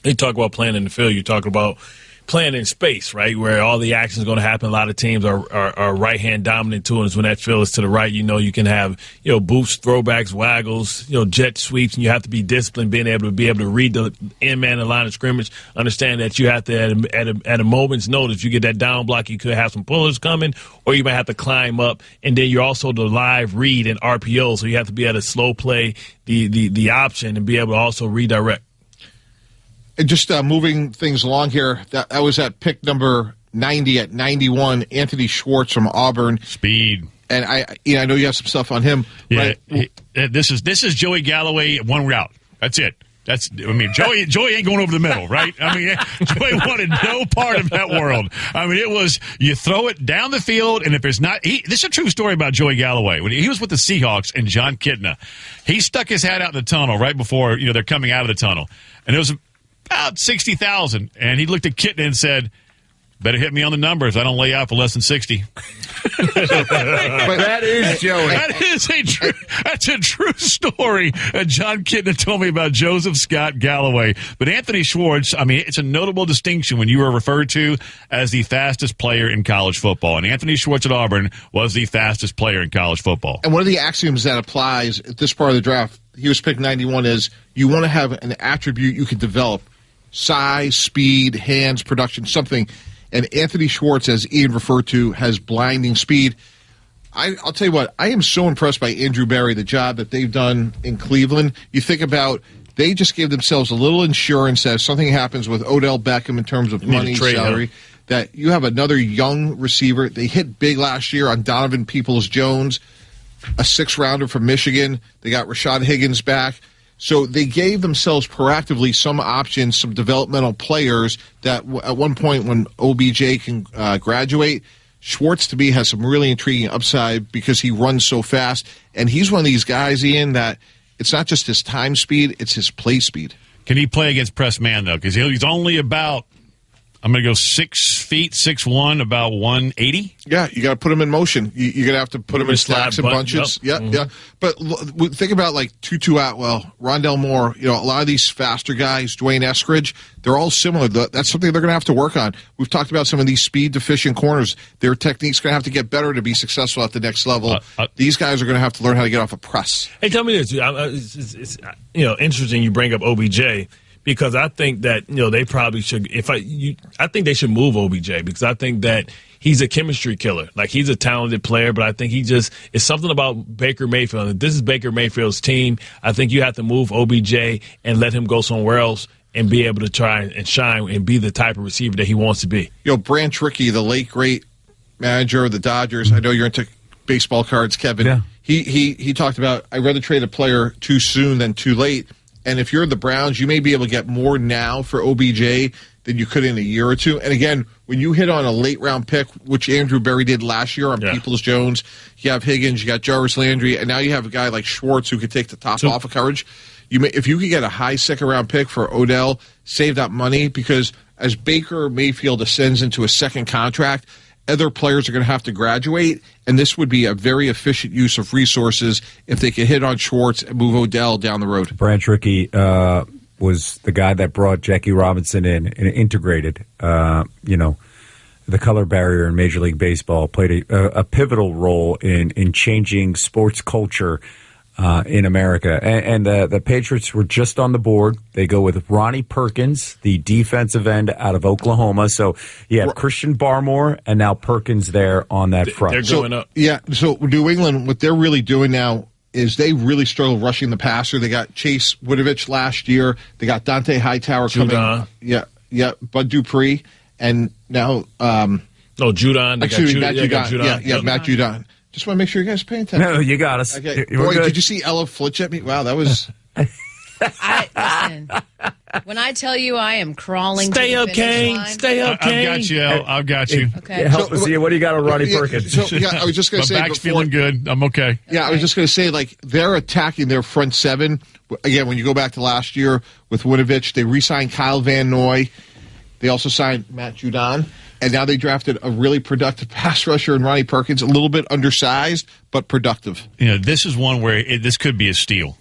They talk about playing in the field. You talk about playing in space, right, where all the action is going to happen. A lot of teams are right-hand dominant too, and when that field is to the right, you can have boosts, throwbacks, waggles, jet sweeps, and you have to be disciplined, being able to read the end man in the line of scrimmage, understand that you have to at a moment's notice, you get that down block, you could have some pullers coming, or you might have to climb up, and then you're also the live read and RPO, so you have to be able to slow play the option and be able to also redirect. And just moving things along here, that was at pick number 90 at 91, Anthony Schwartz from Auburn. Speed. And I know you have some stuff on him. Yeah, right? This is Joey Galloway one route. That's it. Joey ain't going over the middle, right? I mean, Joey wanted no part of that world. I mean, it was you throw it down the field, and if there's not, this is a true story about Joey Galloway. When he was with the Seahawks and John Kitna, he stuck his hat out in the tunnel right before they're coming out of the tunnel, and it was about 60,000, and he looked at Kitna and said, better hit me on the numbers. I don't lay out for less than 60. But that is Joey. That's a true story. John Kitna told me about Joseph Scott Galloway. But Anthony Schwartz, I mean, it's a notable distinction when you were referred to as the fastest player in college football. And Anthony Schwartz at Auburn was the fastest player in college football. And one of the axioms that applies at this part of the draft, he was picked 91, is you want to have an attribute you can develop. Size, speed, hands, production, something. And Anthony Schwartz, as Ian referred to, has blinding speed. I'll tell you what, I am so impressed by Andrew Berry, the job that they've done in Cleveland. You think about, they just gave themselves a little insurance that if something happens with Odell Beckham in terms of money, salary, that you have another young receiver. They hit big last year on Donovan Peoples-Jones, a 6th-rounder from Michigan. They got Rashad Higgins back. So they gave themselves proactively some options, some developmental players that at one point when OBJ can graduate, Schwartz, to me, has some really intriguing upside because he runs so fast. And he's one of these guys, Ian, that it's not just his time speed, it's his play speed. Can he play against press man, though? Because he's only about, I'm going to go 6 feet, 6'1", about 180. Yeah, you got to put him in motion. You're going to have to put him in stacks and bunches. Yep. Yeah. But think about like Tutu Atwell, Rondale Moore, a lot of these faster guys, Dwayne Eskridge, they're all similar. That's something they're going to have to work on. We've talked about some of these speed-deficient corners. Their technique's going to have to get better to be successful at the next level. These guys are going to have to learn how to get off a press. Hey, tell me this. It's interesting you bring up OBJ. Because I think that they probably should. I think they should move OBJ because I think that he's a chemistry killer. Like he's a talented player, but I think it's something about Baker Mayfield. If this is Baker Mayfield's team, I think you have to move OBJ and let him go somewhere else and be able to try and shine and be the type of receiver that he wants to be. Branch Rickey, the late great manager of the Dodgers. I know you're into baseball cards, Kevin. Yeah. He talked about I'd rather trade a player too soon than too late. And if you're the Browns, you may be able to get more now for OBJ than you could in a year or two. And again, when you hit on a late-round pick, which Andrew Berry did last year on Peoples-Jones, you have Higgins, you got Jarvis Landry, and now you have a guy like Schwartz who could take the top off of coverage. If you could get a high second-round pick for Odell, save that money because as Baker Mayfield ascends into a second contract, other players are going to have to graduate, and this would be a very efficient use of resources if they could hit on Schwartz and move Odell down the road. Branch Rickey was the guy that brought Jackie Robinson in and integrated, the color barrier in Major League Baseball, played a pivotal role in changing sports culture in America. And the Patriots were just on the board. They go with Ronnie Perkins, the defensive end out of Oklahoma. So you have Christian Barmore and now Perkins there on that front. They're going up. Yeah, so New England, what they're really doing now is they really struggle rushing the passer. They got Chase Winovich last year. They got Dante Hightower coming. Yeah, Bud Dupree. And now... Judon. Excuse me, Matt Judon. Yeah, Matt Judon. Just want to make sure you guys are paying attention. No, you got us. Okay. Boy, did you see Ella flinch at me? Wow, that was... Listen, when I tell you I am crawling Stay to the okay. finish line, Stay okay. I've got you. Okay. Yeah, what do you got on Ronnie Perkins? I was just going to say... My back's feeling good. I'm okay. Yeah, I was just going to say, they're attacking their front seven. Again, when you go back to last year with Winovich, they re-signed Kyle Van Noy. They also signed Matt Judon. And now they drafted a really productive pass rusher in Ronnie Perkins, a little bit undersized, but productive. This is one where this could be a steal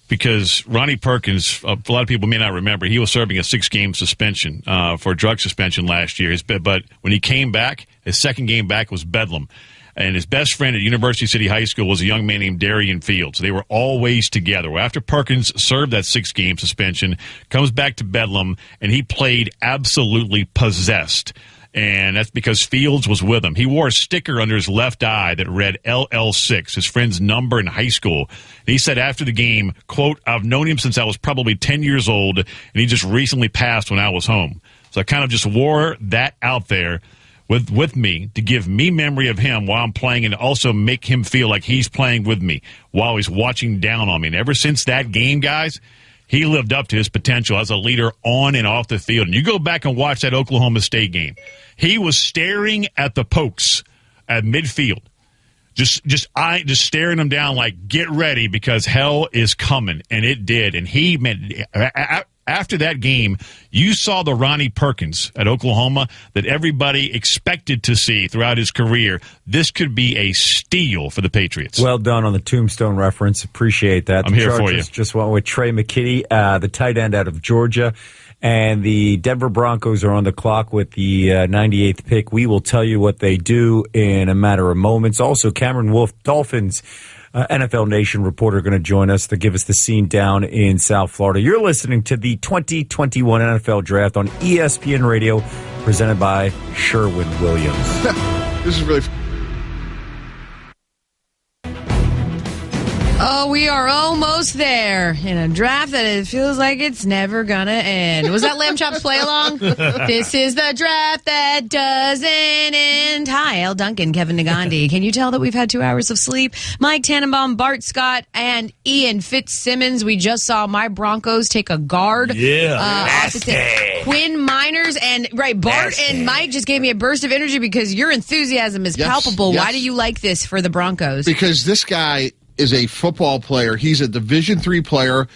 because Ronnie Perkins, a lot of people may not remember, he was serving a 6-game suspension for a drug suspension last year. But when he came back, his second game back was Bedlam. And his best friend at University City High School was a young man named Darian Fields. They were always together. Well, after Perkins served that 6-game suspension, comes back to Bedlam, and he played absolutely possessed. And that's because Fields was with him. He wore a sticker under his left eye that read LL6, his friend's number in high school. And he said after the game, quote, "I've known him since I was probably 10 years old, and he just recently passed when I was home." So I kind of just wore that out there with me to give me memory of him while I'm playing and also make him feel like he's playing with me while he's watching down on me. And ever since that game, guys, he lived up to his potential as a leader on and off the field. And you go back and watch that Oklahoma State game. He was staring at the pokes at midfield, just staring them down like, get ready because hell is coming. And it did. And he meant after that game, you saw the Ronnie Perkins at Oklahoma that everybody expected to see throughout his career. This could be a steal for the Patriots. Well done on the tombstone reference. Appreciate that. I'm here for you. Just went with Trey McKitty, the tight end out of Georgia. And the Denver Broncos are on the clock with the 98th pick. We will tell you what they do in a matter of moments. Also, Cameron Wolf, Dolphins NFL Nation reporter, going to join us to give us the scene down in South Florida. You're listening to the 2021 NFL Draft on ESPN Radio, presented by Sherwin-Williams. This is really Oh, we are almost there in a draft that it feels like it's never gonna end. Was that Lamb Chop's play along? This is the draft that doesn't end. Hi, Al Duncan, Kevin Nagandi. Can you tell that we've had 2 hours of sleep? Mike Tannenbaum, Bart Scott, and Ian Fitzsimmons. We just saw my Broncos take a guard. Opposite Quinn Miners. And Bart and Mike just gave me a burst of energy because your enthusiasm is palpable. Why do you like this for the Broncos? Because this guy is a football player. He's a Division III player,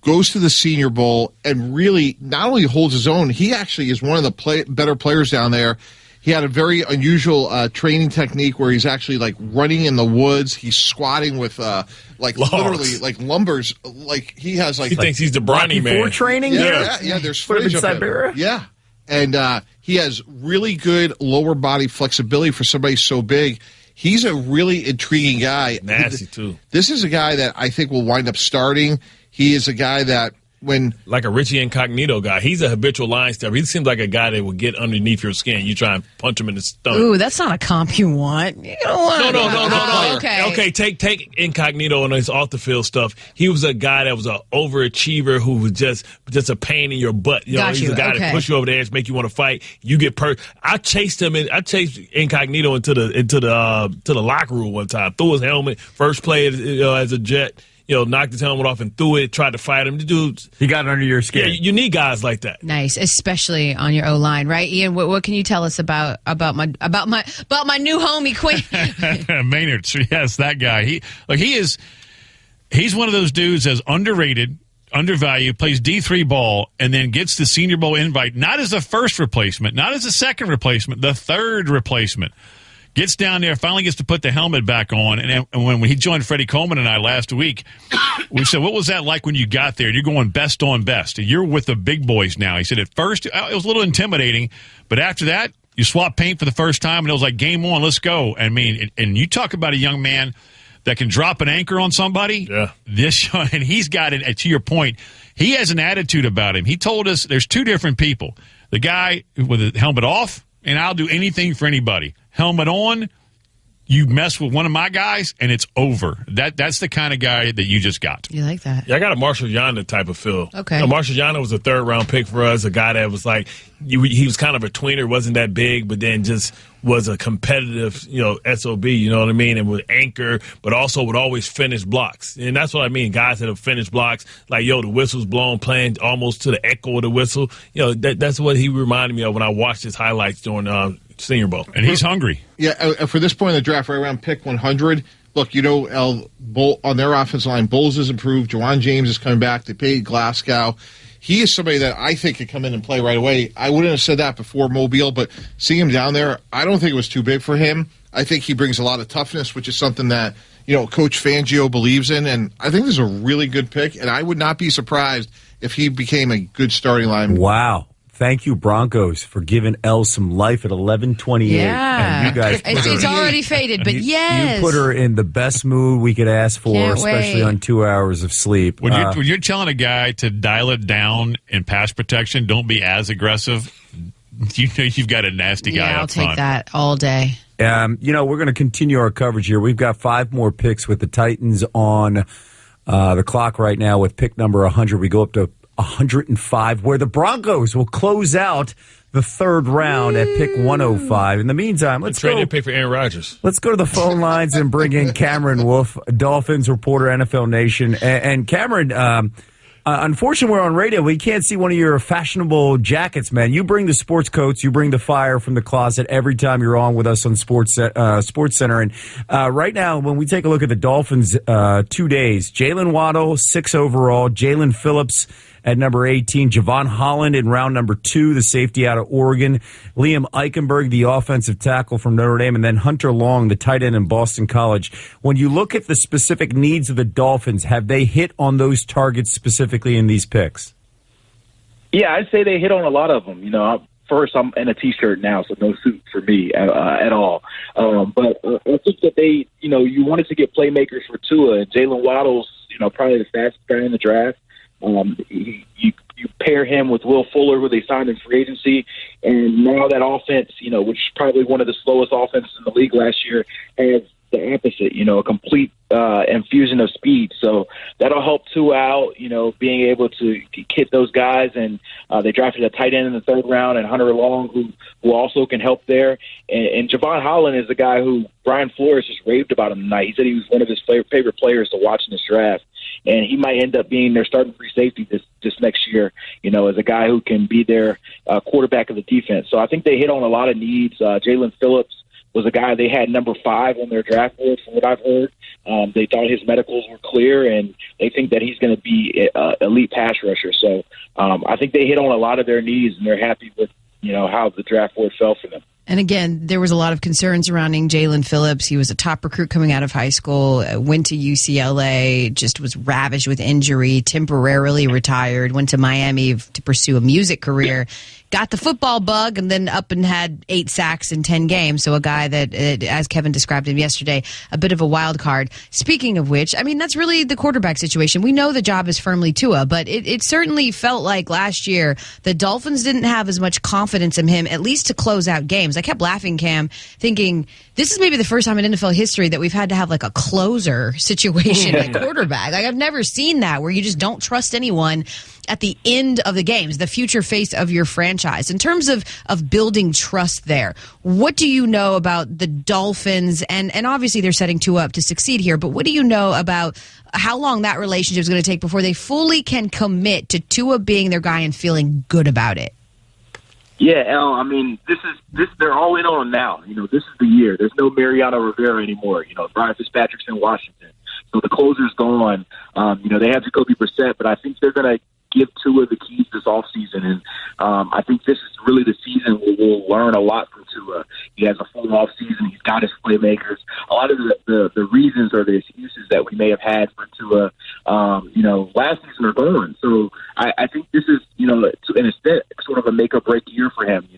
goes to the Senior Bowl, and really not only holds his own, he actually is one of the better players down there. He had a very unusual training technique where he's actually like running in the woods. He's squatting with literally like lumbers. Like he has like he thinks he's the Bronny man. Before training, yeah. There's footage of him. Yeah, and he has really good lower body flexibility for somebody so big. He's a really intriguing guy. Nasty, too. This is a guy that I think will wind up starting. He is a guy that like a Richie Incognito guy. He's a habitual line stepper. He seems like a guy that will get underneath your skin. You try and punch him in the stomach. Ooh, that's not a comp you want. You don't want No. Okay. Take Incognito and his off the field stuff. He was a guy that was an overachiever who was just a pain in your butt. He's a guy that push you over the edge, make you want to fight. You get I chased him I chased Incognito into the locker room one time. Threw his helmet, first play as a Jet. Knocked his helmet off and threw it, tried to fight him. The dude, he got under your skin. Yeah, you need guys like that. Nice, especially on your O-line, right? Ian, what can you tell us about my new homie Quinn? Maynard, yes, that guy. He's one of those dudes that's underrated, undervalued, plays D3 ball, and then gets the Senior Bowl invite, not as a first replacement, not as a second replacement, the third replacement. Gets down there, finally gets to put the helmet back on. And when he joined Freddie Coleman and I last week, we said, what was that like when you got there? You're going best on best. You're with the big boys now. He said, at first, it was a little intimidating. But after that, you swap paint for the first time, and it was like, game on, let's go. I mean, and you talk about a young man that can drop an anchor on somebody. Yeah. And he's got it, to your point, he has an attitude about him. He told us there's two different people. The guy with the helmet off, and I'll do anything for anybody. Helmet on, you mess with one of my guys, and it's over. That's the kind of guy that you just got. You like that? Yeah, I got a Marshall Yanda type of feel. Okay. Marshall Yanda was a third-round pick for us, a guy that was like, he was kind of a tweener, wasn't that big, but then just was a competitive, SOB, you know what I mean, and would anchor, but also would always finish blocks. And that's what I mean, guys that have finished blocks, like, the whistle's blown, playing almost to the echo of the whistle. That's what he reminded me of when I watched his highlights during Senior Bowl. And he's hungry. Yeah, for this point in the draft, right around pick 100, look, on their offensive line, Bowles has improved. Jawan James is coming back. They paid Glasgow. He is somebody that I think could come in and play right away. I wouldn't have said that before Mobile, but seeing him down there, I don't think it was too big for him. I think he brings a lot of toughness, which is something that, Coach Fangio believes in, and I think this is a really good pick, and I would not be surprised if he became a good starting lineman. Wow. Thank you, Broncos, for giving Elle some life at 11:28. Yeah. And you guys it's already faded, but yes. You put her in the best mood we could ask for, Can't especially wait. on 2 hours of sleep. When you're telling a guy to dial it down in pass protection, don't be as aggressive, you've got a nasty guy I'll up front. take that all day. We're going to continue our coverage here. We've got 5 more picks with the Titans on the clock right now with pick number 100. We go up to 105, where the Broncos will close out the third round at pick 105. In the meantime, let's trade and pick for Aaron Rodgers. Let's go to the phone lines and bring in Cameron Wolf, Dolphins reporter, NFL Nation. And Cameron, unfortunately, we're on radio. We can't see one of your fashionable jackets, man. You bring the sports coats. You bring the fire from the closet every time you're on with us on Sports Center. And right now, when we take a look at the Dolphins 2 days, Jalen Waddle, 6 overall, Jalen Phillips at number 18, Javon Holland in round number 2, the safety out of Oregon, Liam Eichenberg, the offensive tackle from Notre Dame, and then Hunter Long, the tight end in Boston College. When you look at the specific needs of the Dolphins, have they hit on those targets specifically in these picks? Yeah, I'd say they hit on a lot of them. First, I'm in a T-shirt now, so no suit for me at all. But I think that they, you wanted to get playmakers for Tua, and Jalen Waddle's, probably the fastest guy in the draft. You pair him with Will Fuller, who they signed in free agency, and now that offense, which is probably one of the slowest offenses in the league last year, has the opposite, a complete infusion of speed. So that'll help Tua out, being able to hit those guys. And they drafted a tight end in the 3rd round, and Hunter Long, who also can help there. And Javon Holland is the guy who Brian Flores just raved about him tonight. He said he was one of his favorite players to watch in this draft. And he might end up being their starting free safety this next year, as a guy who can be their quarterback of the defense. So I think they hit on a lot of needs. Jalen Phillips was a guy they had number 5 on their draft board, from what I've heard. They thought his medicals were clear, and they think that he's going to be an elite pass rusher. So I think they hit on a lot of their needs, and they're happy with how the draft board fell for them. And again, there was a lot of concern surrounding Jalen Phillips. He was a top recruit coming out of high school, went to UCLA, just was ravaged with injury, temporarily retired, went to Miami to pursue a music career, got the football bug, and then up and had 8 sacks in 10 games. So a guy that, as Kevin described him yesterday, a bit of a wild card. Speaking of which, that's really the quarterback situation. We know the job is firmly Tua, but it certainly felt like last year the Dolphins didn't have as much confidence in him, at least to close out games. I kept laughing, Cam, thinking this is maybe the first time in NFL history that we've had to have like a closer situation at quarterback. Like, I've never seen that, where you just don't trust anyone at the end of the games, the future face of your franchise. In terms of building trust there, what do you know about the Dolphins? And obviously they're setting Tua up to succeed here, but what do you know about how long that relationship is going to take before they fully can commit to Tua being their guy and feeling good about it? Yeah, El, this they're all in on him now. This is the year. There's no Mariano Rivera anymore. Brian Fitzpatrick's in Washington. So the closer's gone. They have Jacoby Brissett, but I think they're going to give Tua the keys this offseason. And I think this is really the season where we'll learn a lot from Tua. He has a full offseason. He's got his playmakers. A lot of the reasons or the excuses that we may have had for Tua, last season are gone. So I think this is, in a sense, sort of a make or break year for him.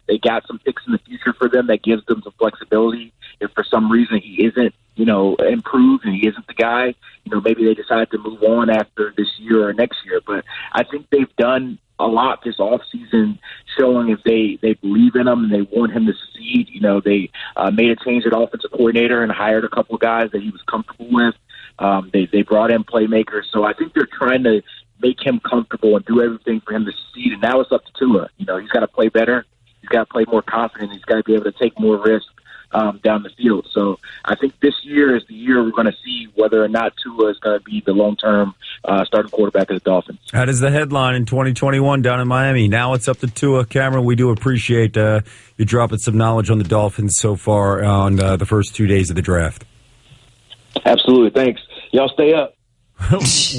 They got some picks in the future for them that gives them some flexibility. If for some reason he isn't, improved and he isn't the guy, maybe they decide to move on after this year or next year. But I think they've done a lot this offseason showing if they believe in him and they want him to succeed. They made a change at offensive coordinator and hired a couple of guys that he was comfortable with. They brought in playmakers. So I think they're trying to make him comfortable and do everything for him to succeed. And now it's up to Tua. He's got to play better. He's got to play more confident. He's got to be able to take more risk down the field. So I think this year is the year we're going to see whether or not Tua is going to be the long-term starting quarterback of the Dolphins. That is the headline in 2021 down in Miami. Now it's up to Tua. Cameron, we do appreciate you dropping some knowledge on the Dolphins so far on the first 2 days of the draft. Absolutely. Thanks. Y'all stay up.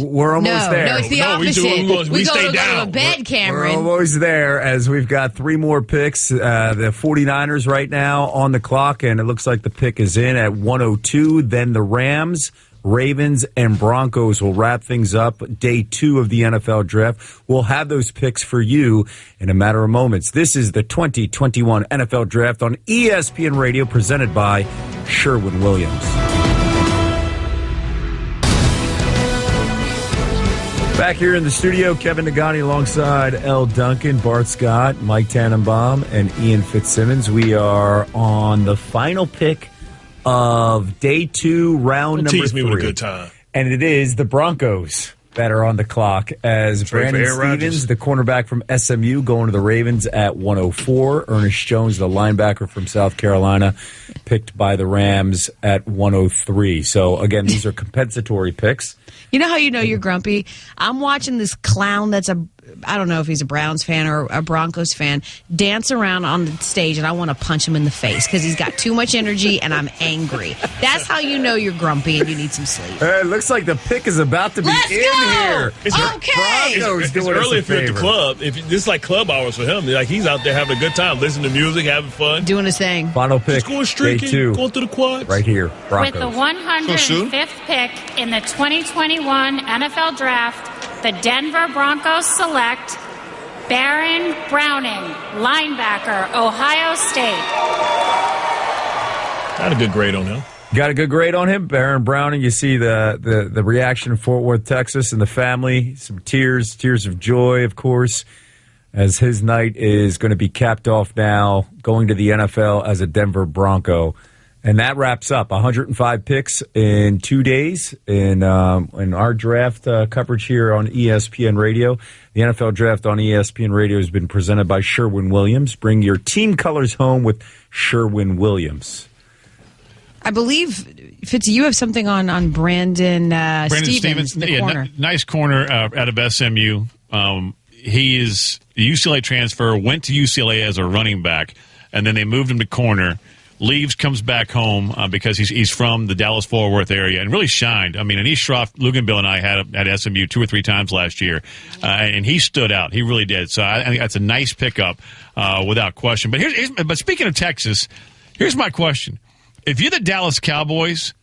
We're almost there. No, it's the opposite. We stay Go down. to bed, Cameron. We're almost there, as we've got 3 more picks. The 49ers right now on the clock, and it looks like the pick is in at 102. Then the Rams, Ravens, and Broncos will wrap things up. Day 2 of the NFL draft. We'll have those picks for you in a matter of moments. This is the 2021 NFL draft on ESPN Radio, presented by Sherwin-Williams. Back here in the studio, Kevin Nagani alongside L. Duncan, Bart Scott, Mike Tannenbaum, and Ian Fitzsimmons. We are on the final pick of day 2, round number 3. Tease me with a good time. And it is the Broncos that are on the clock, as Brandon Stevens, the cornerback from SMU, going to the Ravens at 104. Ernest Jones, the linebacker from South Carolina, picked by the Rams at 103. So, again, these are compensatory picks. You know how you know you're grumpy? I'm watching this clown that's I don't know if he's a Browns fan or a Broncos fan, dance around on the stage, and I want to punch him in the face because he's got too much energy and I'm angry. That's how you know you're grumpy and you need some sleep. It looks like the pick is about to be here. It's early if you're at the club. This is like club hours for him. Like, he's out there having a good time, listening to music, having fun. Doing his thing. Final pick, just going streaking, day 2. Going through the quads. Right here, Broncos. With the 105th pick in the 2021 NFL Draft, the Denver Broncos select Baron Browning, linebacker, Ohio State. Got a good grade on him. Got a good grade on him, Baron Browning. You see the reaction in Fort Worth, Texas, and the family. Some tears of joy, of course, as his night is going to be capped off now, going to the NFL as a Denver Bronco. And that wraps up 105 picks in 2 days in our draft coverage here on ESPN Radio. The NFL Draft on ESPN Radio has been presented by Sherwin-Williams. Bring your team colors home with Sherwin-Williams. I believe, Fitzy, you have something on Brandon Stevens, the corner. Nice corner out of SMU. He is a UCLA transfer, went to UCLA as a running back, and then they moved him to corner. Leaves, comes back home because he's from the Dallas-Fort Worth area and really shined. I mean, Anish Shroff, Luganville, and I had at SMU 2 or 3 times last year, and he stood out. He really did. So I think that's a nice pickup without question. But speaking of Texas, here's my question. If you're the Dallas Cowboys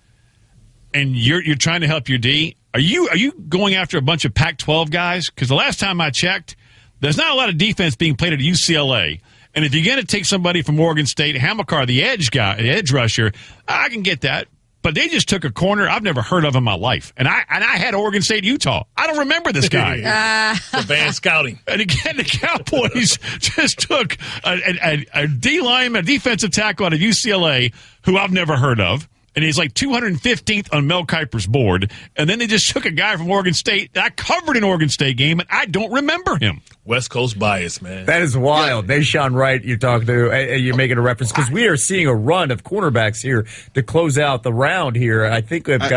and you're trying to help your D, are you going after a bunch of Pac-12 guys? Because the last time I checked, there's not a lot of defense being played at UCLA. And if you're going to take somebody from Oregon State, Hamilcar, the edge rusher, I can get that. But they just took a corner I've never heard of in my life. And I had Oregon State, Utah. I don't remember this guy. Advanced scouting. And again, the Cowboys just took a D-lineman, a defensive tackle out of UCLA who I've never heard of. And he's like 215th on Mel Kiper's board. And then they just took a guy from Oregon State that I covered an Oregon State game, and I don't remember him. West Coast bias, man. That is wild. Yeah. Nashawn Wright, you're talking to, you're making a reference, because we are seeing a run of cornerbacks here to close out the round here. I think I've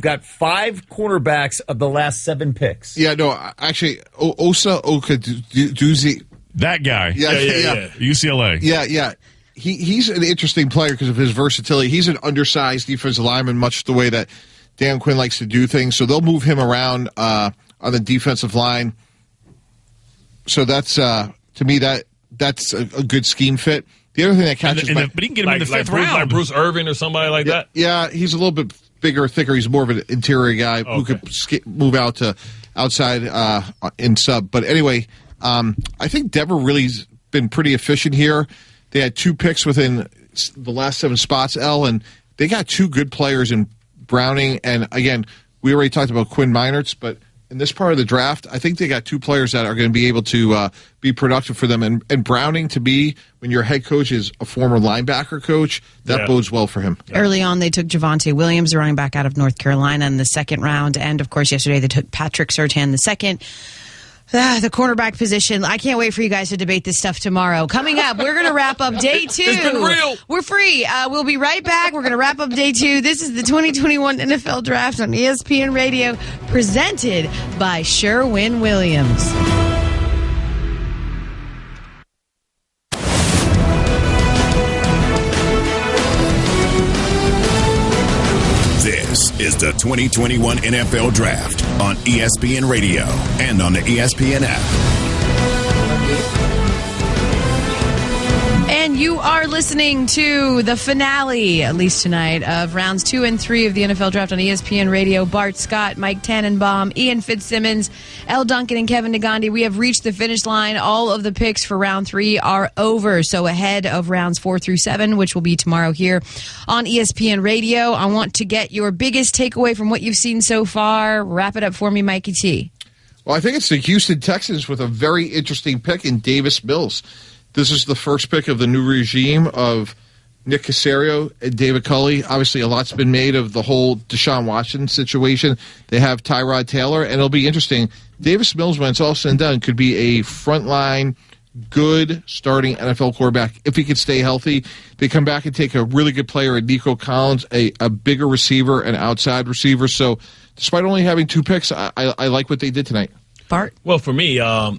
got 5 cornerbacks of the last 7 picks. Yeah, no, actually, Osa Okaduzi. That guy. Yeah. UCLA. Yeah. He's an interesting player because of his versatility. He's an undersized defensive lineman, much the way that Dan Quinn likes to do things. So they'll move him around on the defensive line. So that's to me that's a good scheme fit. The other thing that catches but he can get him in the 5th round, like Bruce Irvin or somebody like that. Yeah, he's a little bit bigger, thicker. He's more of an interior guy who could move out to outside in sub. But anyway, I think Denver really's been pretty efficient here. They had 2 picks within the last 7 spots, and they got 2 good players in Browning. And, again, we already talked about Quinn Meinerz, but in this part of the draft, I think they got 2 players that are going to be able to be productive for them. And Browning, to me, when your head coach is a former linebacker coach, that bodes well for him. Early on, they took Javonte Williams, the running back out of North Carolina, in the 2nd round. And, of course, yesterday they took Patrick Surtain the 2nd. The cornerback position. I can't wait for you guys to debate this stuff tomorrow. Coming up, we're going to wrap up day 2. It's been real. We're free. We'll be right back. We're going to wrap up day 2. This is the 2021 NFL Draft on ESPN Radio, presented by Sherwin-Williams. This is the 2021 NFL Draft on ESPN Radio and on the ESPN app. And you are listening to the finale, at least tonight, of rounds 2 and 3 of the NFL Draft on ESPN Radio. Bart Scott, Mike Tannenbaum, Ian Fitzsimmons, L. Duncan, and Kevin Negandhi. We have reached the finish line. All of the picks for round 3 are over. So ahead of rounds 4 through 7, which will be tomorrow here on ESPN Radio. I want to get your biggest takeaway from what you've seen so far. Wrap it up for me, Mikey T. Well, I think it's the Houston Texans with a very interesting pick in Davis Mills. This is the first pick of the new regime of Nick Caserio and David Culley. Obviously, a lot's been made of the whole Deshaun Watson situation. They have Tyrod Taylor, and it'll be interesting. Davis Mills, when it's all said and done, could be a frontline, good starting NFL quarterback if he could stay healthy. They come back and take a really good player in Nico Collins, a bigger receiver, an outside receiver. So despite only having 2 picks, I like what they did tonight. Bart? Well, for me, I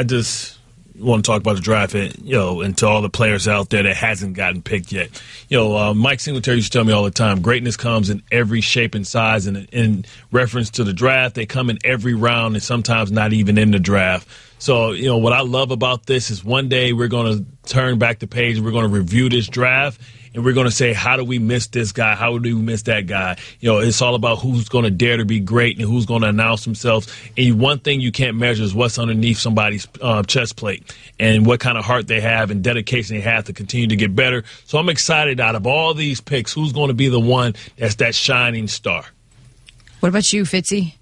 just want to talk about the draft, and to all the players out there that hasn't gotten picked yet. Mike Singletary used to tell me all the time, greatness comes in every shape and size, and in reference to the draft, they come in every round and sometimes not even in the draft. So, what I love about this is one day we're going to turn back the page and we're going to review this draft, and we're going to say, how do we miss this guy? How do we miss that guy? It's all about who's going to dare to be great and who's going to announce themselves. And one thing you can't measure is what's underneath somebody's chest plate and what kind of heart they have and dedication they have to continue to get better. So I'm excited out of all these picks, who's going to be the one that's that shining star. What about you, Fitzy?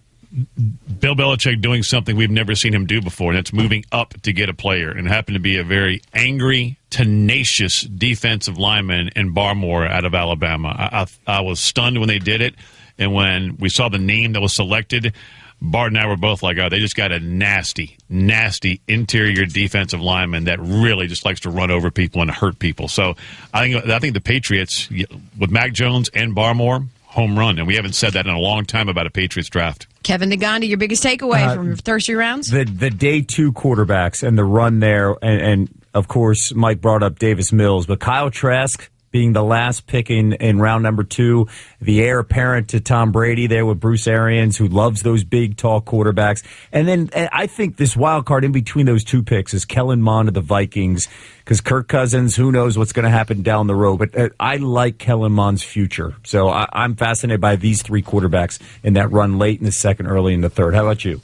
Bill Belichick doing something we've never seen him do before, and that's moving up to get a player, and happened to be a very angry tenacious defensive lineman in Barmore out of Alabama. I was stunned when they did it, and when we saw the name that was selected, Bart and I were both like, oh, they just got a nasty, nasty interior defensive lineman that really just likes to run over people and hurt people. So I think the Patriots, with Mac Jones and Barmore, home run. And we haven't said that in a long time about a Patriots draft. Kevin Nagandi, your biggest takeaway from first 3 rounds? The day 2 quarterbacks and the run there. And of course, Mike brought up Davis Mills, but Kyle Trask being the last pick in round number 2, the heir apparent to Tom Brady there with Bruce Arians, who loves those big, tall quarterbacks. And then I think this wild card in between those 2 picks is Kellen Mond of the Vikings, because Kirk Cousins, who knows what's going to happen down the road. But I like Kellen Mond's future. So I'm fascinated by these 3 quarterbacks in that run late in the second, early in the third. How about you?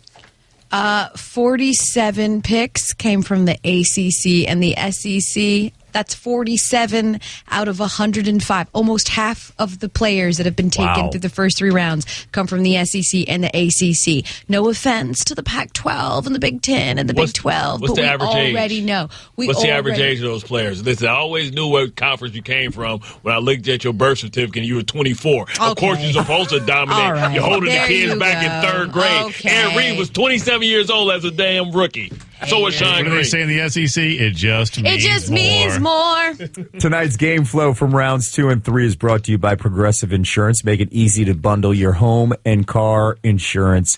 47 picks came from the ACC and the SEC. That's 47 out of 105. Almost half of the players that have been taken through the first 3 rounds come from the SEC and the ACC. No offense to the Pac-12 and the Big Ten and the Big 12, but we already know. What's the average age of those players? Listen, I always knew what conference you came from when I looked at your birth certificate and you were 24. Okay. Of course, you're supposed to dominate. Right. You're holding the kids back in 3rd grade. Okay. Aaron Reed was 27 years old as a damn rookie. So was Sean Green. What do they say in the SEC? It just means more. Tonight's game flow from rounds 2 and 3 is brought to you by Progressive Insurance. Make it easy to bundle your home and car insurance.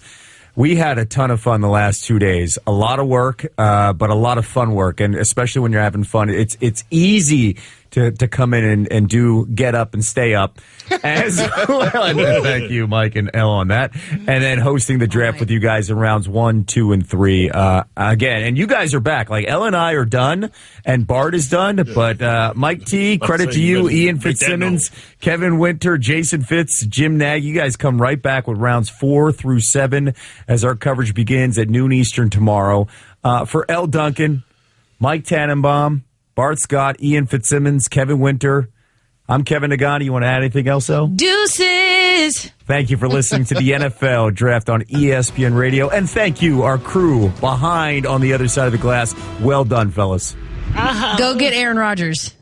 We had a ton of fun the last 2 days. A lot of work, but a lot of fun work. And especially when you're having fun, it's easy to come in and do get up and stay up. As well, thank you, Mike and Elle, on that. And then hosting the draft with you guys in rounds 1, 2, and 3 again. And you guys are back. Like Elle and I are done, and Bart is done. But Mike T, credit to you, Ian Fitzsimmons, Kevin Winter, Jason Fitz, Jim Nagy. You guys come right back with rounds 4 through 7 as our coverage begins at noon Eastern tomorrow. For Elle Duncan, Mike Tannenbaum, Bart Scott, Ian Fitzsimmons, Kevin Winter. I'm Kevin Nagani. You want to add anything else, though? Deuces! Thank you for listening to the NFL Draft on ESPN Radio. And thank you, our crew behind on the other side of the glass. Well done, fellas. Go get Aaron Rodgers.